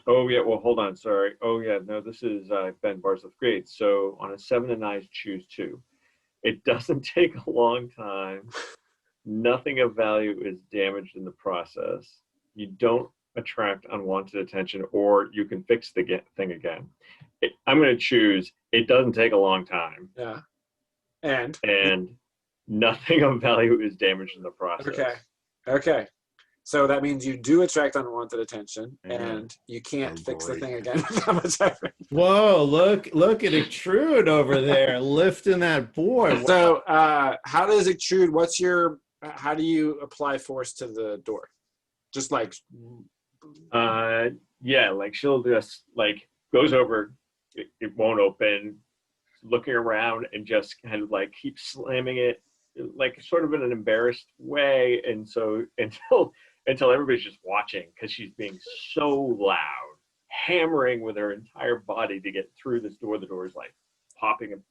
Speaker 4: Oh yeah. Well, hold on. Sorry. Oh yeah. No, this is Ben Bars with grades. So on a 7 and 9, choose 2. It doesn't take a long time. Nothing of value is damaged in the process. You don't attract unwanted attention, or you can fix the thing again. I'm going to choose. It doesn't take a long time,
Speaker 1: Yeah. And
Speaker 4: nothing of value is damaged in the process.
Speaker 1: okay. So that means you do attract unwanted attention,
Speaker 2: Mhm.
Speaker 1: and you can't
Speaker 5: Oh,
Speaker 1: fix the
Speaker 5: boy.
Speaker 1: thing again with that much effort.
Speaker 3: Whoa, look at Ichtrude over there lifting that board.
Speaker 1: So how does Ichtrude, how do you apply force to the door? Just like
Speaker 4: Yeah, like she'll just like goes over, it won't open, looking around and just kind of like keep slamming it, like sort of in an embarrassed way, and so until everybody's just watching because she's being so loud, hammering with her entire body to get through this door. The door is like popping and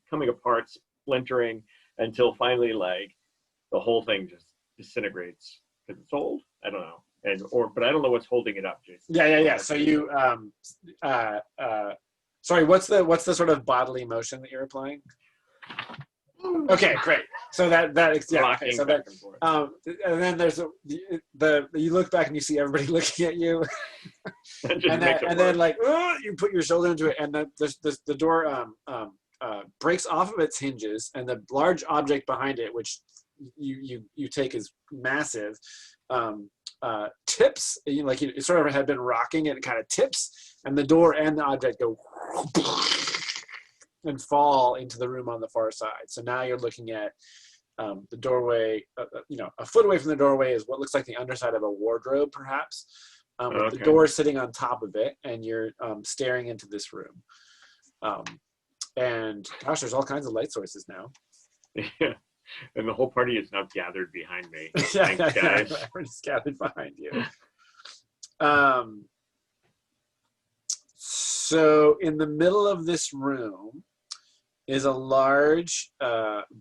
Speaker 4: coming apart, splintering, until finally, like, the whole thing just disintegrates because it's old. I don't know, but I don't know what's holding it up, Jason.
Speaker 1: Yeah. So you sorry, what's the sort of bodily motion that you're applying? Okay, great. So that yeah. Okay, so that and then there's you look back and you see everybody looking at you, and then like you put your shoulder into it, and the door breaks off of its hinges, and the large object behind it, which you take as massive, tips. Like it sort of had been rocking, and it kind of tips, and the door and the object go and fall into the room on the far side. So now you're looking at the doorway. A foot away from the doorway is what looks like the underside of a wardrobe, perhaps, with the door sitting on top of it, and you're staring into this room. And gosh, there's all kinds of light sources now.
Speaker 4: Yeah, and the whole party is now gathered behind me.
Speaker 1: Yeah,
Speaker 4: Thanks, guys.
Speaker 1: Everybody's gathered behind you. So in the middle of this room is a large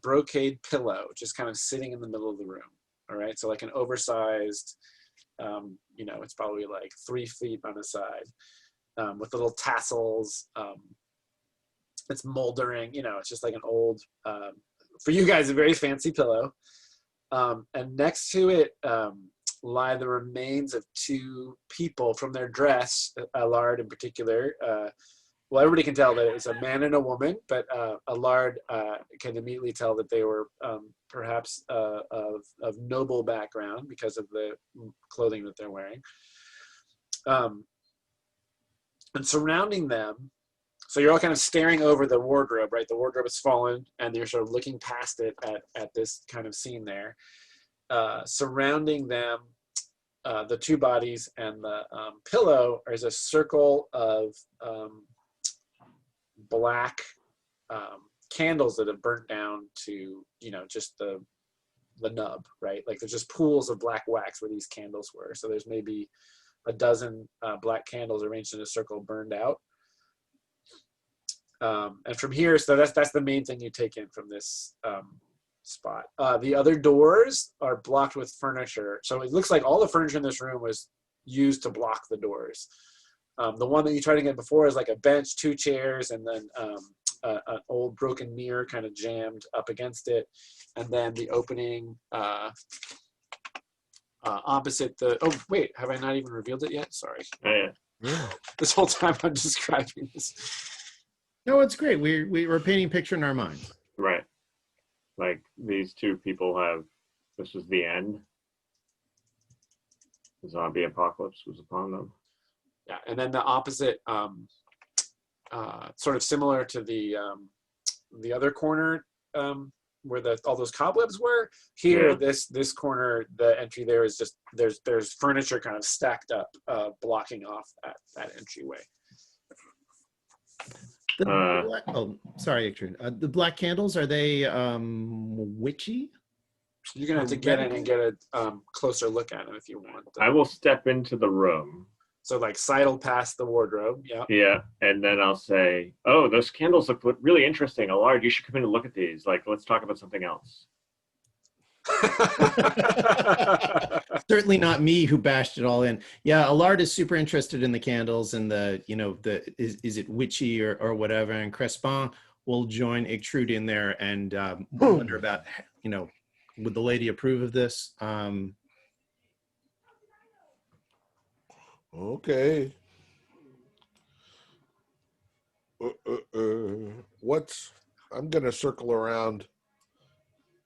Speaker 1: brocade pillow just kind of sitting in the middle of the room. All right, so like an oversized, it's probably like 3 feet on the side, with little tassels. It's moldering, it's just like an old, for you guys, a very fancy pillow. And next to it lie the remains of 2 people from their dress, Allard in particular. Well, everybody can tell that it was a man and a woman, but Allard can immediately tell that they were perhaps of noble background because of the clothing that they're wearing. And surrounding them, so you're all kind of staring over the wardrobe, right? The wardrobe has fallen, and you're sort of looking past it at this kind of scene there. Surrounding them, the 2 bodies and the pillow is a circle of black candles that have burnt down to, just the nub, right? Like there's just pools of black wax where these candles were. So there's maybe a dozen black candles arranged in a circle burned out. And from here, so that's the main thing you take in from this spot. The other doors are blocked with furniture. So it looks like all the furniture in this room was used to block the doors. The one that you tried to get before is like a bench, 2 chairs, and then an old broken mirror kind of jammed up against it. And then the opening opposite the, oh wait, have I not even revealed it yet? Sorry.
Speaker 4: Yeah.
Speaker 1: This whole time I'm describing this.
Speaker 3: No, it's great. We're painting a picture in our minds.
Speaker 4: Right. Like these 2 people this was the end. The zombie apocalypse was upon them.
Speaker 1: Yeah, and then the opposite, sort of similar to the other corner where all those cobwebs were. Here, this corner, the entry there is just there's furniture kind of stacked up, blocking off that entryway.
Speaker 3: Sorry, Ictrude. The black candles, are they witchy?
Speaker 1: You're gonna have to get in and get a closer look at them if you want.
Speaker 4: I will step into the room.
Speaker 1: So like sidle past the wardrobe, yeah.
Speaker 4: Yeah, and then I'll say, "Oh, those candles look really interesting. Allard, you should come in and look at these. Like, let's talk about something else."
Speaker 3: Certainly not me who bashed it all in. Yeah, Allard is super interested in the candles and is it witchy or whatever. And Crespin will join Ictrude in there and wonder about, would the lady approve of this?
Speaker 5: Okay. I'm gonna circle around,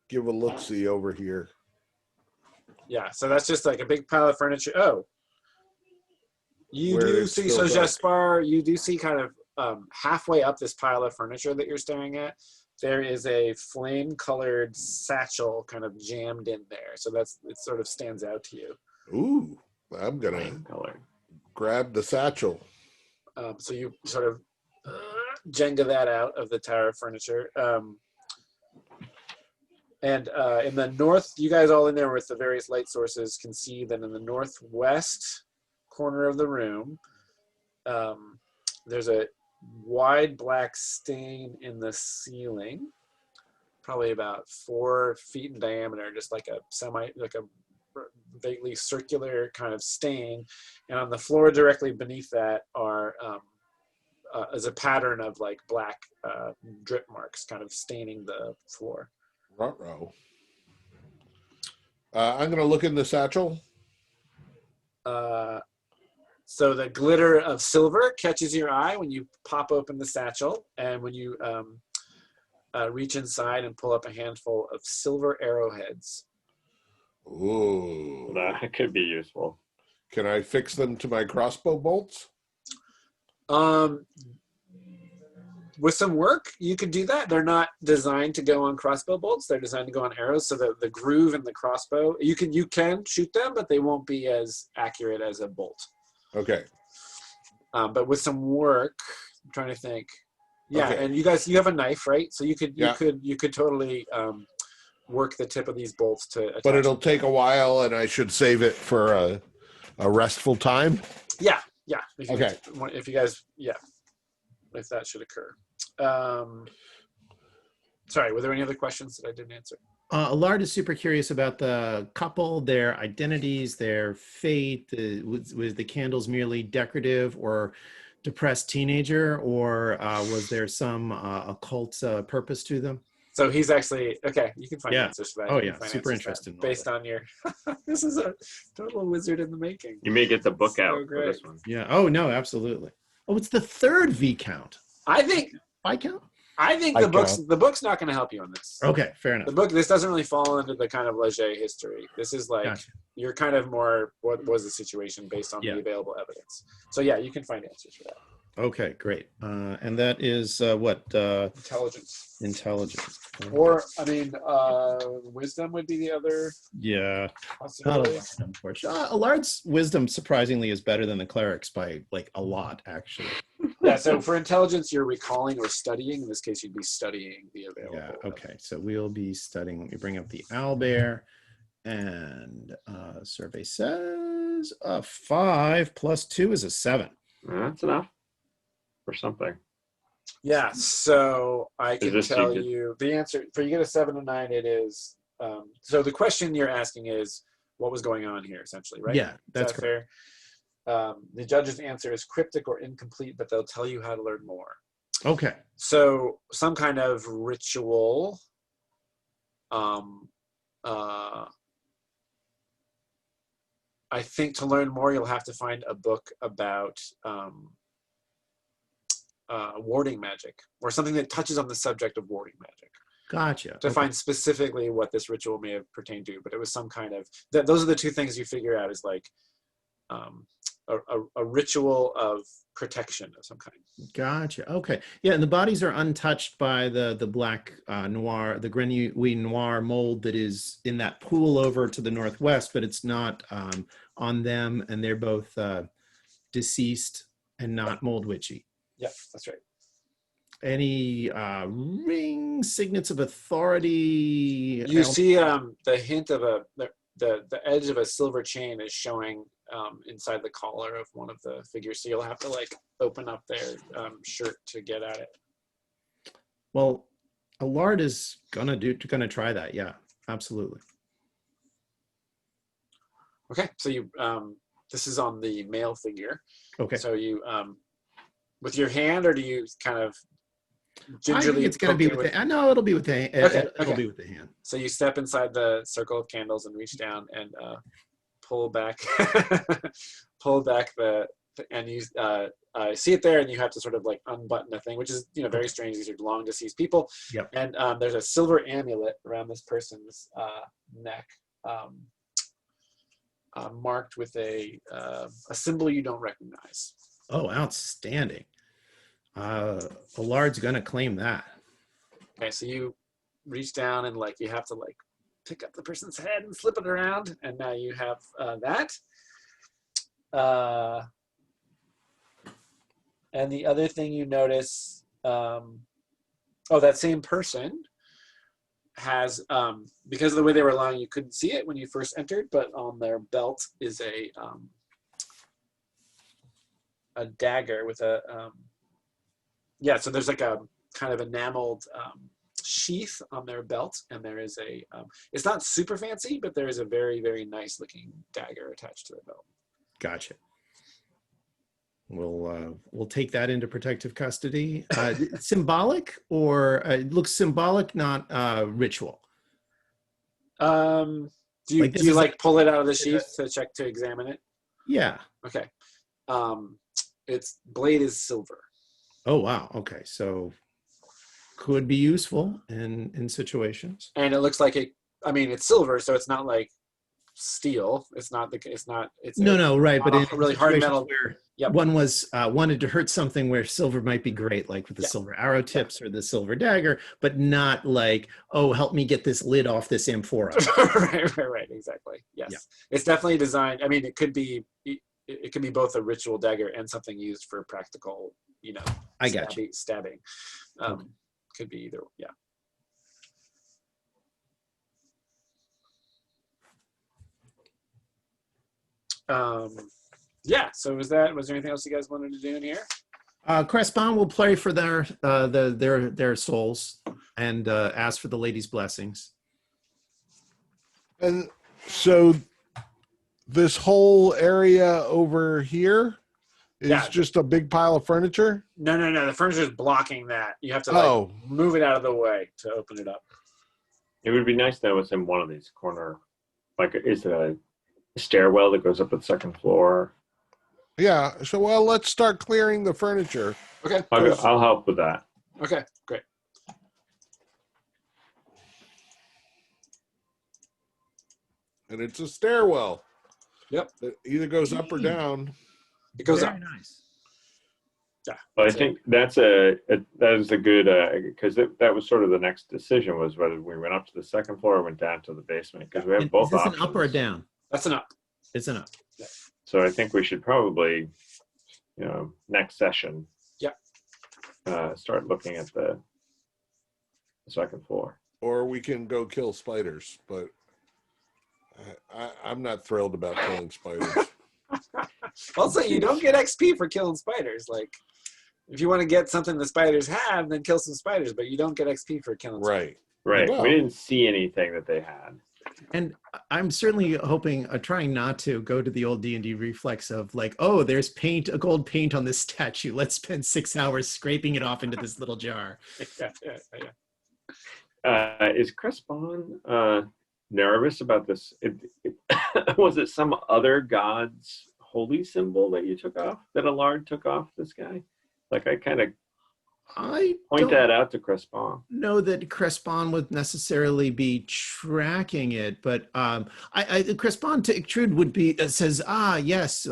Speaker 5: give a look-see over here.
Speaker 1: Yeah, so that's just like a big pile of furniture. Oh, you do see, so Jaspar, you do see kind of halfway up this pile of furniture that you're staring at, there is a flame-colored satchel kind of jammed in there. So it sort of stands out to you.
Speaker 5: Ooh, I'm gonna grab the satchel.
Speaker 1: So you sort of Jenga that out of the tower of furniture. And in the north, you guys all in there with the various light sources can see that in the northwest corner of the room, there's a wide black stain in the ceiling. probably about 4 feet in diameter, just like a vaguely circular kind of stain. And on the floor directly beneath that is a pattern of like black drip marks kind of staining the floor.
Speaker 5: Ruh-roh. I'm going to look in the satchel.
Speaker 1: So the glitter of silver catches your eye when you pop open the satchel, and when you reach inside and pull up a handful of silver arrowheads.
Speaker 5: Ooh.
Speaker 4: That could be useful.
Speaker 5: Can I fix them to my crossbow bolts?
Speaker 1: With some work, you could do that. They're not designed to go on crossbow bolts. They're designed to go on arrows. So the groove in the crossbow, you can shoot them, but they won't be as accurate as a bolt.
Speaker 5: Okay.
Speaker 1: But with some work, I'm trying to think. Yeah,
Speaker 5: Okay.
Speaker 1: and you have a knife, right? So you could
Speaker 5: Yeah.
Speaker 1: you could totally work the tip of these bolts to attach.
Speaker 5: But it'll take a while, and I should save it for a restful time.
Speaker 1: Yeah.
Speaker 5: Okay.
Speaker 1: If you guys, if that should occur. Sorry, were there any other questions that I didn't answer?
Speaker 3: Allard is super curious about the couple, their identities, their fate. Was the candles merely decorative or depressed teenager, or was there some occult purpose to them?
Speaker 1: So he's actually, okay, you can find answers to that.
Speaker 3: Oh,
Speaker 1: You can
Speaker 3: yeah,
Speaker 1: find
Speaker 3: super
Speaker 1: answers to that
Speaker 3: interested in all
Speaker 1: based on your, this is a total wizard in the making.
Speaker 4: You may get the book
Speaker 1: So
Speaker 4: out for
Speaker 1: great.
Speaker 4: this one.
Speaker 3: Yeah. Oh, no, absolutely. Oh, it's the third Viscount.
Speaker 1: I think
Speaker 3: Viscount?
Speaker 1: the book's not going to help you on this.
Speaker 3: Okay, fair enough.
Speaker 1: The book, this doesn't really fall into the kind of Leget history. This is like,
Speaker 3: Gotcha.
Speaker 1: you're kind of more, what was the situation based on the available evidence. So yeah, you can find answers for that.
Speaker 3: Okay, great. And that is what?
Speaker 1: Intelligence.
Speaker 3: Intelligence. Okay.
Speaker 1: Or, I mean, wisdom would be the other
Speaker 3: Yeah.
Speaker 1: possibility.
Speaker 3: Allard's wisdom surprisingly is better than the cleric's by like a lot, actually.
Speaker 1: Yeah, so for intelligence, you're recalling or studying. In this case, you'd be studying the available.
Speaker 3: Yeah, okay. So we'll be studying. Let me bring up the owlbear. And survey says 5 plus 2 is a 7.
Speaker 4: That's enough for something.
Speaker 1: Yeah, so I can
Speaker 4: this
Speaker 1: tell
Speaker 4: you
Speaker 1: you the answer. For you get a 7 and 9, it is. So the question you're asking is, what was going on here, essentially, right?
Speaker 3: Yeah, that's
Speaker 1: Is that fair? The judge's answer is cryptic or incomplete, but they'll tell you how to learn more.
Speaker 3: Okay.
Speaker 1: So some kind of ritual. I think to learn more, you'll have to find a book about warding magic, or something that touches on the subject of warding magic,
Speaker 3: Gotcha.
Speaker 1: to find specifically what this ritual may have pertained to. But it was some kind of, those are the two things you figure out, is like a ritual of protection of some kind.
Speaker 3: Gotcha. Okay. Yeah, and the bodies are untouched by the black noir, the grenouille noir mold that is in that pool over to the northwest, but it's not on them, and they're both deceased and not mold witchy.
Speaker 1: Yeah, that's right.
Speaker 3: Any ring signets of authority?
Speaker 1: You see the hint of the edge of a silver chain is showing inside the collar of one of the figures. So you'll have to like open up their shirt to get at it.
Speaker 3: Well, Allard is gonna try that. Yeah, absolutely.
Speaker 1: Okay, so you this is on the male figure.
Speaker 3: Okay.
Speaker 1: So you with your hand, or do you kind of gingerly?
Speaker 3: I think it's gonna be with the. No, it'll be with the hand. It'll be with the hand.
Speaker 1: So you step inside the circle of candles and reach down and pull back the and you see it there, and you have to sort of like unbutton the thing, which is very strange. These are long deceased people.
Speaker 3: Yep.
Speaker 1: And there's a silver amulet around this person's neck, marked with a symbol you don't recognize.
Speaker 3: Oh, outstanding. Allard's gonna claim that.
Speaker 1: Okay, so you reach down and like you have to like pick up the person's head and flip it around, and now you have that. And the other thing you notice, that same person has, because of the way they were lying, you couldn't see it when you first entered, but on their belt is a dagger with a, so there's like a kind of enameled sheath on their belt, and there is a. It's not super fancy, but there is a very, very nice looking dagger attached to the belt.
Speaker 3: Gotcha. We'll take that into protective custody. Symbolic, or it looks symbolic, not ritual.
Speaker 1: Do you
Speaker 3: Like, this
Speaker 1: do you
Speaker 3: is
Speaker 1: like pull it out of the sheath to check to examine it?
Speaker 3: Yeah.
Speaker 1: Okay. Its blade is silver.
Speaker 3: Oh wow. Okay, so could be useful in situations.
Speaker 1: And it looks like it. I mean, it's silver, so it's not like steel. It's not. It's
Speaker 3: No, right. But in
Speaker 1: a really hard
Speaker 3: situations
Speaker 1: metal.
Speaker 3: where
Speaker 1: Yep.
Speaker 3: one was wanted to hurt something, where silver might be great, like with the
Speaker 1: Yeah.
Speaker 3: silver arrow tips or the silver dagger, but not like, oh, help me get this lid off this amphora.
Speaker 1: right. Exactly. Yes.
Speaker 3: Yeah.
Speaker 1: It's definitely designed. I mean, it could be. It could be both a ritual dagger and something used for practical.
Speaker 3: I got you.
Speaker 1: Stabbing.
Speaker 3: Okay.
Speaker 1: Could be either. Yeah. Yeah. So was there anything else you guys wanted to do in here?
Speaker 3: Crespon will pray for their souls and ask for the lady's blessings.
Speaker 5: And so this whole area over here is
Speaker 1: Yeah.
Speaker 5: just a big pile of furniture?
Speaker 1: No. The furniture is blocking that. You have to move it out of the way to open it up.
Speaker 4: It would be nice to know what's in one of these corner. Like, is it a stairwell that goes up to the second floor?
Speaker 5: Yeah. So, well, let's start clearing the furniture.
Speaker 1: Okay.
Speaker 4: I'll help with that.
Speaker 1: Okay. Great.
Speaker 5: And it's a stairwell.
Speaker 1: Yep.
Speaker 5: It either goes up or down.
Speaker 1: It goes
Speaker 3: Very
Speaker 1: up.
Speaker 3: nice.
Speaker 1: Yeah.
Speaker 4: But I think that is a good, because that was sort of the next decision, was whether we went up to the second floor or went down to the basement, because we have
Speaker 3: And
Speaker 4: both
Speaker 3: is this
Speaker 4: options.
Speaker 3: an up or a down?
Speaker 1: That's an up.
Speaker 3: It's an up.
Speaker 4: So I think we should probably, next session, start looking at the second floor.
Speaker 5: Or we can go kill spiders, but I'm not thrilled about killing spiders.
Speaker 1: Also, you don't get XP for killing spiders. Like, if you want to get something the spiders have, then kill some spiders, but you don't get XP for killing spiders.
Speaker 5: Right.
Speaker 4: Right.
Speaker 5: Well-
Speaker 4: We didn't see anything that they had.
Speaker 3: And I'm certainly hoping, trying not to go to the old D&D reflex of like, oh, there's paint, a gold paint on this statue. Let's spend 6 hours scraping it off into this little jar.
Speaker 1: Yeah.
Speaker 4: Is Crespon nervous about this? Was it some other god's holy symbol that you took off, that Allard took off this guy? Like, I kind of
Speaker 3: I
Speaker 4: point
Speaker 3: don't
Speaker 4: that out to Crespon.
Speaker 3: know that Crespon would necessarily be tracking it, but Crespon to Ictrude would be says, yes,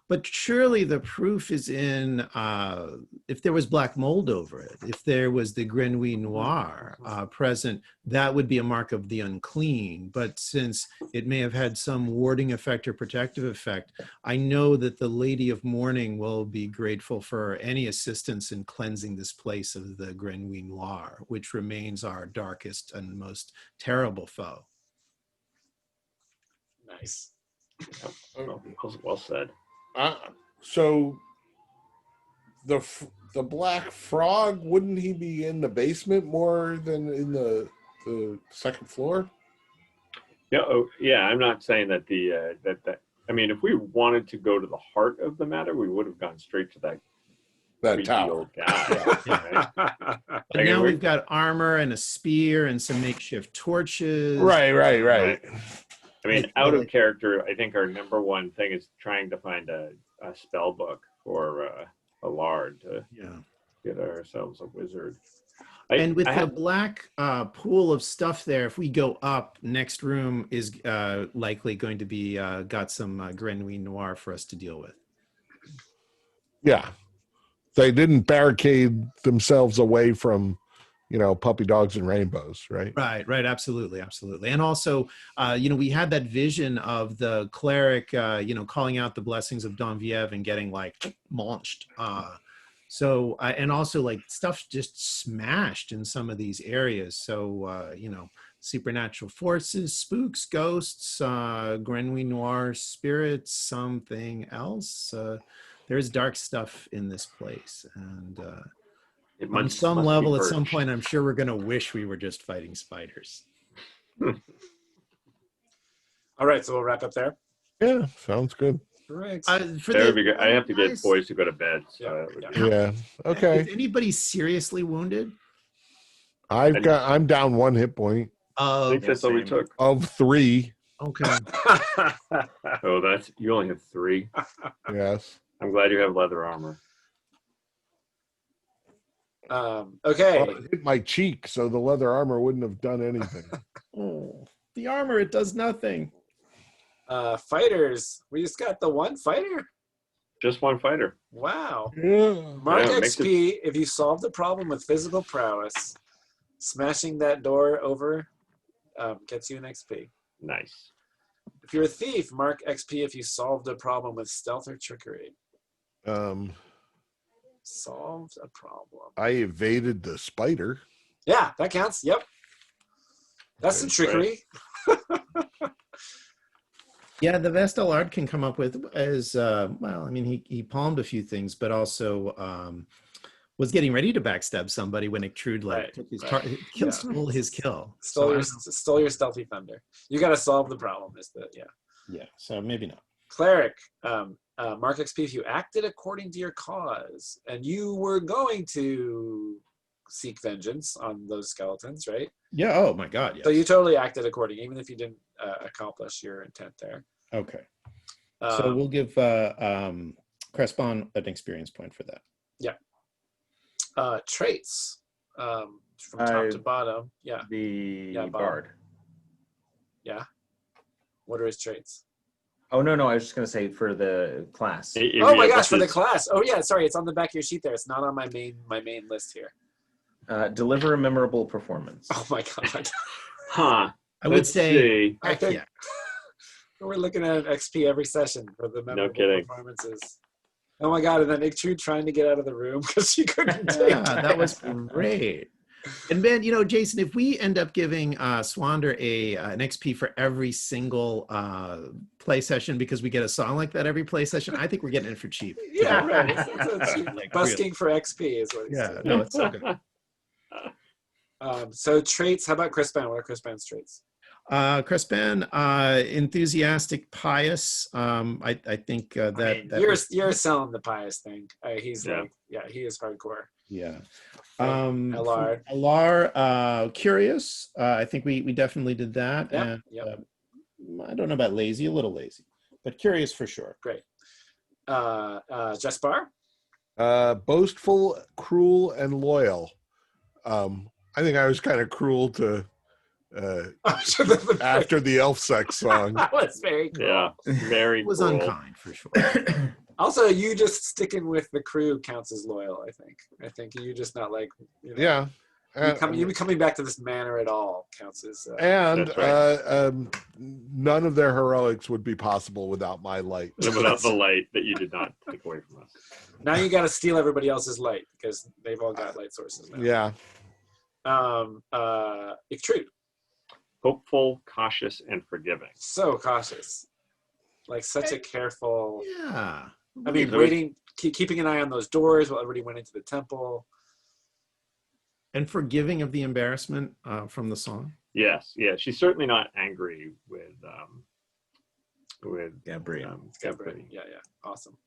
Speaker 3: but surely the proof is in if there was black mold over it, if there was the Grenouille Noir present, that would be a mark of the unclean. But since it may have had some warding effect or protective effect, I know that the Lady of Mourning will be grateful for any assistance in cleansing this place of the Grenouille Noir, which remains our darkest and most terrible foe.
Speaker 1: Nice.
Speaker 4: Well said.
Speaker 5: So the black frog, wouldn't he be in the basement more than in the second floor?
Speaker 4: Yeah. I'm not saying that that. I mean, if we wanted to go to the heart of the matter, we would have gone straight to that creepy
Speaker 5: tower.
Speaker 4: old guy. Right?
Speaker 3: But now we've got armor and a spear and some makeshift torches.
Speaker 5: Right.
Speaker 4: I mean,
Speaker 3: Like,
Speaker 4: out
Speaker 3: really-
Speaker 4: of character, I think our number one thing is trying to find a spell book for Allard to get ourselves a wizard.
Speaker 3: And with the black pool of stuff there, if we go up, next room is likely going to be got some Grenouille Noir for us to deal with.
Speaker 5: Yeah. They didn't barricade themselves away from, puppy dogs and rainbows, right?
Speaker 3: Right, absolutely. And also, we had that vision of the cleric, calling out the blessings of Donviev and getting like launched. So, and also like stuff just smashed in some of these areas. So, supernatural forces, spooks, ghosts, Grenouille Noir spirits, something else. There's dark stuff in this place. And On some level, at some point, I'm sure we're going to wish we were just fighting spiders.
Speaker 1: All right, so we'll wrap up there.
Speaker 5: Yeah, sounds good.
Speaker 1: Great.
Speaker 4: That would be good. I have to get boys to go to bed. So
Speaker 5: Yeah. Okay.
Speaker 3: Is anybody seriously wounded?
Speaker 5: I'm down 1 hit point
Speaker 4: I think that's all we took.
Speaker 5: of 3.
Speaker 3: Okay.
Speaker 4: Oh, you only have 3.
Speaker 5: Yes.
Speaker 4: I'm glad you have leather armor.
Speaker 1: Okay.
Speaker 5: Well, it hit my cheek, so the leather armor wouldn't have done anything.
Speaker 3: Oh, the armor, it does nothing.
Speaker 1: Fighters. We just got the one fighter.
Speaker 4: Just one fighter.
Speaker 1: Wow.
Speaker 5: Yeah.
Speaker 1: Mark
Speaker 4: Yeah,
Speaker 1: XP if you solve the problem with physical prowess. Smashing that door over gets you an XP.
Speaker 4: Nice.
Speaker 1: If you're a thief, mark XP if you solved a problem with stealth or trickery. Solved a problem.
Speaker 5: I evaded the spider.
Speaker 1: Yeah, that counts. Yep. That's some trickery.
Speaker 3: Yeah, the best Allard can come up with is, well, I mean, he palmed a few things, but also was getting ready to backstab somebody when Ictrude took his stole his kill.
Speaker 1: Stole your stealthy thunder. You got to solve the problem.
Speaker 3: Yeah, so maybe not.
Speaker 1: Cleric, mark XP if you acted according to your cause, and you were going to seek vengeance on those skeletons, right?
Speaker 3: Yeah. Oh my God. Yes.
Speaker 1: So you totally acted according, even if you didn't accomplish your intent there.
Speaker 3: Okay. So we'll give Crespon an experience point for that.
Speaker 1: Yeah. Traits from top to bottom. Yeah.
Speaker 2: The bard.
Speaker 1: Yeah. What are his traits?
Speaker 2: Oh no, I was just gonna say for the class.
Speaker 1: Oh my gosh, for the class. Oh yeah, sorry, it's on the back of your sheet there. It's not on my main list here.
Speaker 2: Deliver a memorable performance.
Speaker 1: Oh my God.
Speaker 4: Huh.
Speaker 3: I would say.
Speaker 1: I think we're looking at XP every session for the memorable performances. Oh my God, and then Ictrude trying to get out of the room because she couldn't take it.
Speaker 3: That was great. And man, Jason, if we end up giving Swander an XP for every single play session because we get a song like that every play session, I think we're getting it for cheap.
Speaker 1: Yeah, right. It's cheap. Busking for XP is what he's saying.
Speaker 3: No, it's so good.
Speaker 1: So traits, how about Crespan? What are Crespan's traits?
Speaker 3: Crespan, enthusiastic, pious. I think
Speaker 1: you're selling the pious thing. He's he is hardcore.
Speaker 3: Yeah.
Speaker 1: Alar,
Speaker 3: curious. I think we definitely did that.
Speaker 1: Yeah.
Speaker 3: And I don't know about lazy, a little lazy, but curious for sure.
Speaker 1: Great. Jespar?
Speaker 5: Boastful, cruel, and loyal. I think I was kind of cruel to after the elf sex song.
Speaker 1: That was very cool.
Speaker 4: Yeah, very
Speaker 3: It was
Speaker 4: cool.
Speaker 3: unkind for sure.
Speaker 1: Also, you just sticking with the crew counts as loyal, I think you just not like,
Speaker 5: Yeah.
Speaker 1: You coming back to this manor at all counts as
Speaker 5: none of their heroics would be possible without my light.
Speaker 4: Without the light that you did not take away from us.
Speaker 1: Now you got to steal everybody else's light because they've all got light sources now.
Speaker 5: Yeah.
Speaker 1: Ictrude.
Speaker 4: Hopeful, cautious, and forgiving.
Speaker 1: So cautious. Like such a careful.
Speaker 3: Yeah.
Speaker 1: I mean, keeping an eye on those doors while everybody went into the temple.
Speaker 3: And forgiving of the embarrassment from the song.
Speaker 4: Yes, yeah. She's certainly not angry with
Speaker 2: Gabri.
Speaker 1: Gabri. Yeah. Awesome.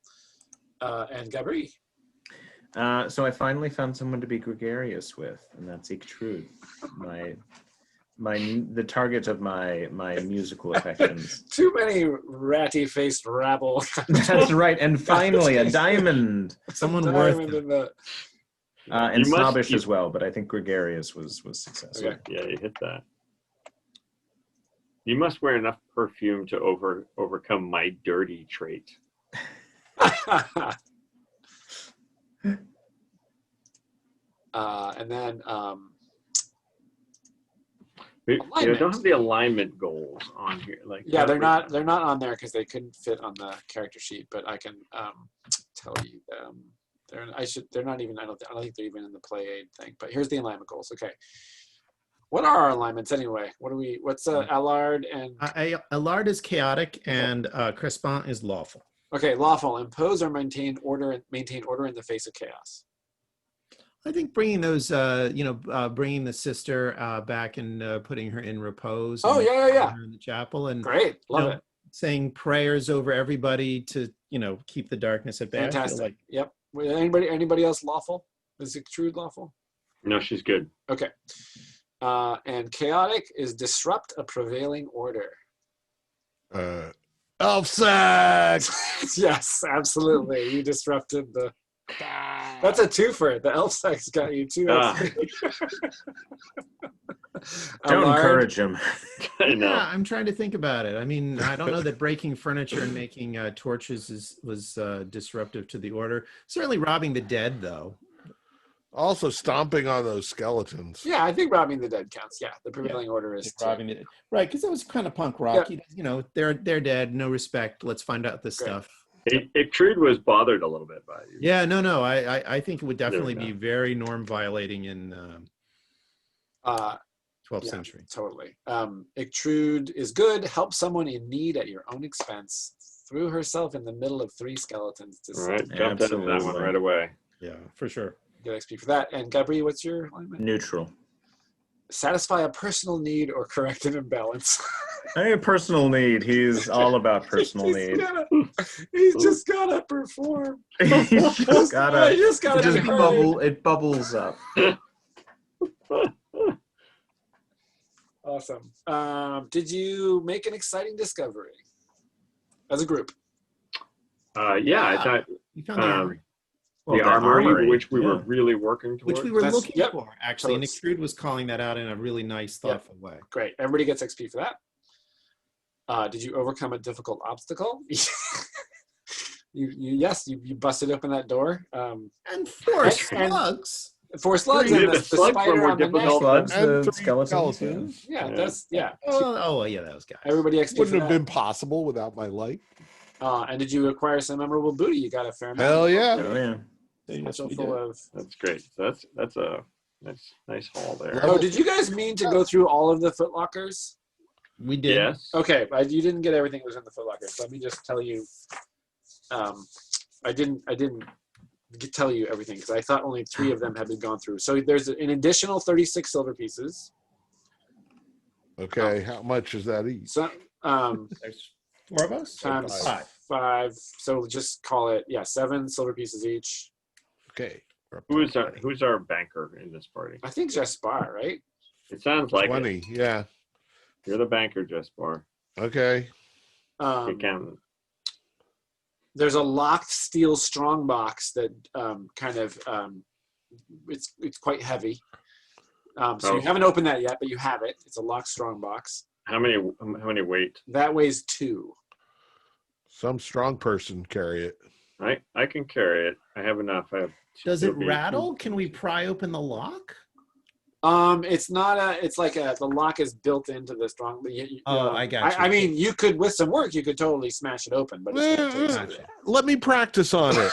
Speaker 1: And Gabri.
Speaker 2: So I finally found someone to be gregarious with, and that's Ictrude, the target of my musical affections.
Speaker 1: Too many ratty-faced rabble.
Speaker 2: That's right, and finally a diamond.
Speaker 3: Someone worth it.
Speaker 2: And snobbish as well, but I think gregarious was successful.
Speaker 4: Okay. Yeah, you hit that. You must wear enough perfume to overcome my dirty trait.
Speaker 1: And then
Speaker 4: We don't have the alignment goals on here.
Speaker 1: They're not on there because they couldn't fit on the character sheet. But I can tell you them. They're not even. I don't think they're even in the play aid thing. But here's the alignment goals. Okay. What are our alignments anyway? What's Allard and
Speaker 3: Allard is chaotic and Crespon is lawful.
Speaker 1: Okay, lawful. Impose or maintain order in the face of chaos.
Speaker 3: I think bringing those, bringing the sister back and putting her in repose.
Speaker 1: Oh,
Speaker 3: and
Speaker 1: yeah, yeah, yeah.
Speaker 3: her in the chapel, and
Speaker 1: Great. Love it.
Speaker 3: saying prayers over everybody to keep the darkness at bay. I feel
Speaker 1: Fantastic.
Speaker 3: like
Speaker 1: Yep. Anybody else lawful? Is Extrude lawful?
Speaker 4: No, she's good.
Speaker 1: Okay. And chaotic is disrupt a prevailing order.
Speaker 5: Elf sex.
Speaker 1: Yes, absolutely. You disrupted the. That's a twofer. The elf sex got you too.
Speaker 2: Don't encourage him.
Speaker 4: I know.
Speaker 3: yeah, I'm trying to think about it. I mean, I don't know that breaking furniture and making torches was disruptive to the order. Certainly robbing the dead, though.
Speaker 5: Also stomping on those skeletons.
Speaker 1: Yeah, I think robbing the dead counts. Yeah, the prevailing order is
Speaker 3: Robbing it, right? Because that was kind of punk rock. They're dead. No respect. Let's find out this stuff.
Speaker 4: Trude was bothered a little bit by you.
Speaker 3: Yeah, no. I think it would definitely be very norm violating in 12th century.
Speaker 1: Totally. Extrude is good. Help someone in need at your own expense. Threw herself in the middle of 3 skeletons.
Speaker 4: All right, jumped into that one right away.
Speaker 3: Yeah, for sure.
Speaker 1: Get XP for that. And Gabri, what's your alignment?
Speaker 2: Neutral.
Speaker 1: Satisfy a personal need or correct an imbalance.
Speaker 2: I think a personal need. He's all about personal need.
Speaker 1: He's just gotta perform.
Speaker 2: He's just gotta.
Speaker 1: He just gotta
Speaker 2: It
Speaker 1: be heard.
Speaker 2: It bubbles up.
Speaker 1: Awesome. Did you make an exciting discovery as a group?
Speaker 4: Yeah, I thought
Speaker 3: You found the armory,
Speaker 4: the armory, which we were really working towards.
Speaker 3: which we were
Speaker 1: That's-
Speaker 3: looking
Speaker 1: yep.
Speaker 3: for, actually. And Extrude was calling that out in a really nice, thoughtful way.
Speaker 1: Great. Everybody gets XP for that. Did you overcome a difficult obstacle? you busted open that door.
Speaker 3: And 4 slugs.
Speaker 1: 4 slugs
Speaker 4: Yeah,
Speaker 1: and
Speaker 4: the
Speaker 1: the
Speaker 4: slugs were
Speaker 1: spider
Speaker 4: more
Speaker 1: on the
Speaker 4: difficult
Speaker 1: neck.
Speaker 2: Slugs,
Speaker 5: And
Speaker 2: the
Speaker 5: 3
Speaker 2: skeletons.
Speaker 5: skeletons.
Speaker 1: Yeah,
Speaker 4: Yeah.
Speaker 1: that's
Speaker 3: Yeah, those guys.
Speaker 1: Everybody XP
Speaker 5: Wouldn't
Speaker 1: for
Speaker 5: have
Speaker 1: that.
Speaker 5: been possible without my light.
Speaker 1: And did you acquire some memorable booty? You got a fair amount.
Speaker 5: Hell yeah.
Speaker 2: Oh, yeah.
Speaker 3: Yes,
Speaker 1: So
Speaker 3: we
Speaker 1: full
Speaker 3: did.
Speaker 1: of.
Speaker 4: That's great. So that's a nice haul there.
Speaker 1: Oh, did you guys mean to go through all of the footlockers?
Speaker 3: We did.
Speaker 4: Yes.
Speaker 1: Okay, you didn't get everything that was in the footlockers. Let me just tell you. I didn't tell you everything because I thought only 3 of them had been gone through. So there's an additional 36 silver pieces.
Speaker 5: Okay, how much is that each?
Speaker 1: So
Speaker 3: There's 4 of us?
Speaker 1: times
Speaker 3: 5.
Speaker 1: 5. So just call it 7 silver pieces each.
Speaker 5: Okay.
Speaker 4: Who's our banker in this party?
Speaker 1: I think Jespar, right?
Speaker 4: It sounds like
Speaker 5: 20,
Speaker 4: it.
Speaker 5: yeah.
Speaker 4: You're the banker, Jespar.
Speaker 5: Okay.
Speaker 4: The accountant.
Speaker 1: There's a locked steel strong box that it's quite heavy. So you haven't opened that yet, but you have it. It's a locked strong box.
Speaker 4: How many weight?
Speaker 1: That weighs 2.
Speaker 5: Some strong person carry it.
Speaker 4: I can carry it. I have enough.
Speaker 3: Does it rattle? Can we pry open the lock?
Speaker 1: It's not the lock is built into the strong.
Speaker 3: I got you.
Speaker 1: I mean, you could, with some work, you could totally smash it open, but it's gonna take some.
Speaker 5: Let me practice on it.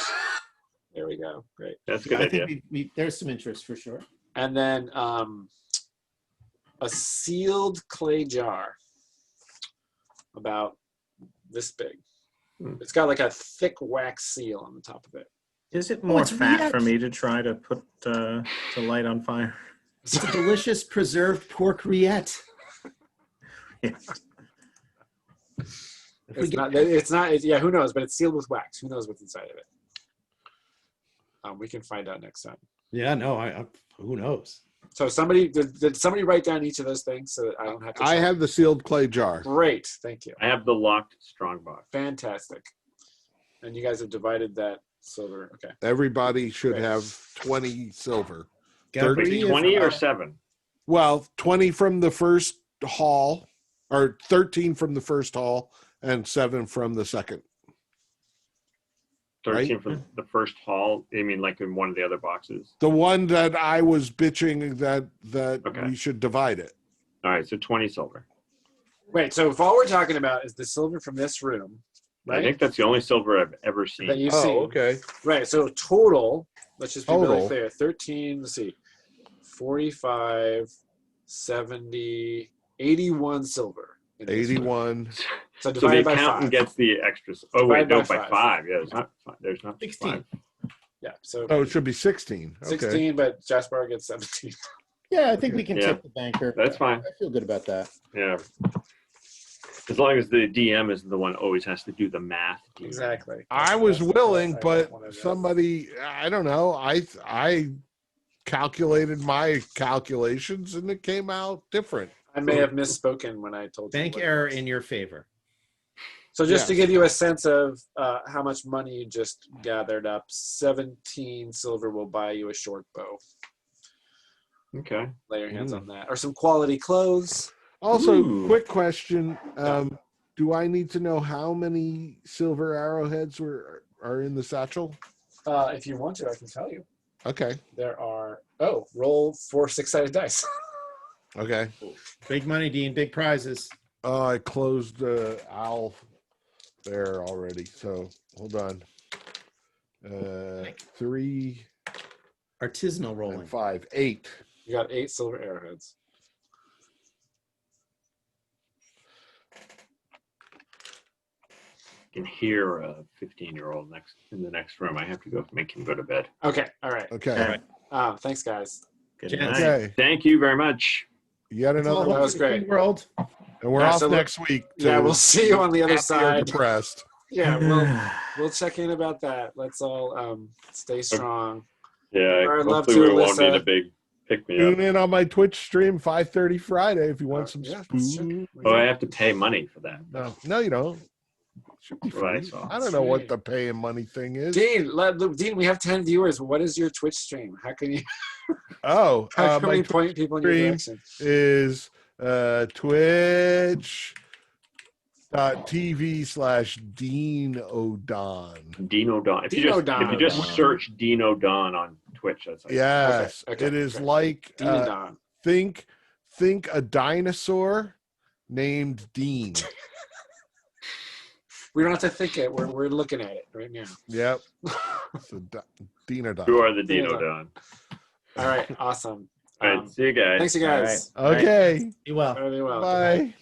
Speaker 1: There we go. Great.
Speaker 4: That's a good
Speaker 3: I
Speaker 4: idea.
Speaker 3: think there's some interest for sure.
Speaker 1: And then a sealed clay jar about this big. It's got like a thick wax seal on the top of it.
Speaker 2: Is it more
Speaker 3: it's
Speaker 2: fat
Speaker 3: Leget.
Speaker 2: for me to try to put the light on fire?
Speaker 3: It's a delicious preserved pork rillette.
Speaker 1: It's not. Yeah, who knows? But it's sealed with wax. Who knows what's inside of it? We can find out next time.
Speaker 3: Yeah, no, who knows?
Speaker 1: So did somebody write down each of those things so that I don't have to?
Speaker 5: I have the sealed clay jar.
Speaker 1: Great, thank you.
Speaker 4: I have the locked strongbox.
Speaker 1: Fantastic. And you guys have divided that silver. Okay.
Speaker 5: Everybody should
Speaker 1: Great.
Speaker 5: have 20 silver.
Speaker 3: Gabri,
Speaker 5: Thirty.
Speaker 3: if-
Speaker 4: 20 or 7?
Speaker 5: Well, 20 from the first hall, or 13 from the first hall, and 7 from the second.
Speaker 4: 13
Speaker 5: Right.
Speaker 4: from the first haul. I mean, like in one of the other boxes.
Speaker 5: The one that I was bitching that
Speaker 4: Okay.
Speaker 5: we should divide it.
Speaker 4: All right, so 20 silver.
Speaker 1: Wait, so if all we're talking about is the silver from this room,
Speaker 4: I
Speaker 1: right?
Speaker 4: think that's the only silver I've ever seen.
Speaker 1: That you've seen.
Speaker 5: okay.
Speaker 1: Right, so total, let's just be really
Speaker 5: Total.
Speaker 1: clear. 13, let's see, 45, 70, 81 silver. in this room.
Speaker 5: 81.
Speaker 1: So
Speaker 4: So the
Speaker 1: divided by
Speaker 4: accountant
Speaker 1: 5.
Speaker 4: gets the extras. Oh wait,
Speaker 1: Divided
Speaker 4: no,
Speaker 1: by
Speaker 4: by
Speaker 1: five.
Speaker 4: 5. Yeah, there's not
Speaker 3: 16.
Speaker 4: 5.
Speaker 1: Yeah. So
Speaker 5: Oh, it should be 16. Okay.
Speaker 1: 16, but Jasper gets 17.
Speaker 3: Yeah, I think we can
Speaker 4: Yeah.
Speaker 3: tip the banker.
Speaker 4: That's fine.
Speaker 3: I feel good about that.
Speaker 4: Yeah. As long as the DM is the one who always has to do the math.
Speaker 1: Exactly.
Speaker 5: I was
Speaker 1: That's the
Speaker 5: willing,
Speaker 1: part I don't
Speaker 5: but
Speaker 1: wanna do.
Speaker 5: somebody, I don't know. I calculated my calculations and it came out different.
Speaker 1: I may have misspoken when I told you.
Speaker 3: Bank
Speaker 1: what it
Speaker 3: error
Speaker 1: was.
Speaker 3: in your favor.
Speaker 1: So just to
Speaker 5: Yes.
Speaker 1: give you a sense of how much money you just gathered up, 17 silver will buy you a short bow.
Speaker 4: Okay.
Speaker 1: Lay your hands on that. Or some quality clothes.
Speaker 5: Also,
Speaker 2: Ooh.
Speaker 5: quick question. Do I need to know how many silver arrowheads are in the satchel?
Speaker 1: If you want to, I can tell you.
Speaker 5: Okay.
Speaker 1: There are, roll 4 6-sided dice.
Speaker 5: Okay.
Speaker 3: Big money, Dean. Big prizes.
Speaker 5: I closed the owl there already. So hold on. 3
Speaker 3: Artisanal rolling.
Speaker 5: and 5, 8.
Speaker 1: You got 8 silver arrowheads.
Speaker 4: Can hear a 15-year-old in the next room. I have to go make him go to bed.
Speaker 1: Okay, all right.
Speaker 5: Okay.
Speaker 1: Thanks, guys.
Speaker 2: Good
Speaker 3: Gents.
Speaker 2: night.
Speaker 5: Okay.
Speaker 4: Thank you very much.
Speaker 5: Yet
Speaker 3: That's all
Speaker 5: another
Speaker 1: That was
Speaker 3: for the
Speaker 1: great.
Speaker 3: World.
Speaker 5: and we're
Speaker 1: Yeah,
Speaker 5: off
Speaker 1: so
Speaker 5: next week.
Speaker 1: Yeah,
Speaker 5: to
Speaker 1: we'll see you on the other
Speaker 5: happy or
Speaker 1: side.
Speaker 5: depressed.
Speaker 1: Yeah, we'll check in about that. Let's all stay strong.
Speaker 4: Yeah,
Speaker 1: Or I'd love
Speaker 4: hopefully
Speaker 1: to,
Speaker 4: we won't need
Speaker 1: Alyssa.
Speaker 4: a big pick-me-up.
Speaker 5: Tune in on my Twitch stream 5:30 Friday if you want some
Speaker 1: Yeah, that's
Speaker 5: spoon.
Speaker 1: true.
Speaker 4: Oh, I have to pay money for that.
Speaker 5: No, you don't. Should be
Speaker 4: That's what I
Speaker 5: free.
Speaker 4: saw.
Speaker 5: I don't know what the paying money thing is.
Speaker 1: Dean, we have 10 viewers. What is your Twitch stream? How can you
Speaker 5: Oh,
Speaker 1: how can
Speaker 5: my
Speaker 1: we point people in your
Speaker 5: stream
Speaker 1: direction?
Speaker 5: is twitch.tv/Dean O'Don.
Speaker 4: Dino Don. If you
Speaker 1: Dino
Speaker 4: just
Speaker 1: Don.
Speaker 4: search Dino Don on Twitch, that's like,
Speaker 5: Yes,
Speaker 1: Okay,
Speaker 5: it is
Speaker 1: okay.
Speaker 5: like
Speaker 1: Dean and Don.
Speaker 5: think a dinosaur named Dean.
Speaker 1: We don't have to think it. We're looking at it right now.
Speaker 5: Yep. So Dean O'Don.
Speaker 4: who are the
Speaker 1: Dino
Speaker 4: Dino
Speaker 1: Don.
Speaker 4: Don?
Speaker 1: All right, awesome.
Speaker 4: All right, see you guys.
Speaker 1: Thanks, you guys.
Speaker 3: All right.
Speaker 5: Okay.
Speaker 3: Be well.
Speaker 1: Very well.
Speaker 5: Bye.